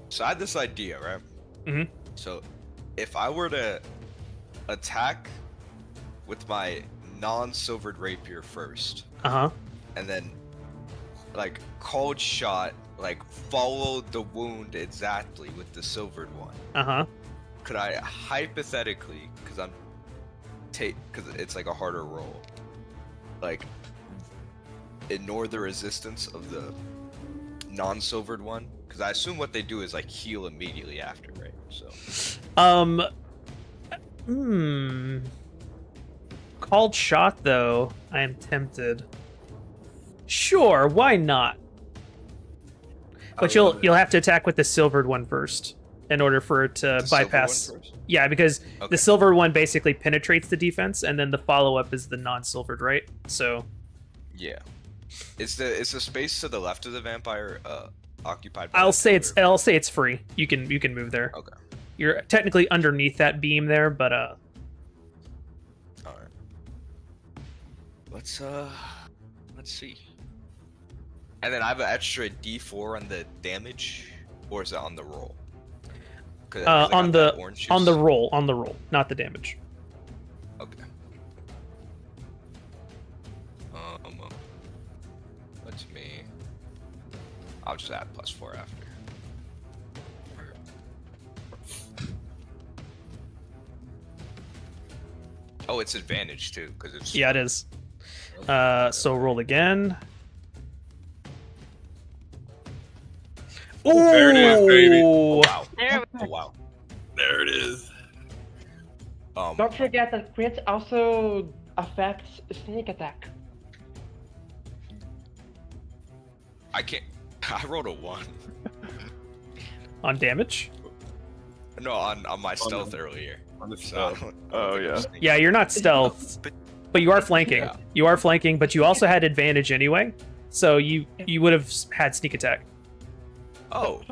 So I had this idea, right? Mhm. So if I were to attack with my non-silvered rapier first, Uh-huh. and then like cold shot, like follow the wound exactly with the silvered one, Uh-huh. could I hypothetically, because it's like a harder roll, like ignore the resistance of the non-silvered one? Because I assume what they do is like heal immediately after, right? So Called shot, though. I am tempted. Sure, why not? But you'll have to attack with the silvered one first in order for it to the silver bypass. one first? Yeah, because Okay. the silver one basically penetrates the defense, and then the follow-up is the non-silvered, right? So Yeah. Is the space to the left of the vampire occupied by I'll the say silver? it's free. You can move there. Okay. You're technically underneath that beam there, but Alright. Let's see. And then I have an extra D4 on the damage, or is it on the roll? 'Cause I on got the that orange on the juice. roll, not the damage. Okay. Let's me. I'll just add +4 after. Oh, it's advantage too, because it's. Yeah, it is. So roll again. There it is, baby. Ooh! Wow. There Oh wow. There it is. Don't forget that crit also affects sneak attack. I can't. I rolled a 1. On damage? No, on my stealth earlier. On the So, stealth. Oh, yeah. Yeah, you're not stealth, but you are flanking. Yeah. You are flanking, but you also had advantage anyway. So you would have had sneak attack. Oh,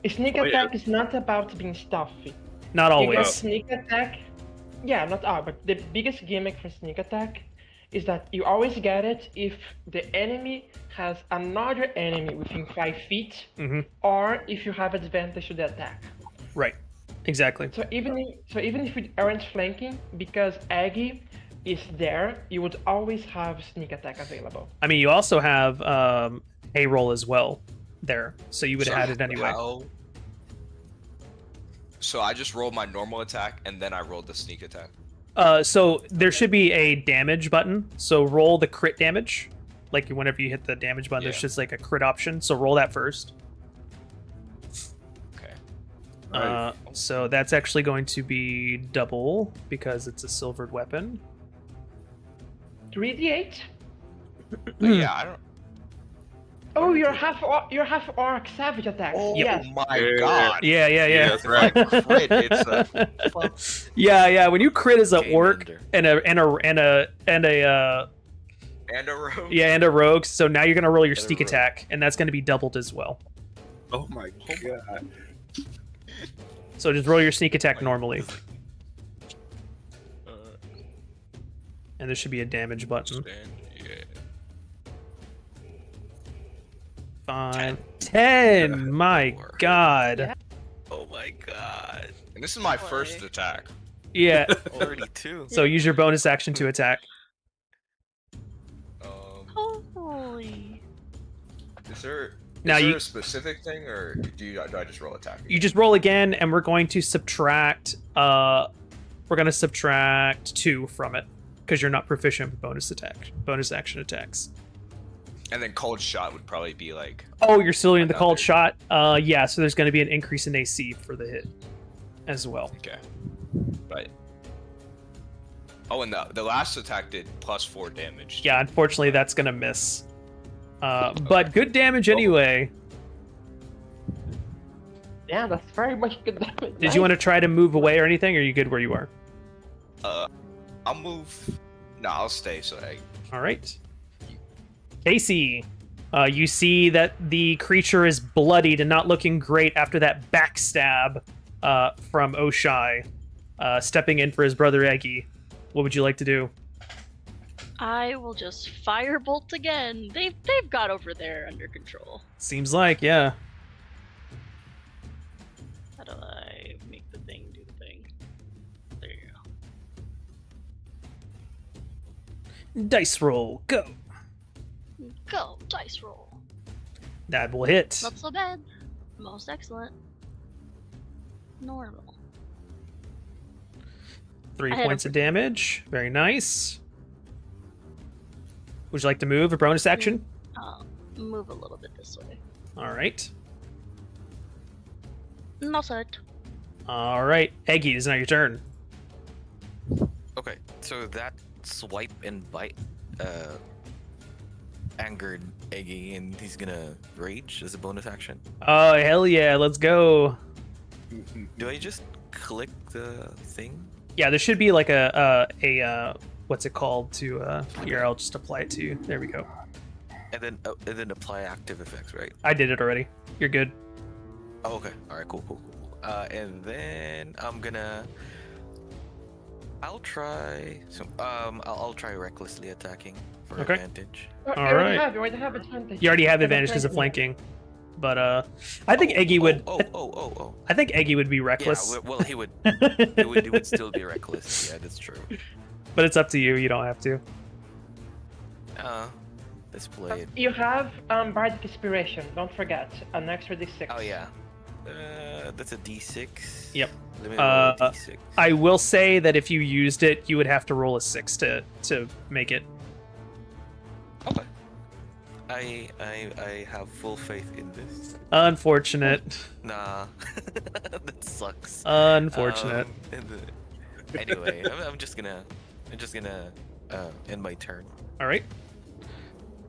Sneak Oh, yeah. attack is not about being stealthy. Not You get always. sneak attack Yeah, not all, but the biggest gimmick for sneak attack is that you always get it if the enemy has another enemy within 5 feet, or if you have advantage to the attack. Right. Exactly. So even if you aren't flanking, because Eggy is there, you would always have sneak attack available. I mean, you also have a roll as well there, so you would have had it anyway. So I just rolled my normal attack and then I rolled the sneak attack. So there should be a damage button. So roll the crit damage. Like whenever you hit the damage button, there's just like a crit option. So roll that first. Okay. So that's actually going to be double because it's a silvered weapon. 3d8. But yeah, I don't. Oh, you're half orc savage attack. Oh yes. my god. Yeah. That's right. Crit, it's a Yeah. When you crit as an Game orc ender. and a and a rogue. and a rogue, so now you're gonna roll your And a sneak rogue. attack, and that's gonna be doubled as well. Oh my god. So just roll your sneak attack normally, and there should be a damage button. Yeah. 5, 10. My Four. God. Oh my god. And this is my first attack. Yeah. Already 2. So use your bonus action to attack. Holy. Is there Now there you- a specific thing, or do I just roll attack? You just roll again, and we're going to subtract. We're going to subtract 2 from it because you're not proficient with bonus action attacks. And then cold shot would probably be like. Oh, you're still in the cold Another. shot. Yeah. So there's going to be an increase in AC for the hit, as well. Okay. But. Oh, and the last attack did +4 damage. Yeah. Unfortunately, that's going to miss. But good damage anyway. Yeah, that's very much good damage. Did you want to try to move away or anything? Or are you good where you are? I'll move. No, I'll stay. So All right. Casey, you see that the creature is bloodied and not looking great after that backstab from Oshai, stepping in for his brother Eggy. What would you like to do? I will just firebolt again. They've got over there under control. Seems like, yeah. How do I make the thing do the thing? There you go. Dice roll, go. Go, dice roll. That will hit. Not so bad. Most excellent. Normal. 3 I had a points of damage. Very nice. Would you like to move a bonus action? Move a little bit this way. All right. No set. All right. Eggy, it's now your turn. Okay, so that swipe and bite angered Eggy, and he's gonna rage as a bonus action. Oh, hell yeah. Let's go. Do I just click the thing? Yeah, there should be like a what's it called to here, I'll just apply it to you. There we go. And then apply active effects, right? I did it already. You're good. Oh, okay. All right. Cool. And then I'll try. So I'll try recklessly attacking for Okay. advantage. You All right. already have advantage. You already have Because advantage I'm because of flanking. flanking. But I think Eggy would Oh. I think Eggy would be Yeah. reckless. Well, he would. He would still be reckless. Yeah, that's true. But it's up to you. You don't have to. Let's play it. You have bardic inspiration. Don't forget an extra d6. Oh yeah. That's a D6. Yep. Let me roll a D6. I will say that if you used it, you would have to roll a 6 to make it. Okay. I have full faith in this. Unfortunate. Nah, that sucks. Unfortunate. Anyway, I'm just gonna end my turn. All right.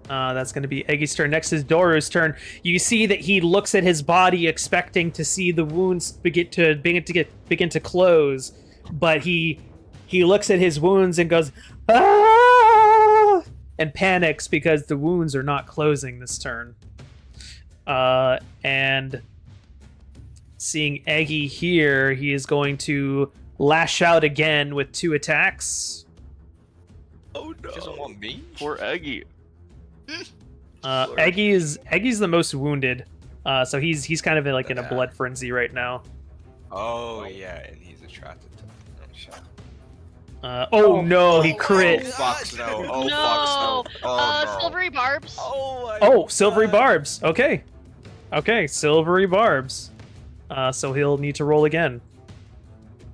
That's going to be Eggy's turn. Next is Doru's turn. You see that he looks at his body, expecting to see the wounds begin to close, but he looks at his wounds and goes, "Ah!" and panics because the wounds are not closing this turn. And seeing Eggy here, he is going to lash out again with 2 attacks. Oh no! She doesn't want me. Poor Eggy. Eggy's the most wounded, so he's kind of in a blood frenzy right now. Oh yeah, and he's attracted to. Oh shit. No, he crit. Oh, fuck no! Oh No. fuck no! Oh no! Silvery barbs. Oh, silvery barbs. Okay, silvery barbs. So he'll need to roll again.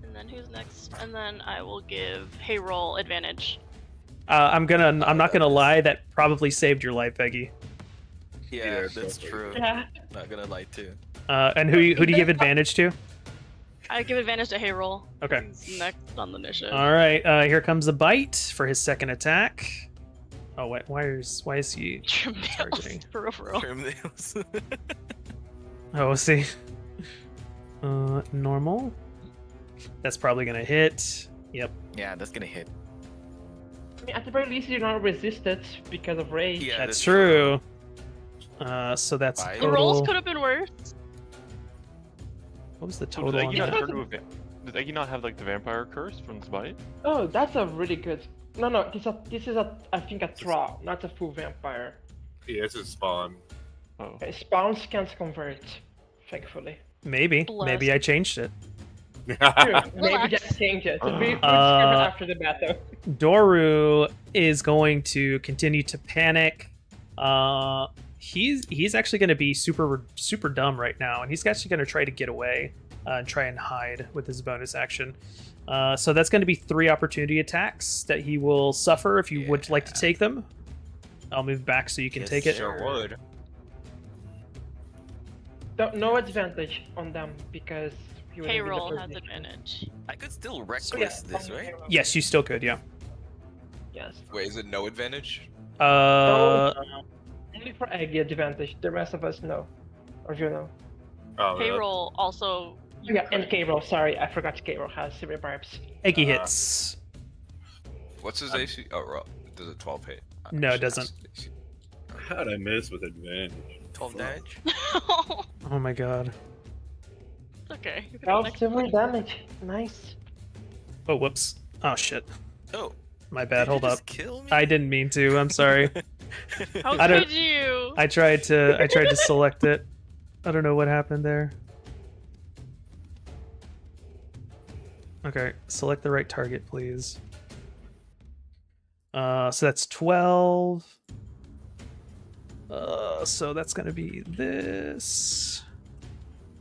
And then who's next? And then I will give Hey Roll advantage. I'm not gonna lie. That probably saved your life, Eggy. Yeah, that's true. Yeah. Not gonna lie too. And who do you give advantage to? I give advantage to Hey Roll. Okay. He's next on the initiative. All right. Here comes the bite for his second attack. Oh wait, why is he Trim targeting? nails, for real. Trim nails. Oh, see. Normal. That's probably gonna hit. Yep. Yeah, that's gonna hit. I mean, at the very least, you don't resist it because of rage. Yeah, That's true. So that's Fine. The rolls total. could have been worse. What was the So total does on Eggy not that? turn to does Eggy not have like the vampire curse from his bite? Oh, that's a really good. No, this is I think a Strahd, not a full vampire. Yeah, it's a spawn. Oh. Spawns can't convert, thankfully. Maybe Bless. I changed it. Sure, maybe Relax. just change it. We'll discover Uh, after the battle. Doru is going to continue to panic. He's actually going to be super dumb right now, and he's actually going to try to get away and try and hide with his bonus action. So that's going to be 3 opportunity attacks that he will suffer if you would like to take them. I'll move back so you can Yes, take it. Sure would. No advantage on them because you Hey wouldn't be the Roll first has hit. advantage. I could still reckless Yeah, this, right? Yes, you still could. Yeah. Yes. Wait, is it no advantage? Only for Eggy advantage. The rest of us no. Or you know. Oh, Hey really? Roll also. Yeah, and K-Roll. Sorry, I forgot K-Roll has silver barbs. Eggy hits. What's his AC? Oh, does it 12 hit? No, it Actually, doesn't. that's- How'd I miss with advantage? 12 damage. Oh my god. It's okay. You can 12 next silver one. damage. Nice. Oh, whoops. Oh shit. Oh, My bad. did Hold you up. just kill me? I didn't mean to. I'm sorry. How I don't- could you? I tried to select it. I don't know what happened there. Okay, select the right target, please. So that's 12. So that's gonna be this.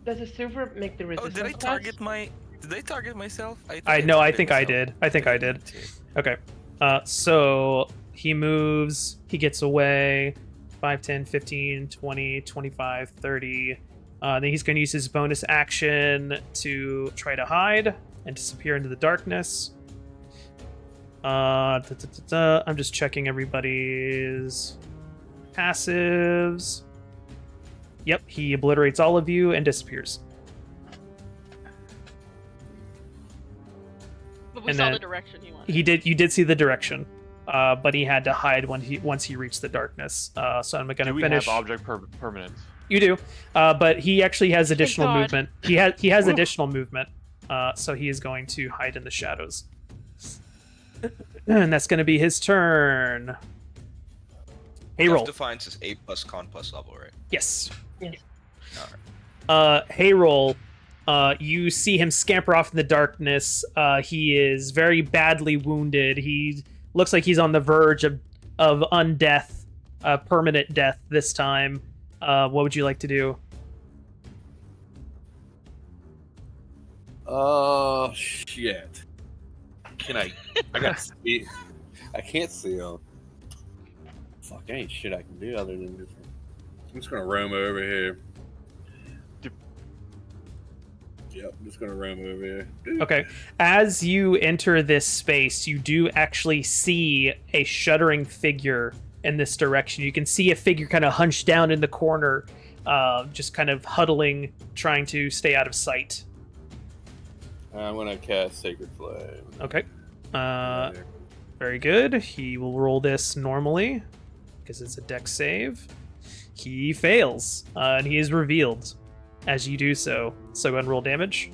Does the silver make the Oh, resistance? did I test? target my? Did I target myself? I targeted think I myself. did. I think I did. Okay. So he moves, he gets away. 5, 10, 15, 20, 25, 30. Then he's going to use his bonus action to try to hide and disappear into the darkness. I'm just checking everybody's passives. Yep, he obliterates all of you and disappears. But we and saw then the direction he went. You did see the direction, but he had to hide once he reached the darkness. So I'm going Do to we finish. have object permanence? You do, but he actually has additional God. movement. He has additional movement, so he is going to hide in the shadows, and that's going to be his turn. Hey, roll. Self-defines is A plus con plus level, right? Yes. Yes. Hey, roll. You see him scamper off in the darkness. He is very badly wounded. He looks like he's on the verge of undeath, permanent death this time. What would you like to do? Oh shit! Can I? I got see. I can't see him. Fuck, ain't shit I can do other than just. I'm just gonna roam over here. Yep, I'm just gonna roam over here. Okay. As you enter this space, you do actually see a shuddering figure in this direction. You can see a figure kind of hunched down in the corner, just kind of huddling, trying to stay out of sight. I'm gonna cast Sacred Flame. Okay. Very good. He will roll this normally because it's a dex save. He fails, and he is revealed as you do so. So go ahead and roll damage.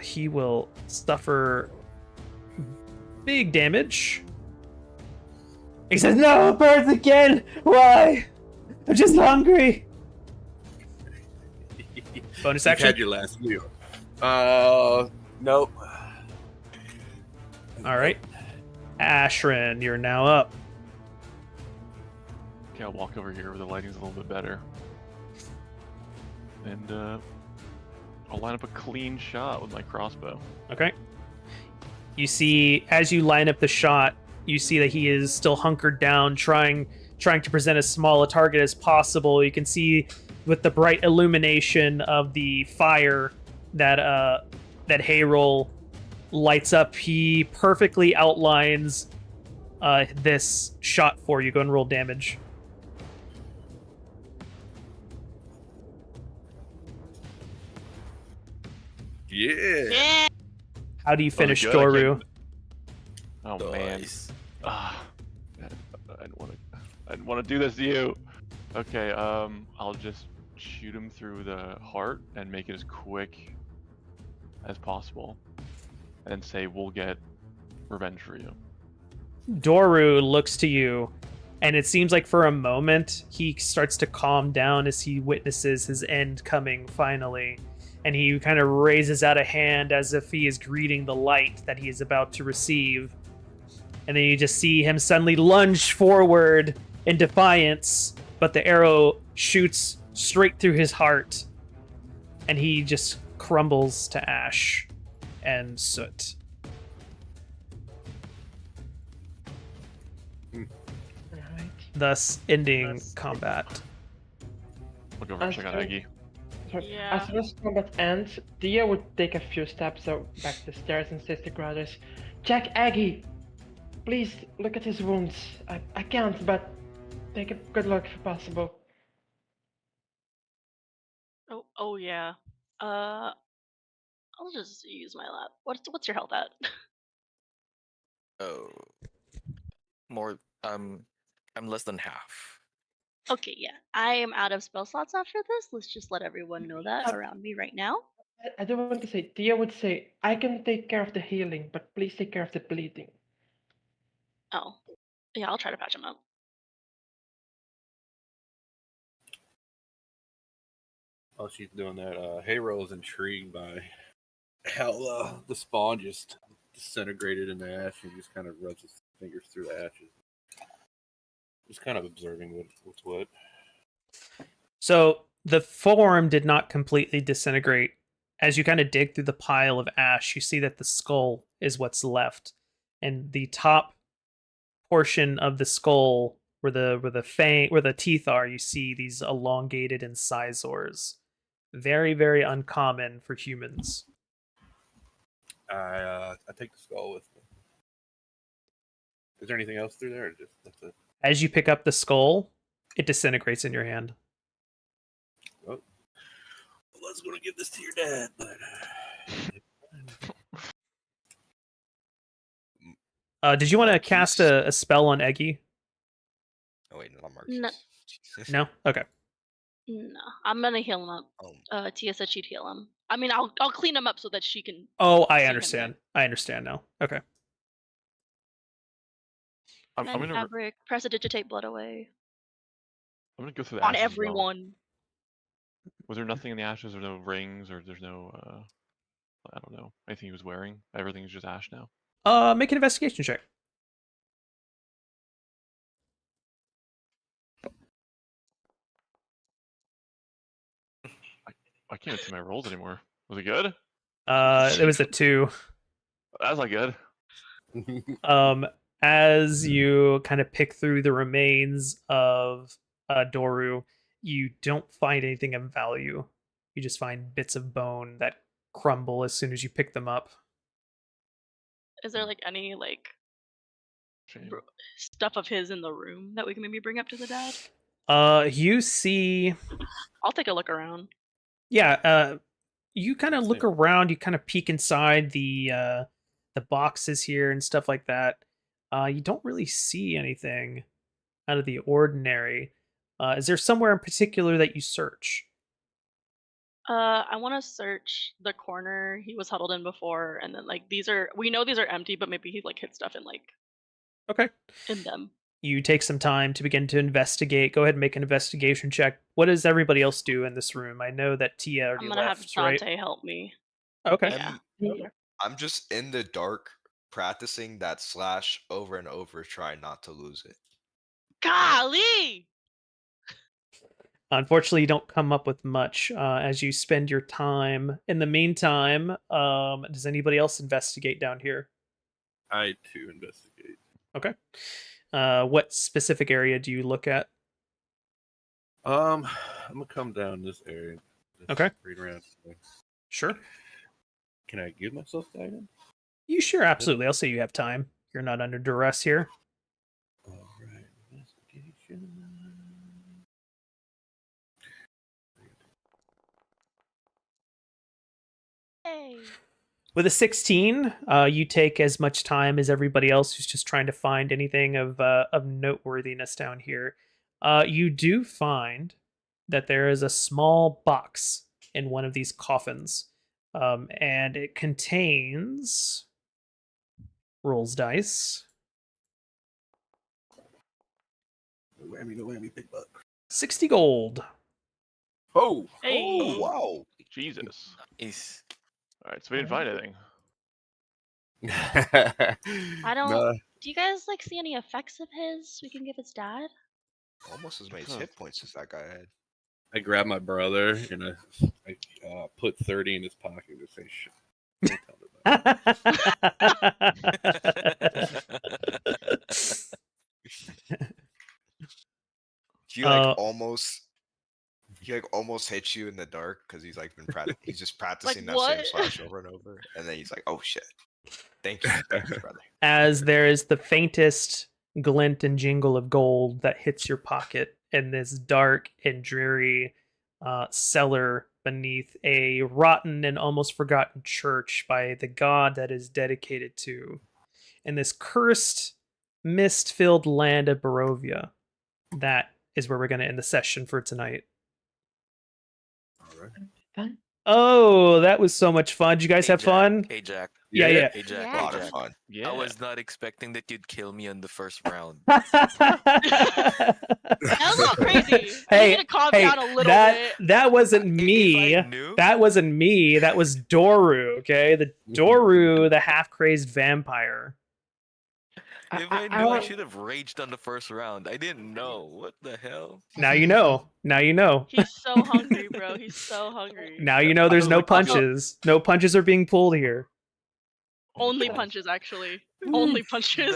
He will suffer big damage. He says, "No, birds again! Why? I'm just hungry." Bonus You've action. had your last meal. Nope. All right. Ashrin, you're now up. Okay, I'll walk over here where the lighting's a little bit better. And I'll line up a clean shot with my crossbow. Okay. You see, as you line up the shot, you see that he is still hunkered down, trying to present as small a target as possible. You can see with the bright illumination of the fire that Hayroll lights up, he perfectly outlines this shot for you. Go and roll damage. Yeah. Yeah. How do you finish, good? I Doru? Oh man. Nice. Ah, I didn't want to do this to you. Okay, I'll just shoot him through the heart and make it as quick as possible, and then say we'll get revenge for you. Doru looks to you, and it seems like for a moment he starts to calm down as he witnesses his end coming finally. And he kind of raises out a hand as if he is greeting the light that he is about to receive. And then you just see him suddenly lunge forward in defiance, but the arrow shoots straight through his heart. And he just crumbles to ash and soot. Right. Thus ending combat. I'll go over and check on Eggy. Sorry. Yeah. As soon as combat ends, Dia would take a few steps back the stairs and says to Gratis, "Check Eggy! Please look at his wounds. I can't, but take a good look if possible." Oh yeah. I'll just use my lap. What's your health at? Oh, more. I'm less than half. Okay, yeah. I am out of spell slots after this. Let's just let everyone know that around me right now. I don't want to say, Dia would say, "I can take care of the healing, but please take care of the bleeding." Oh. Yeah, I'll try to patch him up. While she's doing that, Hayroll is intrigued by how the spawn just disintegrated in the ash and just kind of rubs his fingers through the ashes. Just kind of observing what's what. So the form did not completely disintegrate. As you kind of dig through the pile of ash, you see that the skull is what's left, and the top portion of the skull, where the teeth are, you see these elongated incisors. Very, very uncommon for humans. I take the skull with me. Is there anything else through there? Or just that's it? As you pick up the skull, it disintegrates in your hand. Oh. Well, I was going to give this to your dad, but Did you want to cast a spell on Eggy? Oh wait, not Mark. No. Jesus. No? Okay. No, I'm gonna heal him up. Tia said she'd heal him. I mean, I'll clean him up so that she can. Oh, I see him understand. I understand now. Okay. I'm And gonna fabric, prestidigitate blood away go through the on ashes as well. everyone. Was there nothing in the ashes, or no rings, or there's no I don't know, anything he was wearing? Everything's just ash now. Make an investigation check. I can't even see my rolls anymore. Was it good? It was a 2. That's not good. As you kind of pick through the remains of Doru, you don't find anything of value. You just find bits of bone that crumble as soon as you pick them up. Is there like any like Shame. stuff of his in the room that we can maybe bring up to the dad? You see, I'll take a look around. yeah, you kind of look around, you kind of peek inside the boxes here and stuff like that. You don't really see anything out of the ordinary. Is there somewhere in particular that you search? I want to search the corner he was huddled in before, and then like we know these are empty, but maybe he like hid stuff in Okay. in them. You take some time to begin to investigate. Go ahead and make an investigation check. What does everybody else do in this room? I know that Tia already I'm gonna have left, right? Dante help me. Okay. Yeah. I'm just in the dark practicing that slash over and over, trying not to lose it. Golly! Unfortunately, you don't come up with much as you spend your time. In the meantime, does anybody else investigate down here? I too investigate. Okay. What specific area do you look at? I'm gonna come down this area. Just Okay. read around. Sure. Can I give myself guidance? You sure, absolutely. I'll say you have time. You're not under duress here. All right, investigation. Hey. With a 16, you take as much time as everybody else who's just trying to find anything of noteworthiness down here. You do find that there is a small box in one of these coffins, and it contains rolls dice. No whammy, big buck. 60 gold. Oh, Hey. Oh wow! Jesus. Nice. All right, so we didn't find anything. I don't. Nah, Do you guys like see any effects of his we can give his dad? Almost as many Huh. hit points as that guy had. I grabbed my brother and I put 30 in his pocket and say, "Shit." Don't tell him about He like Uh, almost hits you in the dark because he's like he's just practicing that what? same slash over and over, and then he's like, "Oh shit, thank you, brother." as there is the faintest glint and jingle of gold that hits your pocket in this dark and dreary cellar beneath a rotten and almost forgotten church by the god that is dedicated to, in this cursed, mist-filled land of Barovia. That is where we're going to end the session for tonight. All right. Fun? Oh, that was so much fun. Did you guys have Jack. fun? Hey Jack. Yeah, yeah. Hey Jack. Yeah. A Hey lot of Jack. fun. Yeah. I was not expecting that you'd kill me on the first round. That was a little crazy. Hey, you need to calm hey, down a little that bit. that wasn't If me. I knew, That wasn't me. That was Doru. Okay, the Doru, the half-crazed vampire. if I knew, I should have raged on the first round. I didn't know. What the hell? Now you know. Now you know. He's so hungry, bro. He's so hungry. Now you know. There's no Like, also- punches. No punches are being pulled here. Only punches, actually. Only punches.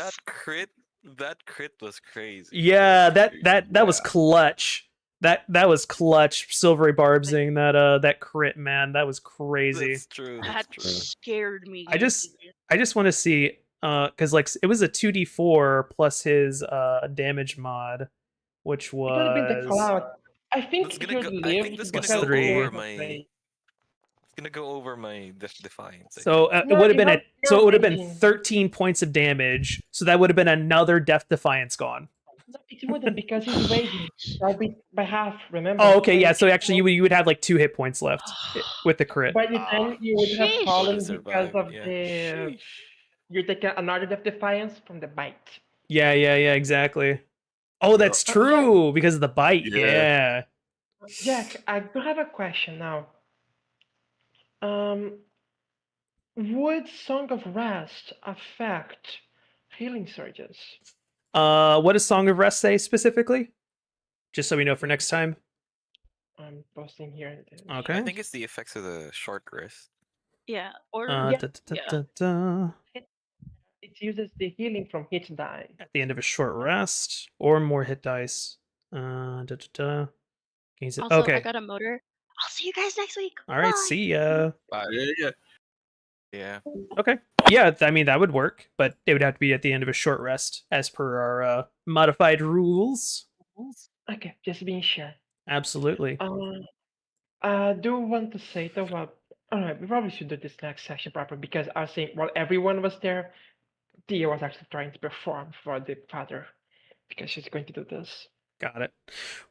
That crit was crazy. Yeah, that was clutch. That was clutch. Silvery barbsing that crit, man. That was crazy. That's true. That That's true. scared me. I just want to see because like it was a 2d4 plus his damage mod, which It could have been the was cloud. I think That's he gonna would go- I live think that's because gonna go they over have my- played. It's gonna go over my defiance. I so think. it No, would have you been have it would have been rating. 13 points of damage. So that would have been another death defiance gone. No, it wouldn't because he's raging. I'll be by half. Remember? Oh, okay, By yeah. the So time- actually, you would have like 2 hit points left with the crit. By the time you would have Sheesh. fallen Would've because survived, of yeah. the you're taking another death defiance from the bite. Yeah, exactly. Oh, that's Yeah. true because of the bite. Yeah. Yeah. Jack, I do have a question now. Would Song of Rest affect healing surges? What does Song of Rest say specifically? Just so we know for next time. I'm posting here. Okay. I think it's the effects of the short rest. Yeah. Or Yeah. Da. It uses the healing from hit die. At the end of a short rest or more hit dice. Can you say- Also, okay. I got a motor. I'll see you guys next week. All right. Bye. See ya. Yeah. Yeah. Okay. Yeah, I mean that would work, but it would have to be at the end of a short rest, as per our modified rules. Okay, just being sure. Absolutely. I do want to say though, alright, we probably should do this next section proper because I was saying while everyone was there, Tia was actually trying to perform for the father because she's going to do this. Got it.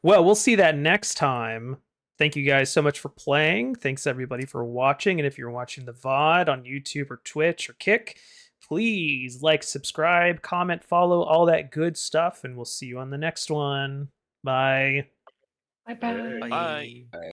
Well, we'll see that next time Thank you guys so much for playing. Thanks everybody for watching. And if you're watching the VOD on YouTube or Twitch or Kick, please like, subscribe, comment, follow, all that good stuff. And we'll see you on the next one. Bye. Bye bye. Bye.